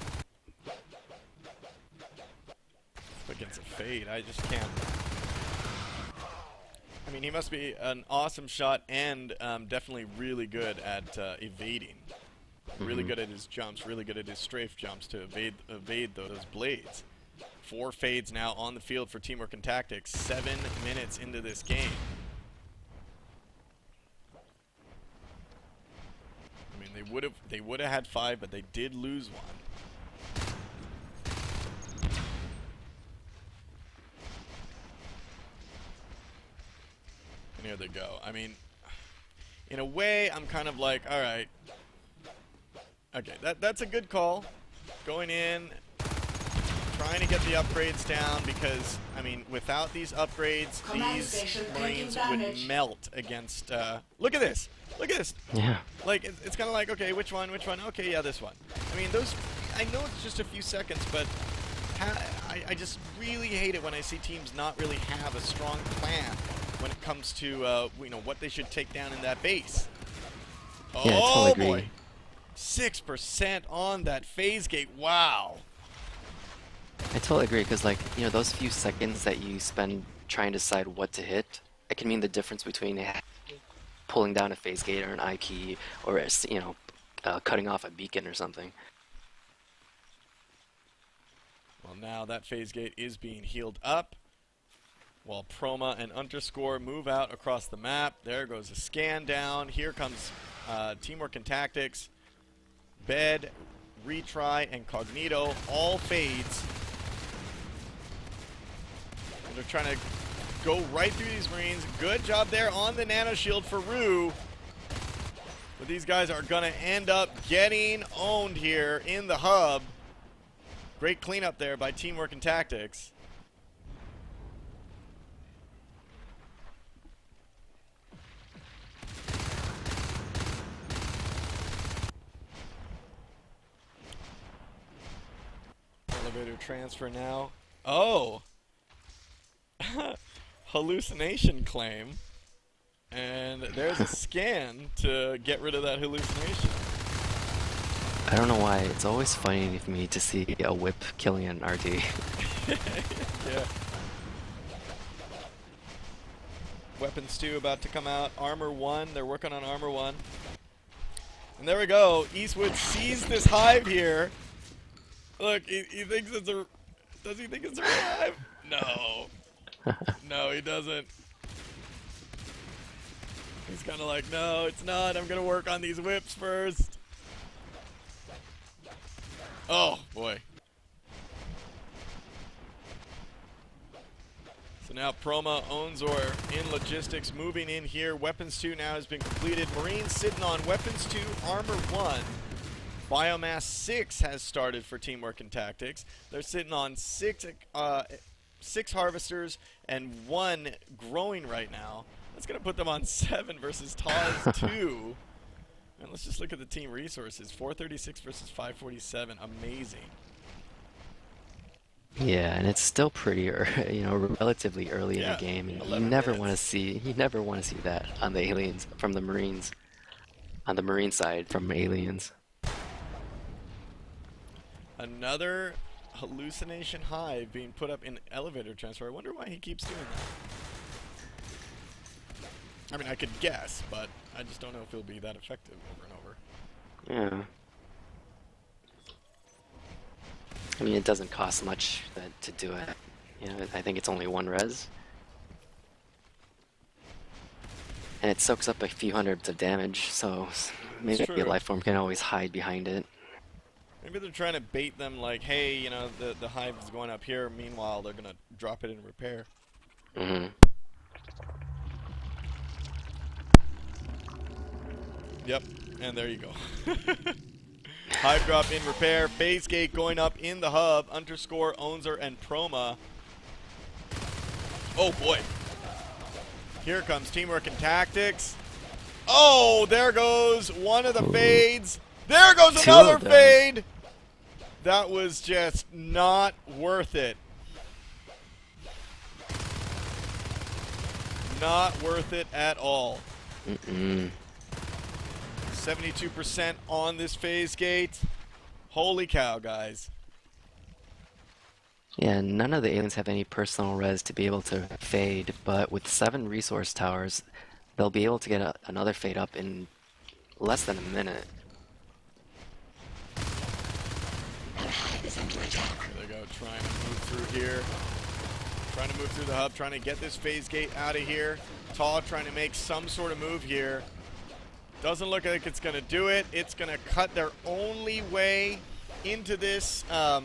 Against a Fade, I just can't. I mean, he must be an awesome shot and definitely really good at evading. Really good at his jumps, really good at his strafe jumps to evade those blades. 4 fades now on the field for Teamwork and Tactics. 7 minutes into this game. I mean, they would have had 5, but they did lose 1. And here they go. I mean, in a way, I'm kind of like, all right. Okay, that's a good call. Going in, trying to get the upgrades down because, I mean, without these upgrades, these Marines would melt against, look at this! Look at this! Yeah. Like, it's kind of like, okay, which one? Okay, yeah, this one. I mean, those, I know it's just a few seconds, but I just really hate it when I see teams not really have a strong plan when it comes to, you know, what they should take down in that base. Yeah, I totally agree. Boy. 6% on that phase gate. Wow. I totally agree, because, like, you know, those few seconds that you spend trying to decide what to hit, it can mean the difference between pulling down a phase gate or an eye key, or, you know, cutting off a beacon or something. Well, now that phase gate is being healed up, while Proma and Underscore move out across the map. There goes a scan down. Here comes Teamwork and Tactics. Bed, Retry, and Cognito all fades. And they're trying to go right through these Marines. Good job there on the nano shield for Rue. But these guys are going to end up getting owned here in the hub. Great cleanup there by Teamwork and Tactics. Elevator transfer now. Oh! Hallucination claim. And there's a scan to get rid of that hallucination. I don't know why, it's always funny to me to see a whip killing an RT. Yeah. Weapons 2 about to come out. Armor 1, they're working on Armor 1. And there we go. Eastwood sees this hive here. Look, he thinks it's a... Does he think it's a real hive? No. No, he doesn't. He's kind of like, no, it's not. I'm going to work on these whips first. Oh, boy. So now Proma, Onzor in logistics, moving in here. Weapons 2 now has been completed. Marines sitting on Weapons 2, Armor 1. Biomass 6 has started for Teamwork and Tactics. They're sitting on 6 harvesters and 1 growing right now. That's going to put them on 7 versus TAW's 2. And let's just look at the team resources. 436 versus 547. Amazing. Yeah, and it's still pretty, you know, relatively early in Yeah, the game, and you 11 never minutes. want to see that on the aliens from the Marines, on the Marine side from aliens. Another hallucination hive being put up in elevator transfer. I wonder why he keeps doing that. I mean, I could guess, but I just don't know if it'll be that effective over and over. Yeah. I mean, it doesn't cost much to do it. You know, I think it's only 1 res. And it soaks up a few hundreds of damage, so maybe true. a life form can always hide behind it. Maybe they're trying to bait them like, hey, you know, the hive is going up here. Meanwhile, they're going to drop it in repair. Mm-hmm. Yep, and there you go. Hive drop in repair. Phase gate going up in the hub. Underscore, Onzer, and Proma. Oh, boy. Here comes Teamwork and Tactics. Oh, there goes one of the fades. There goes Two another of them. fade. That was just not worth it. Not worth it at all. 72% on this phase gate. Holy cow, guys. Yeah, none of the aliens have any personal res to be able to fade, but with 7 resource towers, they'll be able to get another fade up in less than a minute. Here they go, trying to move through here. Trying to move through the hub, trying to get this phase gate out of here. TAW trying to make some sort of move here. Doesn't look like it's going to do it. It's going to cut their only way into this. Oh,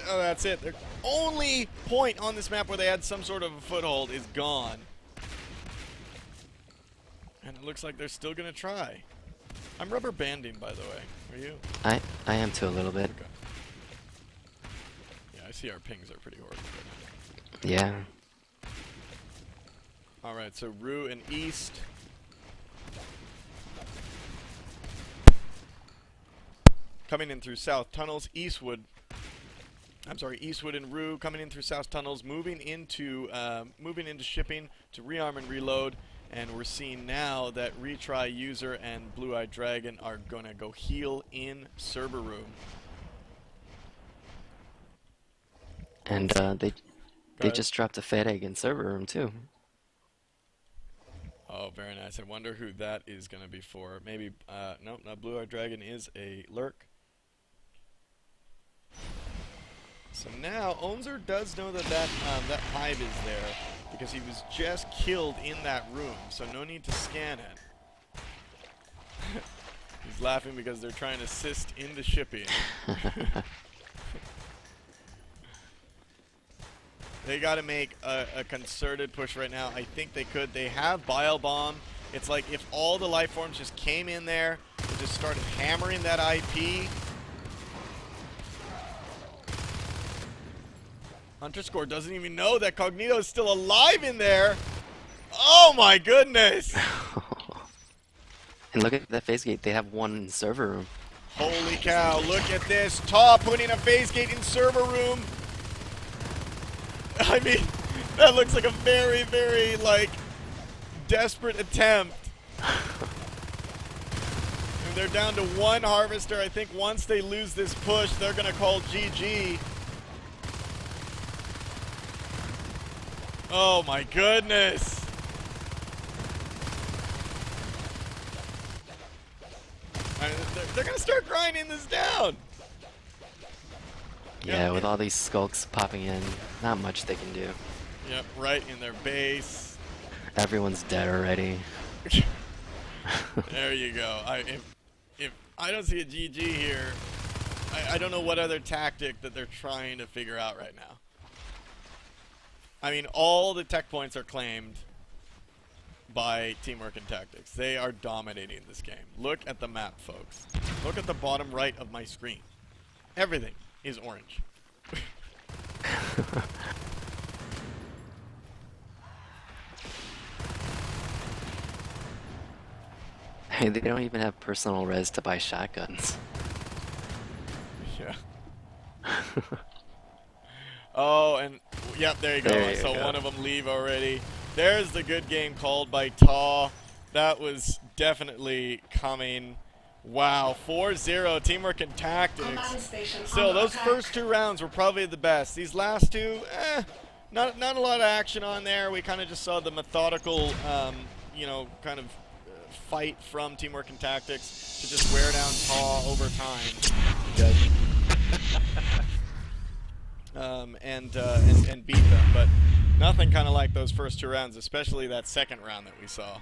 that's it. Their only point on this map where they had some sort of a foothold is gone. And it looks like they're still going to try. I'm rubber banding, by the way. Are you? I am too, a little bit. Okay. Yeah, I see our pings are pretty horrible right now. Yeah. Alright, so Rue and East. Coming in through south tunnels. Eastwood and Rue coming in through south tunnels, moving into shipping to rearm and reload. And we're seeing now that Retry User and Blue-Eyed Dragon are going to go heal in server room. And they just dropped a fed egg in server room too. Oh, very nice. I wonder who that is going to be for. Maybe, no, not Blue-Eyed Dragon is a lurk. So now, Onzer does know that that hive is there because he was just killed in that room, so no need to scan it. He's laughing because they're trying to assist in the shipping. They got to make a concerted push right now. I think they could. They have Bile Bomb. It's like if all the life forms just came in there and just started hammering that IP. Underscore doesn't even know that Cognito is still alive in there. Oh my goodness! And look at that phase gate. They have 1 in server room. Holy cow, look at this. TAW putting a phase gate in server room. I mean, that looks like a very, very, like, desperate attempt. And they're down to 1 harvester. I think once they lose this push, they're going to call GG. Oh my goodness. I mean, they're going to start grinding this down. Yeah, with all these skulks popping in, not much they can do. Yep, right in their base. Everyone's dead already. There you go. If I don't see a GG here, I don't know what other tactic that they're trying to figure out right now. I mean, all the tech points are claimed by Teamwork and Tactics. They are dominating this game. Look at the map, folks. Look at the bottom right of my screen. Everything is orange. Hey, they don't even have personal res to buy shotguns. Yeah. Oh, and yep, there you go. There I you saw go. one of them leave already. There's the good game called by TAW. That was definitely coming. Wow, 4-0, Teamwork and Tactics. Command station Still, under those attack. first 2 rounds were probably the best. These last 2, not a lot of action on there. We kind of just saw the methodical, you know, kind of fight from Teamwork and Tactics to just wear down TAW over time. and beat them. But nothing kind of like those first 2 rounds, especially that second round that we saw.